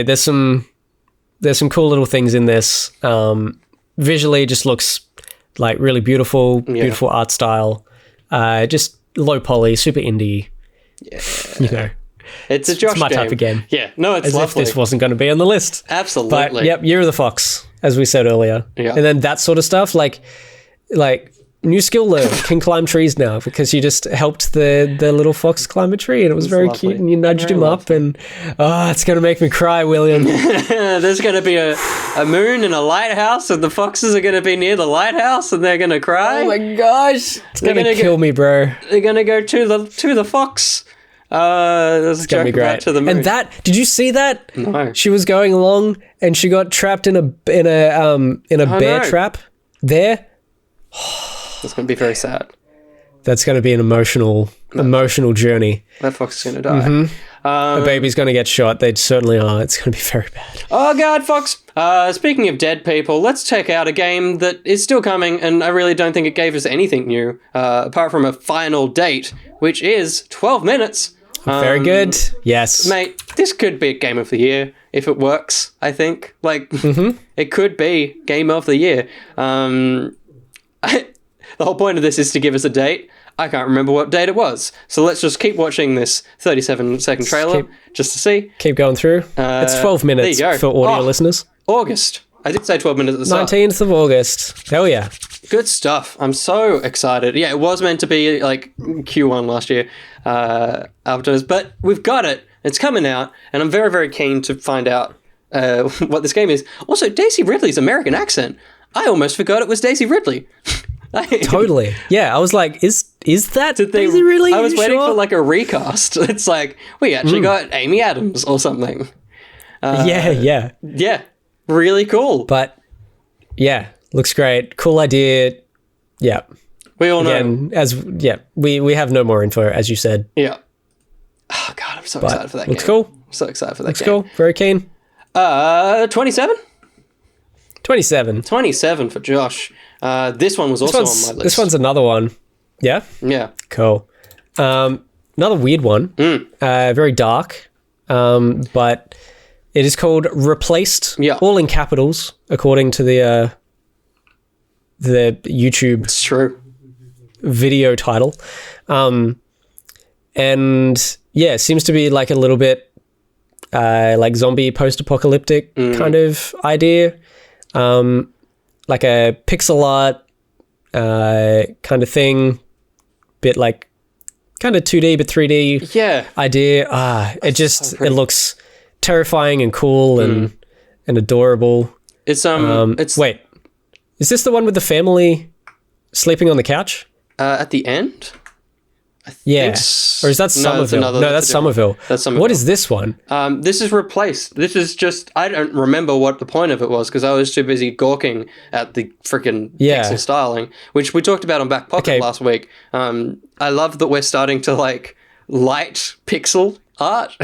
there's some cool little things in this. Visually, it just looks like really beautiful art style. Just low poly, super indie. Yeah. It's a Josh it's my game. type of game. Yeah, no, it's As lovely. if this wasn't going to be on the list. Absolutely. But Year of the Fox, as we said earlier. Yeah. And then that sort of stuff, like new skill learned. Can climb trees now because you just helped the little fox climb a tree, and it was very lovely. cute. And you nudged Very him up, and it's gonna make me cry, William. There's going to be a moon and a lighthouse, and the foxes are going to be near the lighthouse, and they're going to cry. Oh my gosh, it's gonna gonna kill me, bro. They're going to go to the fox. There's a Gonna be joke about great. to the moon. And that, did you see that? No. She was going along and she got trapped in a bear no. trap. There, It's going to be very sad. that's going to be an emotional journey. That fox is going to die. Mm-hmm. A baby's going to get shot. They certainly are. It's going to be very bad. Oh god, Fox. Speaking of dead people, let's check out a game that is still coming, and I really don't think it gave us anything new, apart from a final date, which is 12 minutes. Very good. Yes. Mate, this could be a game of the year if it works, I think. Like, it could be game of the year. The whole point of this is to give us a date. I can't remember what date it was. So let's just keep watching this 37-second trailer just to see. Keep going through. It's 12 minutes there you go. for audio listeners. August. I did say 12 minutes at the start. 19th of August. Hell yeah. Good stuff. I'm so excited. Yeah, it was meant to be like Q1 last year afterwards, but we've got it. It's coming out, and I'm very, very keen to find out what this game is. Also, Daisy Ridley's American accent. I almost forgot it was Daisy Ridley. Totally. Yeah, I was like, is that Daisy Ridley? I was You waiting sure? for like a recast. It's like, we actually got Amy Adams or something. Yeah. Yeah, really cool. But yeah, looks great. Cool idea. Yeah. We all know. Again, we have no more info, as you said. Yeah. Oh god, I'm so excited for that looks game. cool. I'm so excited for that Looks game. cool. Very keen. 27? 27. 27 for Josh. This one was also on my list. This one's another one. Yeah? Yeah. Cool. Another weird one. Very dark. But it is called Replaced. Yeah. All in capitals, according to the YouTube It's true. video title. And yeah, it seems to be like a little bit like zombie post-apocalyptic kind of idea. Like a pixel art kind of thing. Bit like kind of 2D but 3D Yeah. idea. It looks terrifying and cool and adorable. It's Wait, is this the one with the family sleeping on the couch? At the end? Yeah. think s- Or is that no, that's Somerville? another- No, that's that's a different- Somerville. that's Somerville. What is this one? This is replaced. This is just, I don't remember what the point of it was because I was too busy gawking at the freaking Yeah. pixel styling, which we talked about on Back Pocket Okay. last week. I love that we're starting to like light pixel art.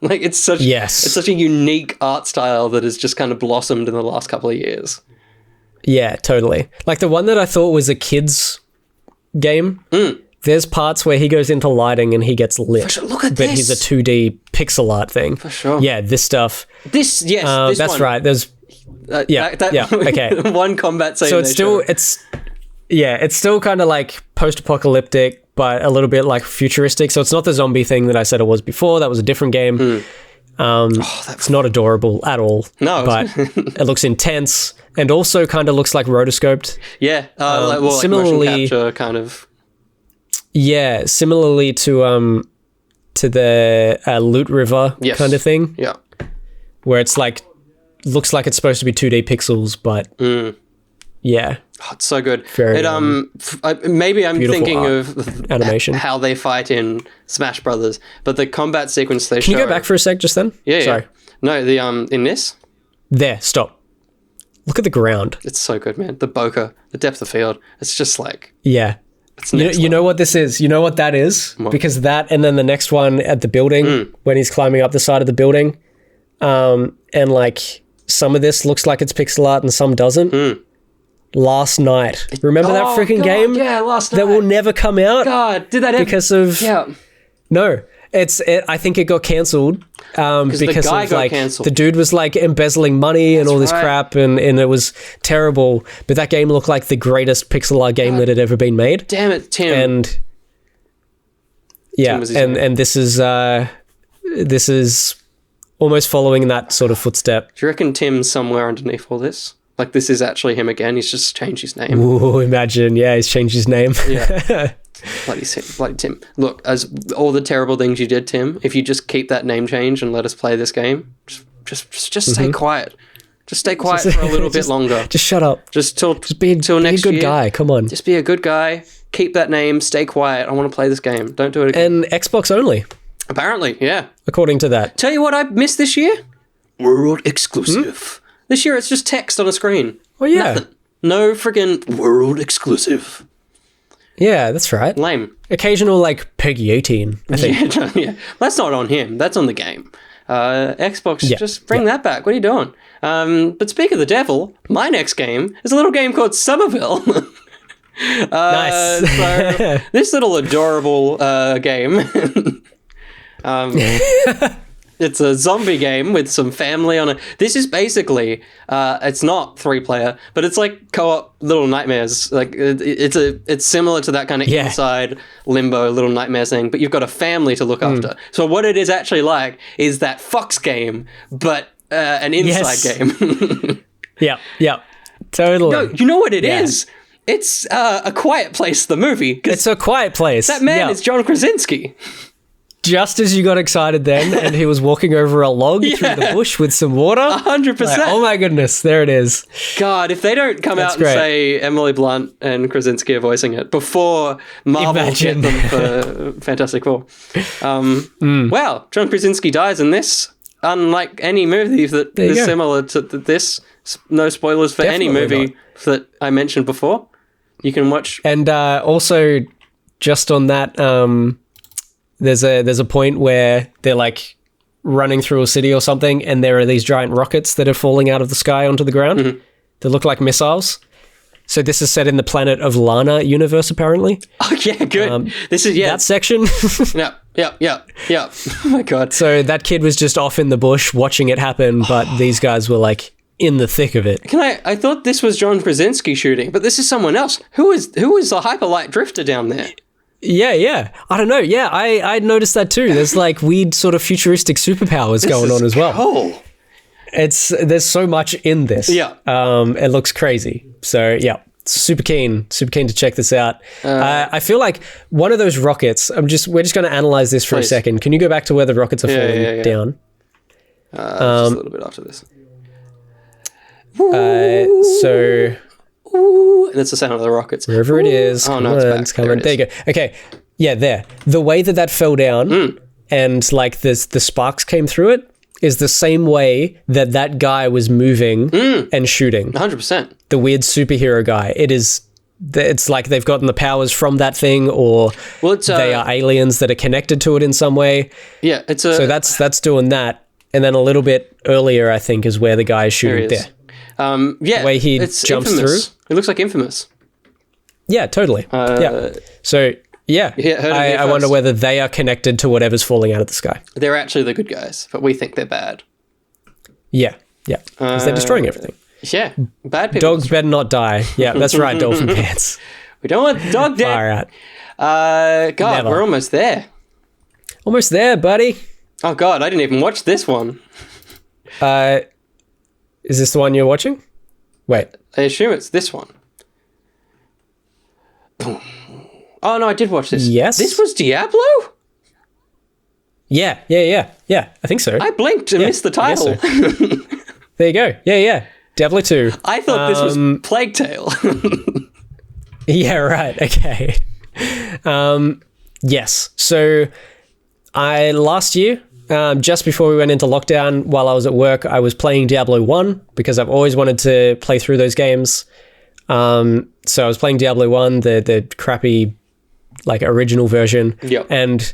Like it's such a unique art style that has just kind of blossomed in the last couple of years. Yeah, totally. Like the one that I thought was a kid's game. There's parts where he goes into lighting and he gets lit. sure. Look at but this. he's a 2D pixel art thing. For sure. Yeah, this stuff. This this that's one. right. There's Yeah, okay. one combat scene. so it's they still showed. it's still kind of like post-apocalyptic, but a little bit like futuristic. So it's not the zombie thing that I said it was before. That was a different game. It's not adorable at all. No. But it looks intense and also kind of looks like rotoscoped. Yeah, like motion similarly- capture kind of. Yeah, similarly to the Loot River Yes. kind of thing, Yeah. where it's like looks like it's supposed to be 2D pixels, but yeah, Oh, it's so good. Very, Maybe I'm beautiful thinking art. of Animation. how they fight in Smash Brothers, but the combat sequence they show. Can you go back for a sec just then? Yeah, Sorry. No, the in this, There, stop. Look at the ground. it's so good, man. The bokeh, the depth of field. It's just like Yeah. it's You know, next you know what this is? You know what that is? Because that and then the next one at the building when he's climbing up the side of the building. And like some of this looks like it's pixel art and some doesn't. Last Night. Remember that Oh, freaking God, game? yeah, Last That Night. will never come out God, did that ever? because of Yeah. No. I think it got cancelled because the guy of got like cancelled. the dude was like embezzling money and all this right. crap and it was terrible. But that game looked like the greatest pixel art game that had ever been made. Damn it, Tim. And yeah, was his name. and this is almost following that sort of footstep. Do you reckon Tim's somewhere underneath all this? Like, this is actually him again. He's just changed his name. Ooh, imagine. Yeah, he's changed his name. Yeah. Bloody Tim. Look, as all the terrible things you did, Tim, if you just keep that name change and let us play this game, just stay quiet. Just stay quiet for a little bit longer. Just shut up. Just till Just be till next a good year. guy. Come on. Just be a good guy. Keep that name. Stay quiet. I want to play this game. Don't do it again. And Xbox only, Apparently, yeah. according to that. Tell you what I missed this year? World exclusive. This year it's just text on a screen. Oh, yeah. Nothing. No friggin' world exclusive. Yeah, that's right. Lame. Occasional, like, Peggy 18, I think. Yeah. That's not on him. That's on the game. Xbox, Yeah. just bring that back. What are you doing? But speak of the devil, my next game is a little game called Somerville. Nice. So this little adorable game. It's a zombie game with some family on it. This is basically, it's not 3-player, but it's like co-op Little Nightmares. Like it's similar to that kind of Inside Limbo Little Nightmares thing, but you've got a family to look after. So what it is actually like is that Fox game, but an Inside game. Yeah, totally. No, you know what it is? It's A Quiet Place, the movie. 'Cause It's A Quiet Place. that man is John Krasinski. Just as you got excited then, and he was walking over a log through the bush with some water. 100%. Like, oh my goodness, there it is. God, if they don't come out and great. say Emily Blunt and Krasinski are voicing it before Marvel Imagine. get them for Fantastic Four. Wow, John Krasinski dies in this. Unlike any movie that There you is go. similar to this. No spoilers for any Definitely movie that I mentioned before. You can watch. And also, just on that, there's a point where they're like running through a city or something, and there are these giant rockets that are falling out of the sky onto the ground. They look like missiles. So this is set in the Planet of Lana universe, apparently. Oh, yeah, good. This is, That section. Yeah. Oh, my God. So that kid was just off in the bush watching it happen, but these guys were like in the thick of it. I thought this was John Krasinski shooting, but this is someone else. Who is the hyperlight drifter down there? Yeah. I don't know. Yeah, I noticed that too. There's like weird sort of futuristic superpowers going on as well. Oh. There's so much in this. Yeah. It looks crazy. So yeah, super keen to check this out. I feel like one of those rockets. We're just going to analyze this for Please. a second. Can you go back to where the rockets are falling yeah. down? Just a little bit after this. So Ooh, and that's the sound of the rockets. wherever it is, Oh, no, it's back. coming. There you go. Okay, yeah, there. The way that fell down and like the sparks came through it is the same way that guy was moving and shooting. 100%. The weird superhero guy. It's like they've gotten the powers from that thing, or they are aliens that are connected to it in some way. Yeah, it's So that's doing that. And then a little bit earlier, I think, is where the guy is shooting There he is. there. yeah. The way he it's jumps Infamous. through. It looks like Infamous. Yeah, totally. Yeah. So, yeah, Yeah, heard it here I wonder first. whether they are connected to whatever's falling out of the sky. They're actually the good guys, but we think they're bad. Yeah. Because they're destroying everything. Yeah, bad people. Dogs better not die. Yeah, that's right, Dolphin Pants. We don't want dog dead. Far out. God, Never. we're almost there. Almost there, buddy. Oh God, I didn't even watch this one. Is this the one you're watching? Wait. I assume it's this one. Oh no, I did watch this. Yes? This was Diablo? Yeah. I think so. I blinked and missed the I guess title. There you go. Yeah. Diablo 2. I thought this was Plague Tale. Yeah, right. Okay. Yes. So last year, just before we went into lockdown, while I was at work, I was playing Diablo 1 because I've always wanted to play through those games. So I was playing Diablo 1, the crappy, like, original version. Yep. And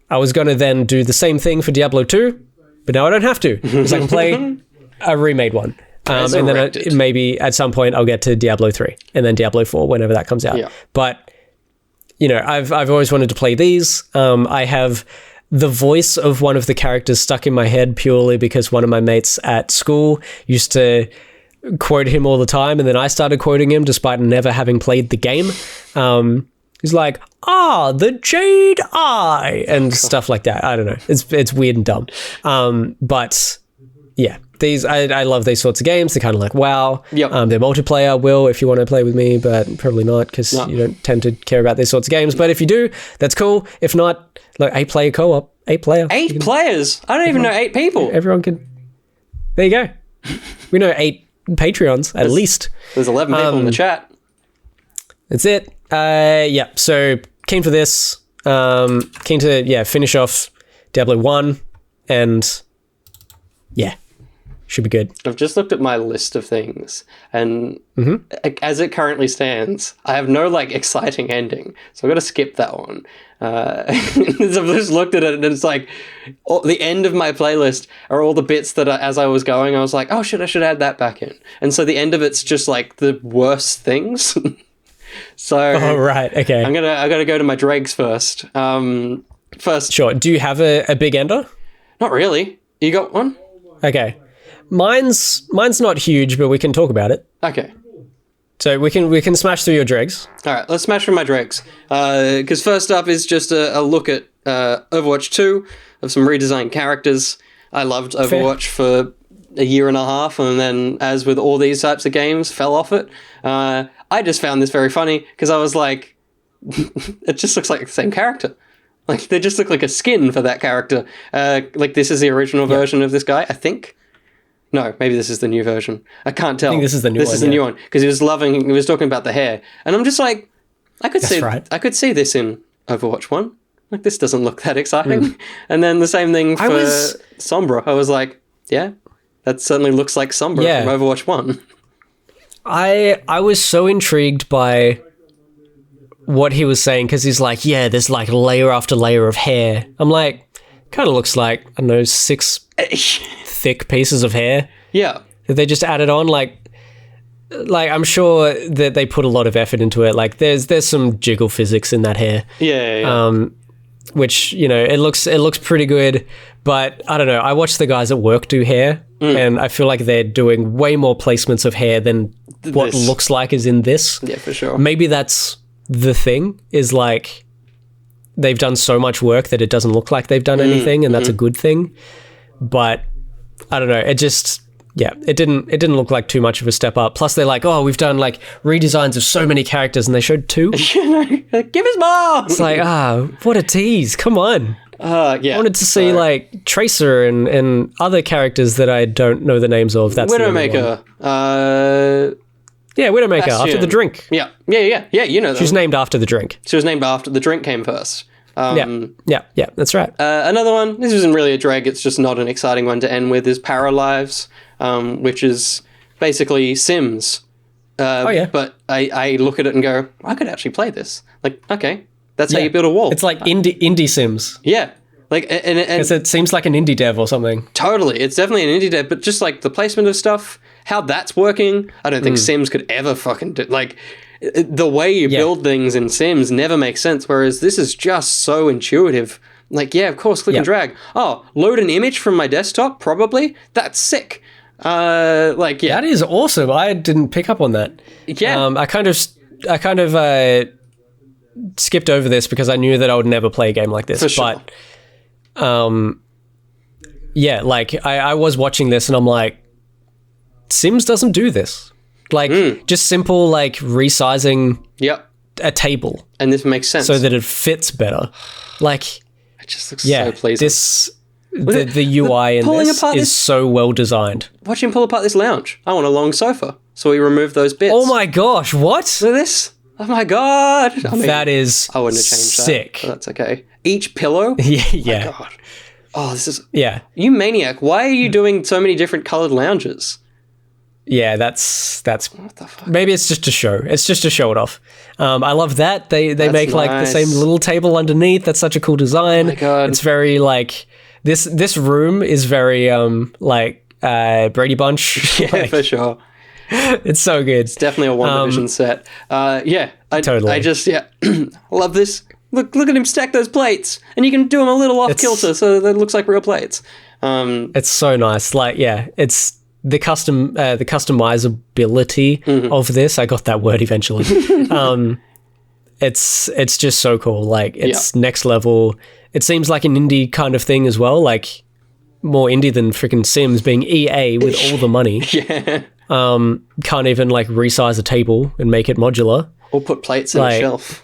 I was going to then do the same thing for Diablo 2, but now I don't have to because I can play a remade one. And then Resurrected. maybe at some point I'll get to Diablo 3 and then Diablo 4 whenever that comes out. Yeah. But, you know, I've always wanted to play these. I have the voice of one of the characters stuck in my head purely because one of my mates at school used to quote him all the time, and then I started quoting him despite never having played the game. He's like, the Jade Eye, and stuff like that. I don't know. It's weird and dumb. But yeah, I love these sorts of games. They're kind of like WoW. Yep. They're multiplayer, Will, if you want to play with me, but probably not because No. you don't tend to care about these sorts of games. But if you do, that's cool. If not, look, 8-player co-op, 8-player. 8 players? I don't even know 8 people. Everyone can. There you go. We know 8 Patreons at least. There's 11 people in the chat. That's it. Yeah. So keen for this. Keen to finish off Diablo 1, and yeah, should be good. I've just looked at my list of things, and as it currently stands, I have no like exciting ending, so I'm gonna skip that one. I've just looked at it, and it's like the end of my playlist are all the bits that as I was going, I was like, oh shit, I should add that back in, and so the end of it's just like the worst things. So Oh right. Okay. I gotta go to my dregs first. First, Sure. Do you have a big ender? not really. You got one? Okay. Mine's not huge, but we can talk about it. Okay. So we can smash through your dregs. All right, let's smash through my dregs. Because first up is just a look at Overwatch 2 of some redesigned characters. I loved Overwatch for a year and a half, and then, as with all these types of games, fell off it. I just found this very funny because I was like, it just looks like the same character. Like, they just look like a skin for that character. Like, this is the original version of this guy, I think. No, maybe this is the new version. I can't tell. I think this is the new one. This is the new one because he was talking about the hair, and I'm just like, I could see this in Overwatch 1. Like, this doesn't look that exciting. And then the same thing for Sombra. I was like, yeah, that certainly looks like Sombra from Overwatch 1. I was so intrigued by what he was saying because he's like, yeah, there's like layer after layer of hair. I'm like, kind of looks like, I don't know, 6 thick pieces of hair. Yeah. That they just added on. Like I'm sure that they put a lot of effort into it. Like there's some jiggle physics in that hair. Yeah. Which, you know, it looks pretty good, but I don't know. I watch the guys at work do hair, and I feel like they're doing way more placements of hair than what looks like is in this. Yeah, for sure. Maybe that's the thing, is like they've done so much work that it doesn't look like they've done anything, and that's a good thing. But I don't know. It just, it didn't look like too much of a step up. Plus they're like, oh, we've done like redesigns of so many characters, and they showed 2. Give us more! It's like, what a tease. Come on. Yeah. I wanted to see like Tracer and other characters that I don't know the names of. That's Widowmaker. Widowmaker, Bastion. after the drink. Yeah, you know that. She was named after the drink. She was named after the drink came first. Yeah, that's right. Another one, this isn't really a drag, it's just not an exciting one to end with, is Paralives, which is basically Sims. But I look at it and go, I could actually play this. Like, okay, that's how you build a wall. It's like indie Sims. Yeah. Like, and it seems like an indie dev or something. Totally. It's definitely an indie dev, but just like the placement of stuff, how that's working, I don't think Sims could ever fucking do. Like, the way you build things in Sims never makes sense, whereas this is just so intuitive. Like, yeah, of course, click and drag. Oh, load an image from my desktop? Probably. That's sick. That is awesome. I didn't pick up on that. Yeah. I kind of skipped over this because I knew that I would never play a game like this. For sure. But, I was watching this and I'm like, Sims doesn't do this. Like, just simple, like, resizing a table. And this makes sense. So that it fits better. Like, it just looks so pleasing. The UI in this is so well designed. Watch him pull apart this lounge. I want a long sofa. So we remove those bits. Oh my gosh, what? Look at this. Oh my god. I mean, that is I wouldn't have changed sick. That. But that's okay. Each pillow? Yeah. Oh my god. Oh, this is... Yeah. You maniac. Why are you doing so many different coloured lounges? Yeah, that's what the fuck? Maybe it's just to show. It's just to show it off. I love that. They make like the same little table underneath. That's such a cool design. Oh my god. It's very like this room is very Brady Bunch. Yeah, for sure. It's so good. It's definitely a One Division set. Totally. I just love this. Look at him stack those plates, and you can do them a little off kilter, so that it looks like real plates. It's so nice. Like, yeah, it's the customizability of this. I got that word eventually. It's just so cool. Like, it's next level. It seems like an indie kind of thing as well. Like, more indie than freaking Sims, being EA with all the money. Yeah. Can't even like resize a table and make it modular. Or put plates in a shelf.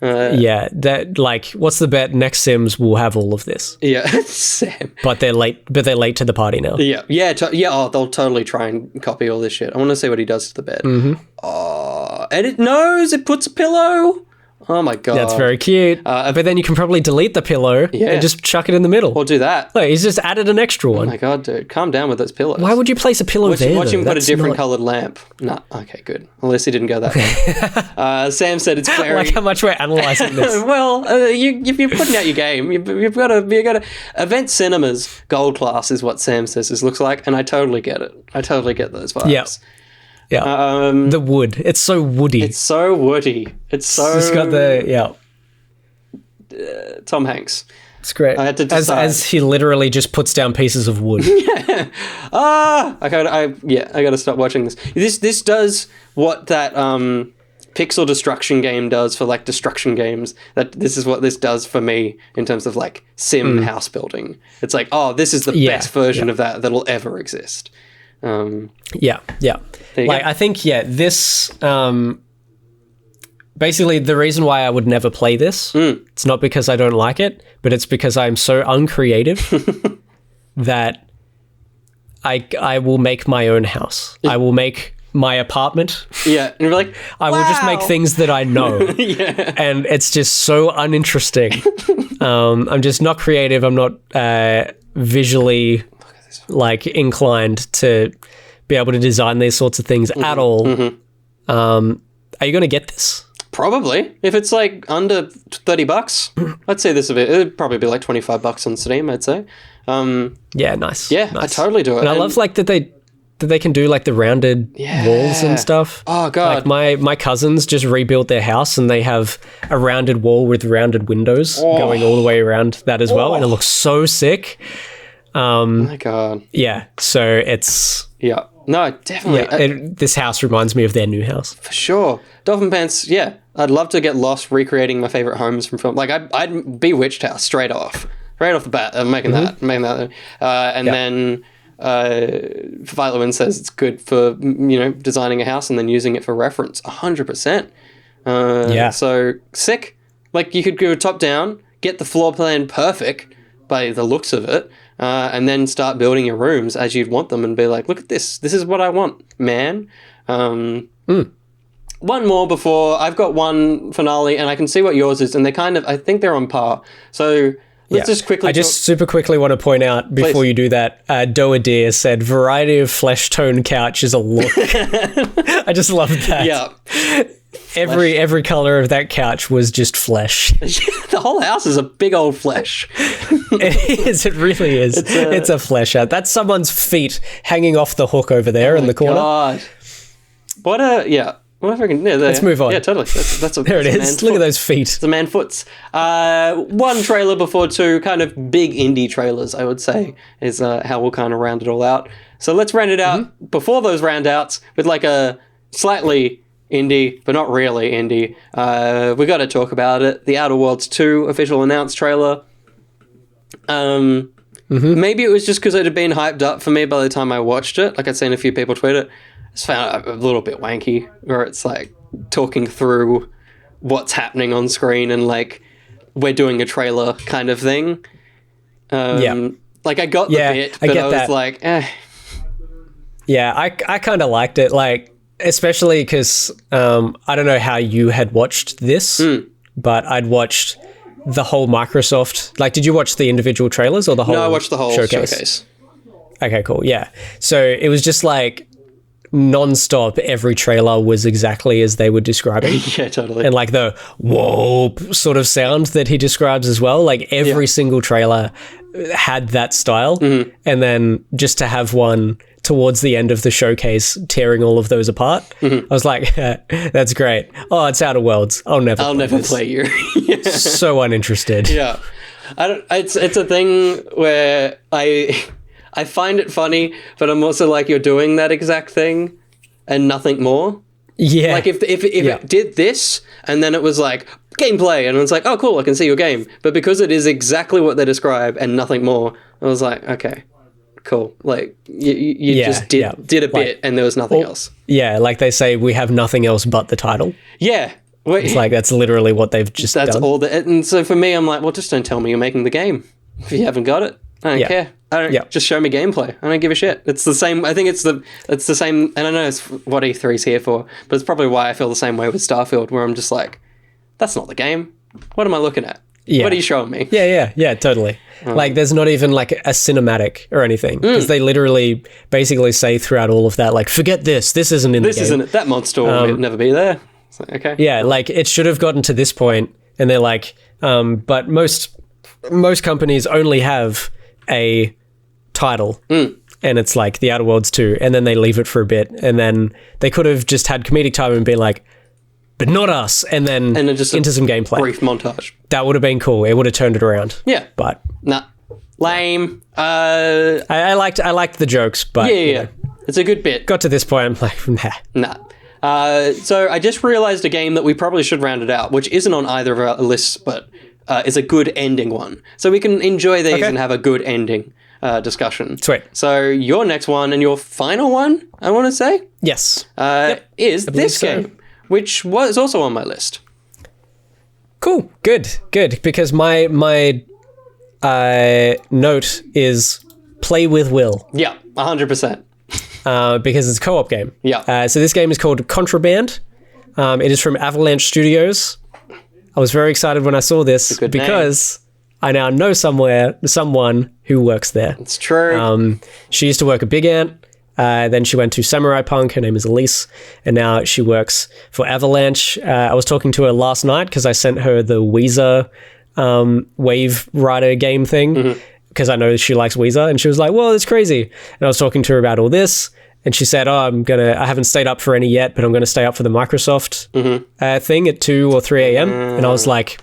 Yeah, that like, what's the bet? Next Sims will have all of this, Yeah, Sam. but they're late. But they're late to the party now. Yeah, yeah, oh, they'll totally try and copy all this shit. I want to see what he does to the bed. Mm-hmm. Oh, and it knows, it puts a pillow. Oh my god. That's very cute. But then you can probably delete the pillow and just chuck it in the middle. Or do that. Look, he's just added an extra one. Oh my god, dude. Calm down with those pillows. Why would you place a pillow there? Watch him put a That's different not- coloured lamp. Nah, okay, good. Unless he didn't go that way. Sam said it's very... Like how much we're analyzing this. Well, if you're putting out your game, you've got to... Event Cinemas Gold Class is what Sam says this looks like, and I totally get it. I totally get those vibes. Yeah. Yeah. The wood. It's so woody. It's so woody. It's got the... Yeah. Tom Hanks. It's great. I had to decide. As he literally just puts down pieces of wood. I gotta stop watching this. This does what that pixel destruction game does for like destruction games. This is what this does for me in terms of like sim house building. It's like, oh, this is the best version of that'll ever exist. Yeah. you Like go. I think this basically the reason why I would never play this, it's not because I don't like it, but it's because I'm so uncreative that I will make my own house. I will make my apartment. Yeah, and you're like, I will just make wow. things that I know. Yeah. And it's just so uninteresting. I'm just not creative. I'm not visually like inclined to be able to design these sorts of things at all. Are you going to get this? Probably. If it's like under $30, I'd say this a bit. It'd probably be like $25 on Steam, I'd say. Yeah, nice. Yeah, nice. I totally do it. And I love like that they can do like the rounded walls and stuff. Oh god. Like my cousins just rebuilt their house and they have a rounded wall with rounded windows going all the way around that as well, and it looks so sick. Oh my god. Yeah, so it's Yeah. No, definitely. this house reminds me of their new house. For sure. Dolphin Pants, yeah. I'd love to get lost recreating my favorite homes from film. Like, I'd be Witched House straight off the bat. I'm making that. And then Violet Wind says it's good for, designing a house and then using it for reference. 100%. So, sick. Like, you could go top down, get the floor plan perfect by the looks of it, and then start building your rooms as you'd want them and be like, look at this. This is what I want, man. One more before I've got one finale, and I can see what yours is, and I think they're on par. So let's just quickly. I just super quickly want to point out before Please. you do that, Doa Deer said, variety of flesh tone couch is a look. I just love that. Yeah. Every color of that couch was just flesh. The whole house is a big old flesh. It is. It really is. It's a flesh out. That's someone's feet hanging off the hook over there in the corner. God. What if I can... Let's move on. Yeah, totally. That's There it is. Look at those feet. It's a man foots. One trailer before two kind of big indie trailers, I would say, is how we'll kind of round it all out. So let's round it out before those round outs with like a slightly indie, but not really indie. We got to talk about it. The Outer Worlds 2 official announced trailer. Maybe it was just because it had been hyped up for me by the time I watched it. Like I'd seen a few people tweet it. I just found it a little bit wanky, where it's like talking through what's happening on screen and like we're doing a trailer kind of thing. Like I got the bit, but I was like, eh. Yeah, I kind of liked it, like especially because I don't know how you had watched this, but I'd watched the whole Microsoft. Like, did you watch the individual trailers or the whole? No, I watched the whole showcase. Okay, cool. Yeah, so it was just like non-stop. Every trailer was exactly as they were describing. Yeah, totally. And like the whoa sort of sound that he describes as well. Like every single trailer had that style, and then just to have one towards the end of the showcase tearing all of those apart, I was like, that's great. Oh, it's Outer Worlds. I'll never play you. Yeah. So uninterested. Yeah. It's a thing where I find it funny, but I'm also like, you're doing that exact thing and nothing more. Yeah. Like if it did this and then it was like gameplay and it's like, oh cool, I can see your game. But because it is exactly what they describe and nothing more, I was like, okay, cool. Like you Yeah, just yeah. did a bit, and there was nothing else. Yeah, like they say, we have nothing else but the title. Yeah. It's like that's literally what they've just That's done. all that. And so for me, I'm like, well, just don't tell me you're making the game if you haven't got it. I don't Yeah. care. I don't. Yeah. Just show me gameplay. I don't give a shit. It's the same. I think it's the same. And I know it's what E3's here for, but it's probably why I feel the same way with Starfield, where I'm just like, that's not the game. What am I looking at? Yeah. What are you showing me? Yeah, totally. Like, there's not even like a cinematic or anything because they literally basically say throughout all of that, like, forget this. This isn't in This the game. isn't it. That monster will never be there. It's like, okay. Yeah, like it should have gotten to this point, and they're like, but most companies only have a title, and it's like The Outer Worlds 2, and then they leave it for a bit, and then they could have just had comedic time and been like, but not us, and then just into some gameplay. Brief montage. That would have been cool. It would have turned it around. Yeah. But Nah. Lame. I liked the jokes, but Yeah. you know, It's a good bit. got to this point, I'm like, nah. Nah. So I just realized a game that we probably should round it out, which isn't on either of our lists, but is a good ending one. So we can enjoy these and have a good ending discussion. Sweet. So your next one and your final one, I want to say, Yes. is this so. game, which was also on my list. Cool. Good. Because my note is play with Will. Yeah, 100%. Because it's a co-op game. Yeah. So this game is called Contraband. It is from Avalanche Studios. I was very excited when I saw this good name. because I now know someone who works there. It's true. She used to work at Big Ant. Then she went to Samurai Punk. Her name is Elise. And now she works for Avalanche. I was talking to her last night because I sent her the Weezer Wave Rider game thing because I know she likes Weezer. And she was like, well, it's crazy. And I was talking to her about all this. And she said, I haven't stayed up for any yet, but I'm going to stay up for the Microsoft thing at 2 or 3 a.m. And I was like,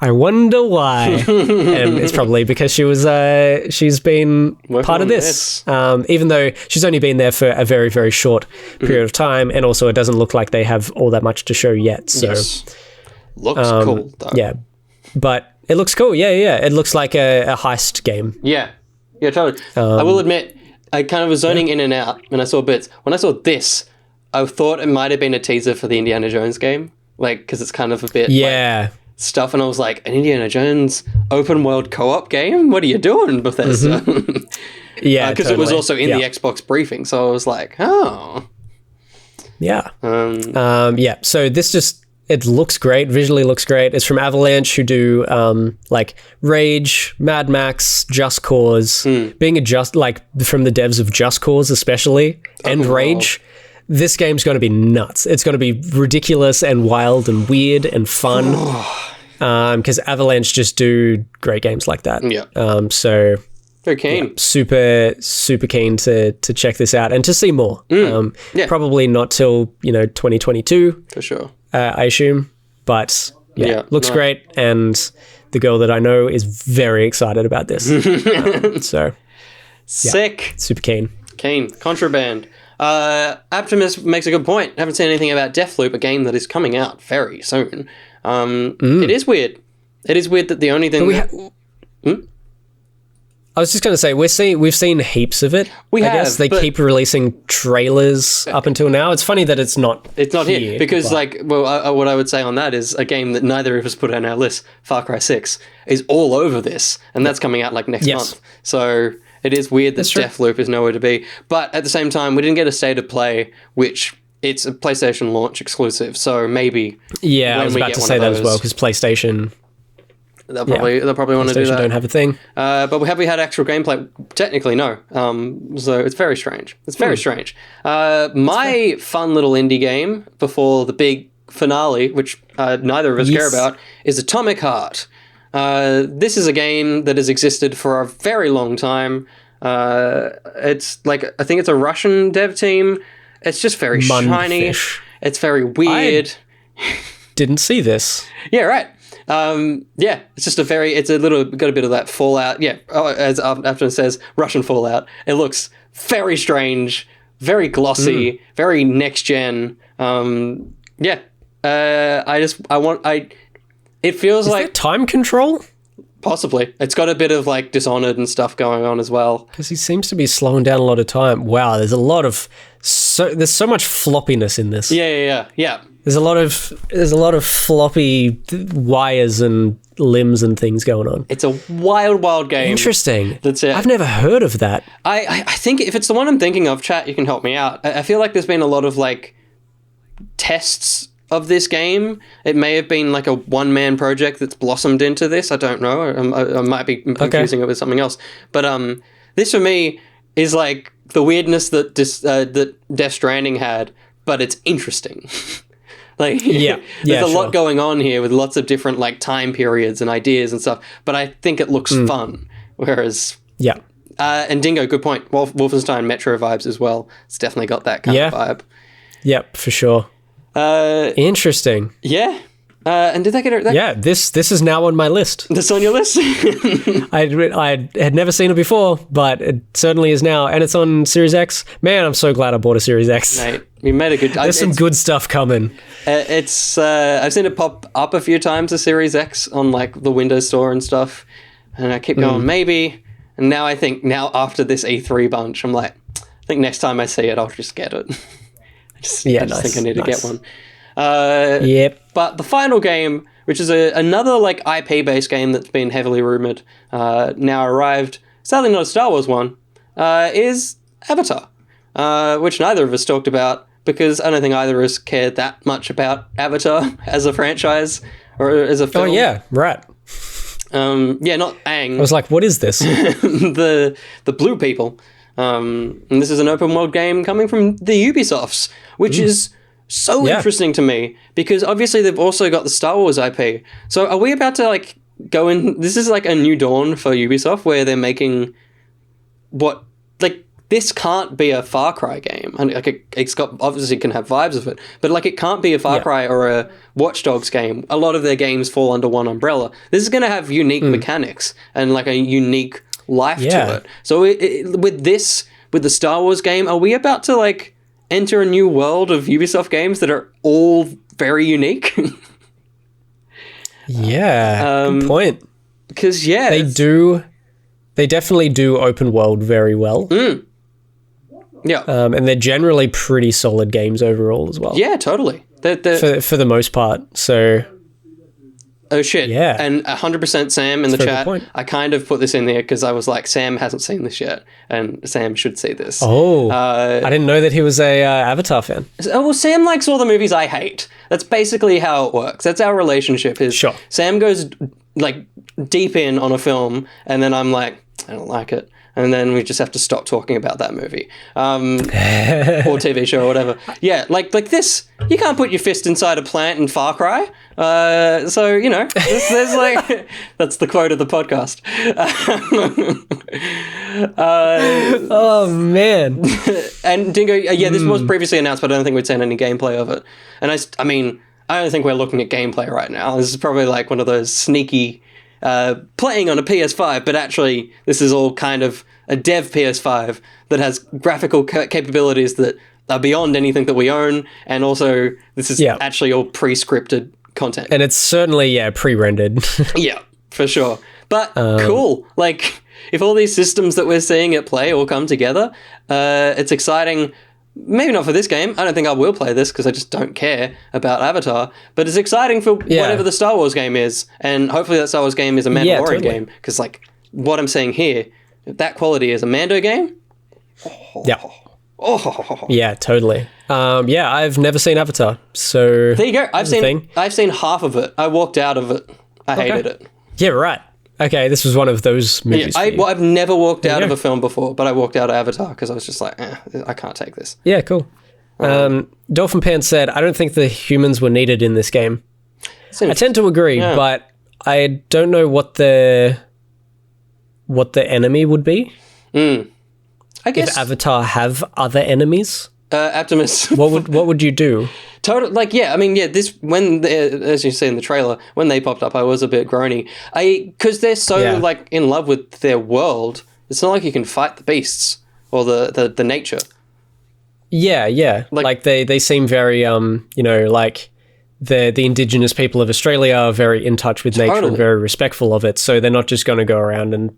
I wonder why. And it's probably because she's been Working part of on this. Even though she's only been there for a very, very short period of time. And also it doesn't look like they have all that much to show yet. So Yes. Looks cool, though. yeah, but it looks cool. Yeah. It looks like a heist game. Yeah, totally. I will admit, I kind of was zoning in and out when I saw bits. When I saw this, I thought it might have been a teaser for the Indiana Jones game, like because it's kind of a bit like, stuff. And I was like, an Indiana Jones open world co-op game? What are you doing, Bethesda? Yeah, because it was also in the Xbox briefing, so I was like, oh, yeah. So this it looks great. Visually looks great. It's from Avalanche, who do like Rage, Mad Max, Just Cause. Being from the devs of Just Cause especially, and Rage. This game's going to be nuts. It's going to be ridiculous and wild and weird and fun. Because Avalanche just do great games like that. Yeah. So very keen. super keen to check this out and to see more. Probably not till 2022. For sure. I assume, but looks no. great, and the girl that I know is very excited about this. So Sick. super keen. Contraband. Optimus makes a good point. Haven't seen anything about Deathloop, a game that is coming out very soon. It is weird. It is weird that the only thing I was just going to say we've seen heaps of it. I guess they keep releasing trailers up until now. It's funny that it's not here because what I would say on that is a game that neither of us put on our list, Far Cry 6, is all over this, and that's coming out like next month. So it is weird that Deathloop is nowhere to be. But at the same time, we didn't get a state of play, which it's a PlayStation launch exclusive. So maybe I was about to say that as well because PlayStation. They'll probably want to do that. Don't have a thing. But have we had actual gameplay? Technically, no. So it's very strange. It's very strange. My fun little indie game before the big finale, which neither of us care about, is Atomic Heart. This is a game that has existed for a very long time. It's I think it's a Russian dev team. It's just very shiny. It's very weird. Didn't see this. Yeah, right. It's just got a bit of that Fallout. Yeah, as Optimus says, Russian Fallout. It looks very strange, very glossy, very next gen. It feels Is like there time control. Possibly. It's got a bit of like Dishonored and stuff going on as well. Because he seems to be slowing down a lot of time. Wow, there's there's so much floppiness in this. Yeah. There's a lot of floppy wires and limbs and things going on. It's a wild game. Interesting. That's it. I've never heard of that. I think if it's the one I'm thinking of, chat, you can help me out. I feel like there's been a lot of like tests of this game. It may have been like a one-man project that's blossomed into this. I don't know. I might be confusing it with something else. But this for me is like the weirdness that that Death Stranding had, but it's interesting. Like, there's a lot going on here with lots of different like time periods and ideas and stuff. But I think it looks fun. Whereas, and Dingo, good point. Wolfenstein Metro vibes as well. It's definitely got that kind of vibe. Yep, for sure. Interesting. Yeah. And did they get it? Yeah, this is now on my list. This on your list? I had never seen it before, but it certainly is now, and it's on Series X. Man, I'm so glad I bought a Series X. Mate, you made a good... There's some good stuff coming. It's I've seen it pop up a few times, the Series X, on like the Windows Store and stuff, and I keep going, maybe, and now I think, after this E3 bunch, I'm like, I think next time I see it, I'll just get it. I just think I need to get one. Yep. But the final game, which is another like IP-based game that's been heavily rumored, now arrived, sadly not a Star Wars one, is Avatar, which neither of us talked about because I don't think either of us cared that much about Avatar as a franchise or as a film. Oh yeah, right. Not Aang. I was like, what is this? the blue people. And this is an open world game coming from the Ubisofts, which is so interesting to me because obviously they've also got the Star Wars IP. So are we about to like go in? This is like a new dawn for Ubisoft where they're making what like this can't be a Far Cry game. And like it's got obviously can have vibes of it, but like it can't be a Far Cry or a Watch Dogs game. A lot of their games fall under one umbrella. This is going to have unique mechanics and like a unique life to it. So with the Star Wars game, are we about to like enter a new world of Ubisoft games that are all very unique? Good point. Because they definitely do open world very well. Yeah. And they're generally pretty solid games overall as well. Yeah, totally. For the most part. So oh shit. Yeah. And 100% Sam in the chat. Point. I kind of put this in there because I was like, Sam hasn't seen this yet, and Sam should see this. Oh, I didn't know that he was a Avatar fan. Oh, well, Sam likes all the movies I hate. That's basically how it works. That's our relationship. Sure. Sam goes like deep in on a film, and then I'm like, I don't like it. And then we just have to stop talking about that movie or TV show or whatever. Yeah, like this. You can't put your fist inside a plant in Far Cry. So, you know, there's like... That's the quote of the podcast. Oh, man. And Dingo, this was previously announced, but I don't think we'd seen any gameplay of it. And I mean, I don't think we're looking at gameplay right now. This is probably like one of those sneaky... playing on a PS5, but actually this is all kind of a dev PS5 that has graphical capabilities that are beyond anything that we own, and also this is actually all pre-scripted content. And it's certainly, pre-rendered. Yeah, for sure. But cool. Like, if all these systems that we're seeing at play all come together, it's exciting. Maybe not for this game. I don't think I will play this because I just don't care about Avatar. But it's exciting for whatever the Star Wars game is. And hopefully that Star Wars game is a Mandalorian game. Because, like, what I'm saying here, if that quality is a Mando game... Yeah, totally. I've never seen Avatar, so... There you go. I've seen half of it. I walked out of it. I hated it. Yeah, right. Okay, this was one of those movies. I've never walked out of a film before, but I walked out of Avatar because I was just like, I can't take this. Yeah, cool. Dolphin Pan said, I don't think the humans were needed in this game. I tend to agree, but I don't know what the enemy would be. I guess if Avatar have other enemies, Optimus. what would you do? Total, this as you see in the trailer, when they popped up, I was a bit groany. Because they're so like in love with their world. It's not like you can fight the beasts or the nature. Yeah. Like they seem very like the indigenous people of Australia are very in touch with nature and very respectful of it. So they're not just going to go around and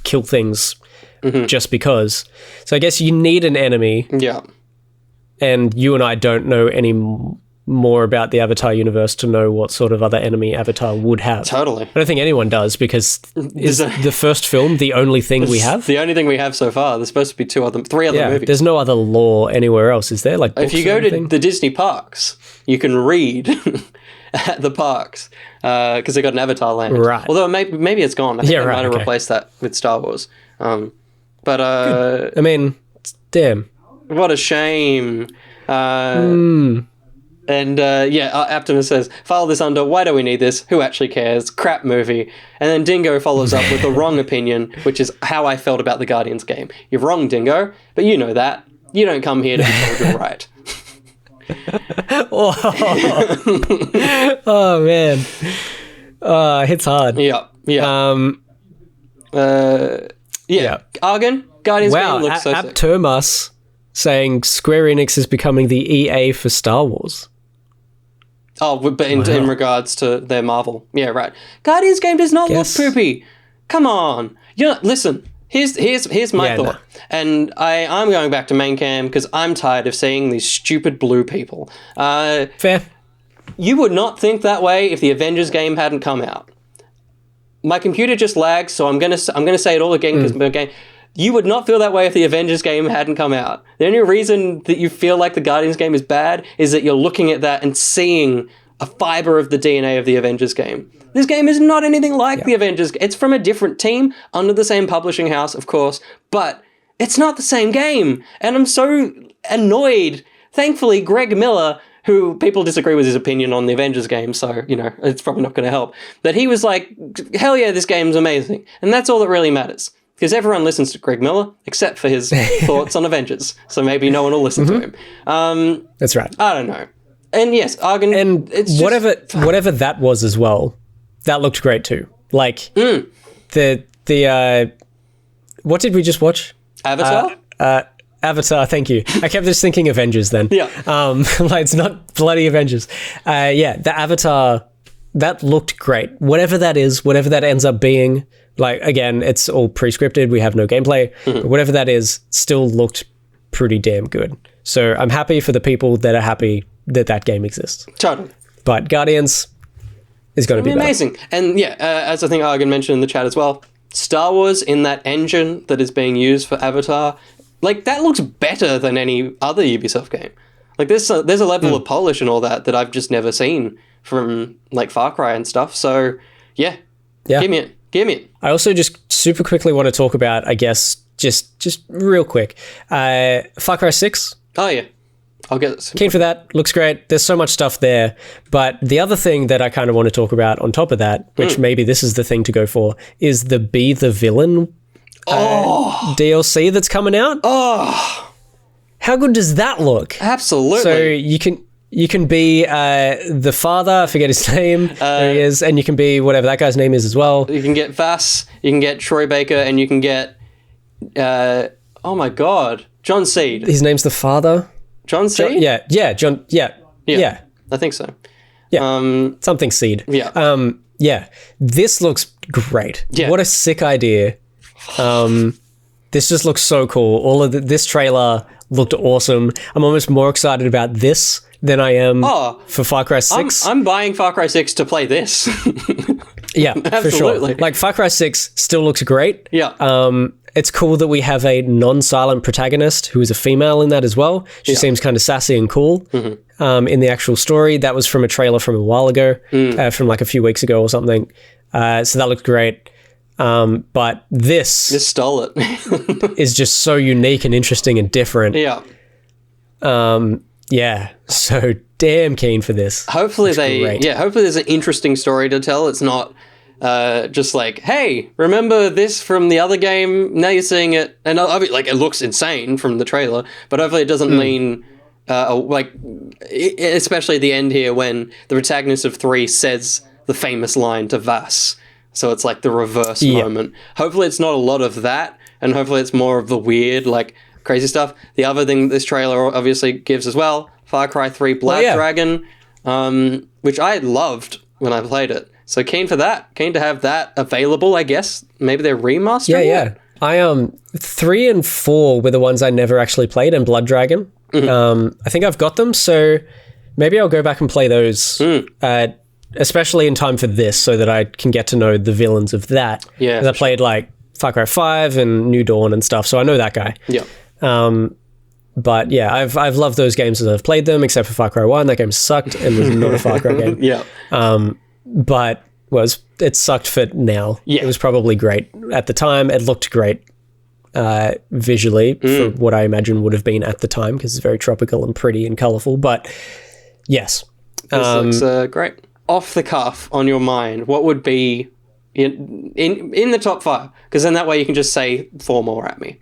kill things just because. So I guess you need an enemy. Yeah. And you and I don't know any more about the Avatar universe to know what sort of other enemy Avatar would have. Totally. I don't think anyone does, because is the first film the only thing we have? The only thing we have so far. There's supposed to be three other movies. There's no other lore anywhere else, is there? Like, if you go to the Disney parks, you can read at the parks because they got an Avatar land. Right. Although maybe it's gone. I think they might have replaced that with Star Wars. But I mean, damn. What a shame. And Optimus says, file this under, why do we need this? Who actually cares? Crap movie. And then Dingo follows up with the wrong opinion, which is how I felt about the Guardians game. You're wrong, Dingo, but you know that. You don't come here to be told you're right. Oh, man. Hits hard. Yeah. Argon, Guardians game looks so sick. Aptermas saying Square Enix is becoming the EA for Star Wars. Oh, but in regards to their Marvel. Yeah, right. Guardians game does not look poopy. Come on. Listen, here's my thought. Nah. And I'm going back to main cam because I'm tired of seeing these stupid blue people. Fair. You would not think that way if the Avengers game hadn't come out. My computer just lags, so I'm gonna say it all again because my game. You would not feel that way if the Avengers game hadn't come out. The only reason that you feel like the Guardians game is bad is that you're looking at that and seeing a fiber of the DNA of the Avengers game. This game is not anything like the Avengers. It's from a different team, under the same publishing house, of course, but it's not the same game. And I'm so annoyed. Thankfully, Greg Miller, who people disagree with his opinion on the Avengers game, so, it's probably not going to help, that he was like, hell yeah, this game's amazing. And that's all that really matters. Because everyone listens to Greg Miller, except for his thoughts on Avengers. So maybe no one will listen to him. That's right. I don't know. And yes, Argon... And whatever that was as well, that looked great too. Like, the what did we just watch? Avatar? Avatar, thank you. I kept just thinking Avengers then. Yeah. Like, it's not bloody Avengers. The Avatar, that looked great. Whatever that is, whatever that ends up being... Like, again, it's all pre-scripted. We have no gameplay. But whatever that is, still looked pretty damn good. So I'm happy for the people that are happy that that game exists. Totally. But Guardians is going to be amazing. better. And as I think Argon mentioned in the chat as well, Star Wars in that engine that is being used for Avatar, like, that looks better than any other Ubisoft game. Like, there's a level of polish and all that I've just never seen from, like, Far Cry and stuff. So, yeah. Give me it. I also just super quickly want to talk about, I guess, just real quick, Far Cry 6. Oh, yeah. I'll get it. Keen for that. Looks great. There's so much stuff there. But the other thing that I kind of want to talk about on top of that, which maybe this is the thing to go for, is the Be the Villain DLC that's coming out. Oh. How good does that look? Absolutely. So you can be the father, I forget his name, there he is, and you can be whatever that guy's name is as well. You can get Vass, you can get Troy Baker, and you can get, oh my god, John Seed. His name's the father? John Seed? John, yeah. I think so. Yeah, something Seed. Yeah. This looks great. Yeah. What a sick idea. This just looks so cool. All of this trailer looked awesome. I'm almost more excited about this than I am for Far Cry 6. I'm buying Far Cry 6 to play this. Yeah, for sure. Like, Far Cry 6 still looks great. Yeah. It's cool that we have a non-silent protagonist who is a female in that as well. She seems kind of sassy and cool in the actual story. That was from a trailer from a while ago, from like a few weeks ago or something. So that looked great. But this stole it. is just so unique and interesting and different. Yeah. Yeah, so damn keen for this. Hopefully hopefully there's an interesting story to tell. It's not just like, hey, remember this from the other game? Now you're seeing it, and like, it looks insane from the trailer, but hopefully it doesn't lean especially at the end here when the protagonist of 3 says the famous line to Vass. So it's like the reverse moment. Hopefully it's not a lot of that, and hopefully it's more of the weird, like, crazy stuff. The other thing this trailer obviously gives as well, Far Cry 3 Black Dragon. which I loved when I played it. So keen for that. Keen to have that available, I guess. Maybe they're remastering Yeah. I 3 and 4 were the ones I never actually played, and Blood Dragon. I think I've got them, so maybe I'll go back and play those, especially in time for this, so that I can get to know the villains of that. Yeah, 'Cause I played like Far Cry 5 and New Dawn and stuff, so I know that guy. Yeah. But yeah, I've loved those games as I've played them, except for Far Cry 1. That game sucked and was not a Far Cry game. Yeah. But it sucked for now. Yeah. It was probably great at the time. It looked great visually for what I imagine would have been at the time, because it's very tropical and pretty and colorful. But yes, This looks great. Off the cuff, on your mind, what would be in the top 5? Because then that way you can just say 4 more at me.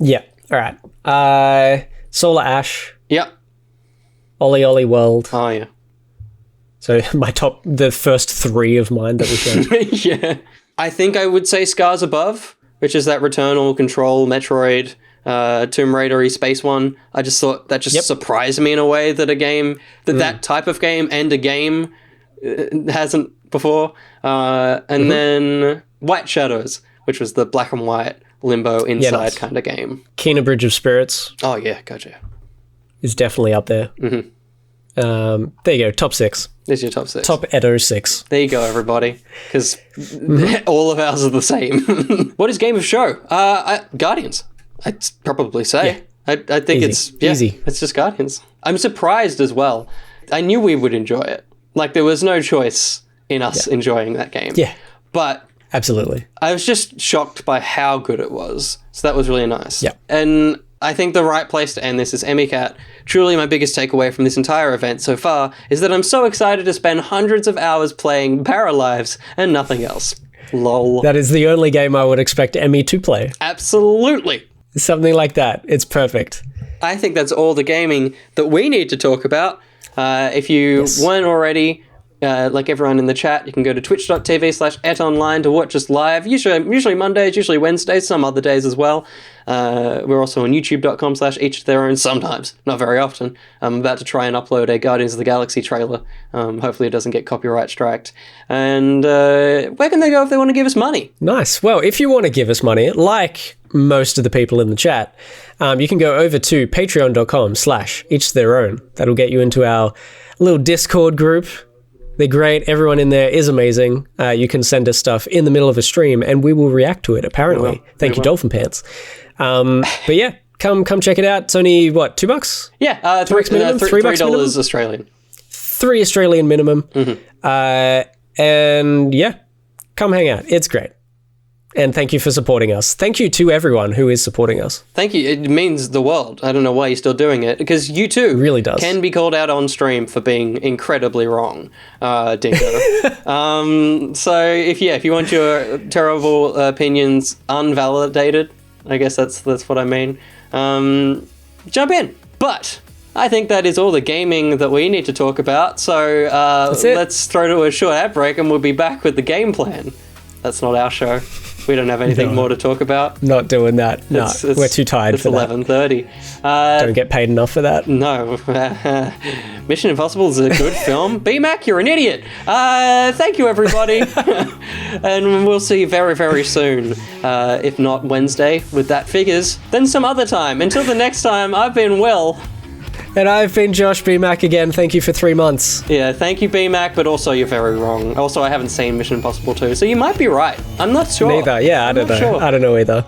yeah. All right. Solar Ash, Yep. Ollie Ollie World. Oh, yeah. So the first 3 of mine that we showed. Yeah. I think I would say Scars Above, which is that Returnal, Control, Metroid, Tomb Raider-y space one. I just thought that just surprised me in a way that a game, that type of game and a game hasn't before. And then White Shadows, which was the black and white limbo inside nice. kind of game. Kena Bridge of Spirits Oh, yeah. Gotcha. is definitely up there. There you go. Top 6. There's your top 6. Top Edo 6. There you go, everybody. Because all of ours are the same. What is Game of Show? Guardians. I'd probably say. I think Easy. it's Easy. It's just Guardians. I'm surprised as well. I knew we would enjoy it. Like, there was no choice in us enjoying that game. Yeah. But Absolutely. I was just shocked by how good it was. So that was really nice. Yeah. And I think the right place to end this is EmiCat. Truly my biggest takeaway from this entire event so far is that I'm so excited to spend hundreds of hours playing Paralives and nothing else. Lol. That is the only game I would expect Emmy to play. Absolutely. Something like that. It's perfect. I think that's all the gaming that we need to talk about. If you weren't already, like everyone in the chat, you can go to twitch.tv/etonline to watch us live. Usually Mondays, usually Wednesdays, some other days as well. We're also on youtube.com/each their own sometimes, not very often. I'm about to try and upload a Guardians of the Galaxy trailer. Hopefully it doesn't get copyright striked. And where can they go if they want to give us money? Nice. Well, if you want to give us money, like most of the people in the chat, you can go over to patreon.com/each their own. That'll get you into our little Discord group. They're great. Everyone in there is amazing. You can send us stuff in the middle of a stream and we will react to it, apparently. Thank you, Dolphin Pants. But yeah, come check it out. It's only, what, $2? Yeah, $3 minimum? $3 minimum? Australian. $3 Australian minimum. And yeah, come hang out. It's great. And thank you for supporting us. Thank you to everyone who is supporting us. Thank you. It means the world. I don't know why you're still doing it, because you too really does. Can be called out on stream for being incredibly wrong, Dingo. So if you want your terrible opinions unvalidated, I guess that's what I mean, jump in. But I think that is all the gaming that we need to talk about. So let's throw to a short ad break and we'll be back with the game plan. That's not our show. We don't have anything more to talk about. Not doing that. No, we're too tired for that. It's 11:30. Don't get paid enough for that. No. Mission Impossible is a good film. BMAC, you're an idiot. Thank you, everybody. And we'll see you very, very soon. If not Wednesday with that figures, then some other time. Until the next time, I've been Will. And I've been Josh BMAC again. Thank you for 3 months. Yeah, thank you, BMAC, but also you're very wrong. Also, I haven't seen Mission Impossible 2, so you might be right. I'm not sure. Neither. Yeah, I don't know. Sure. I don't know either.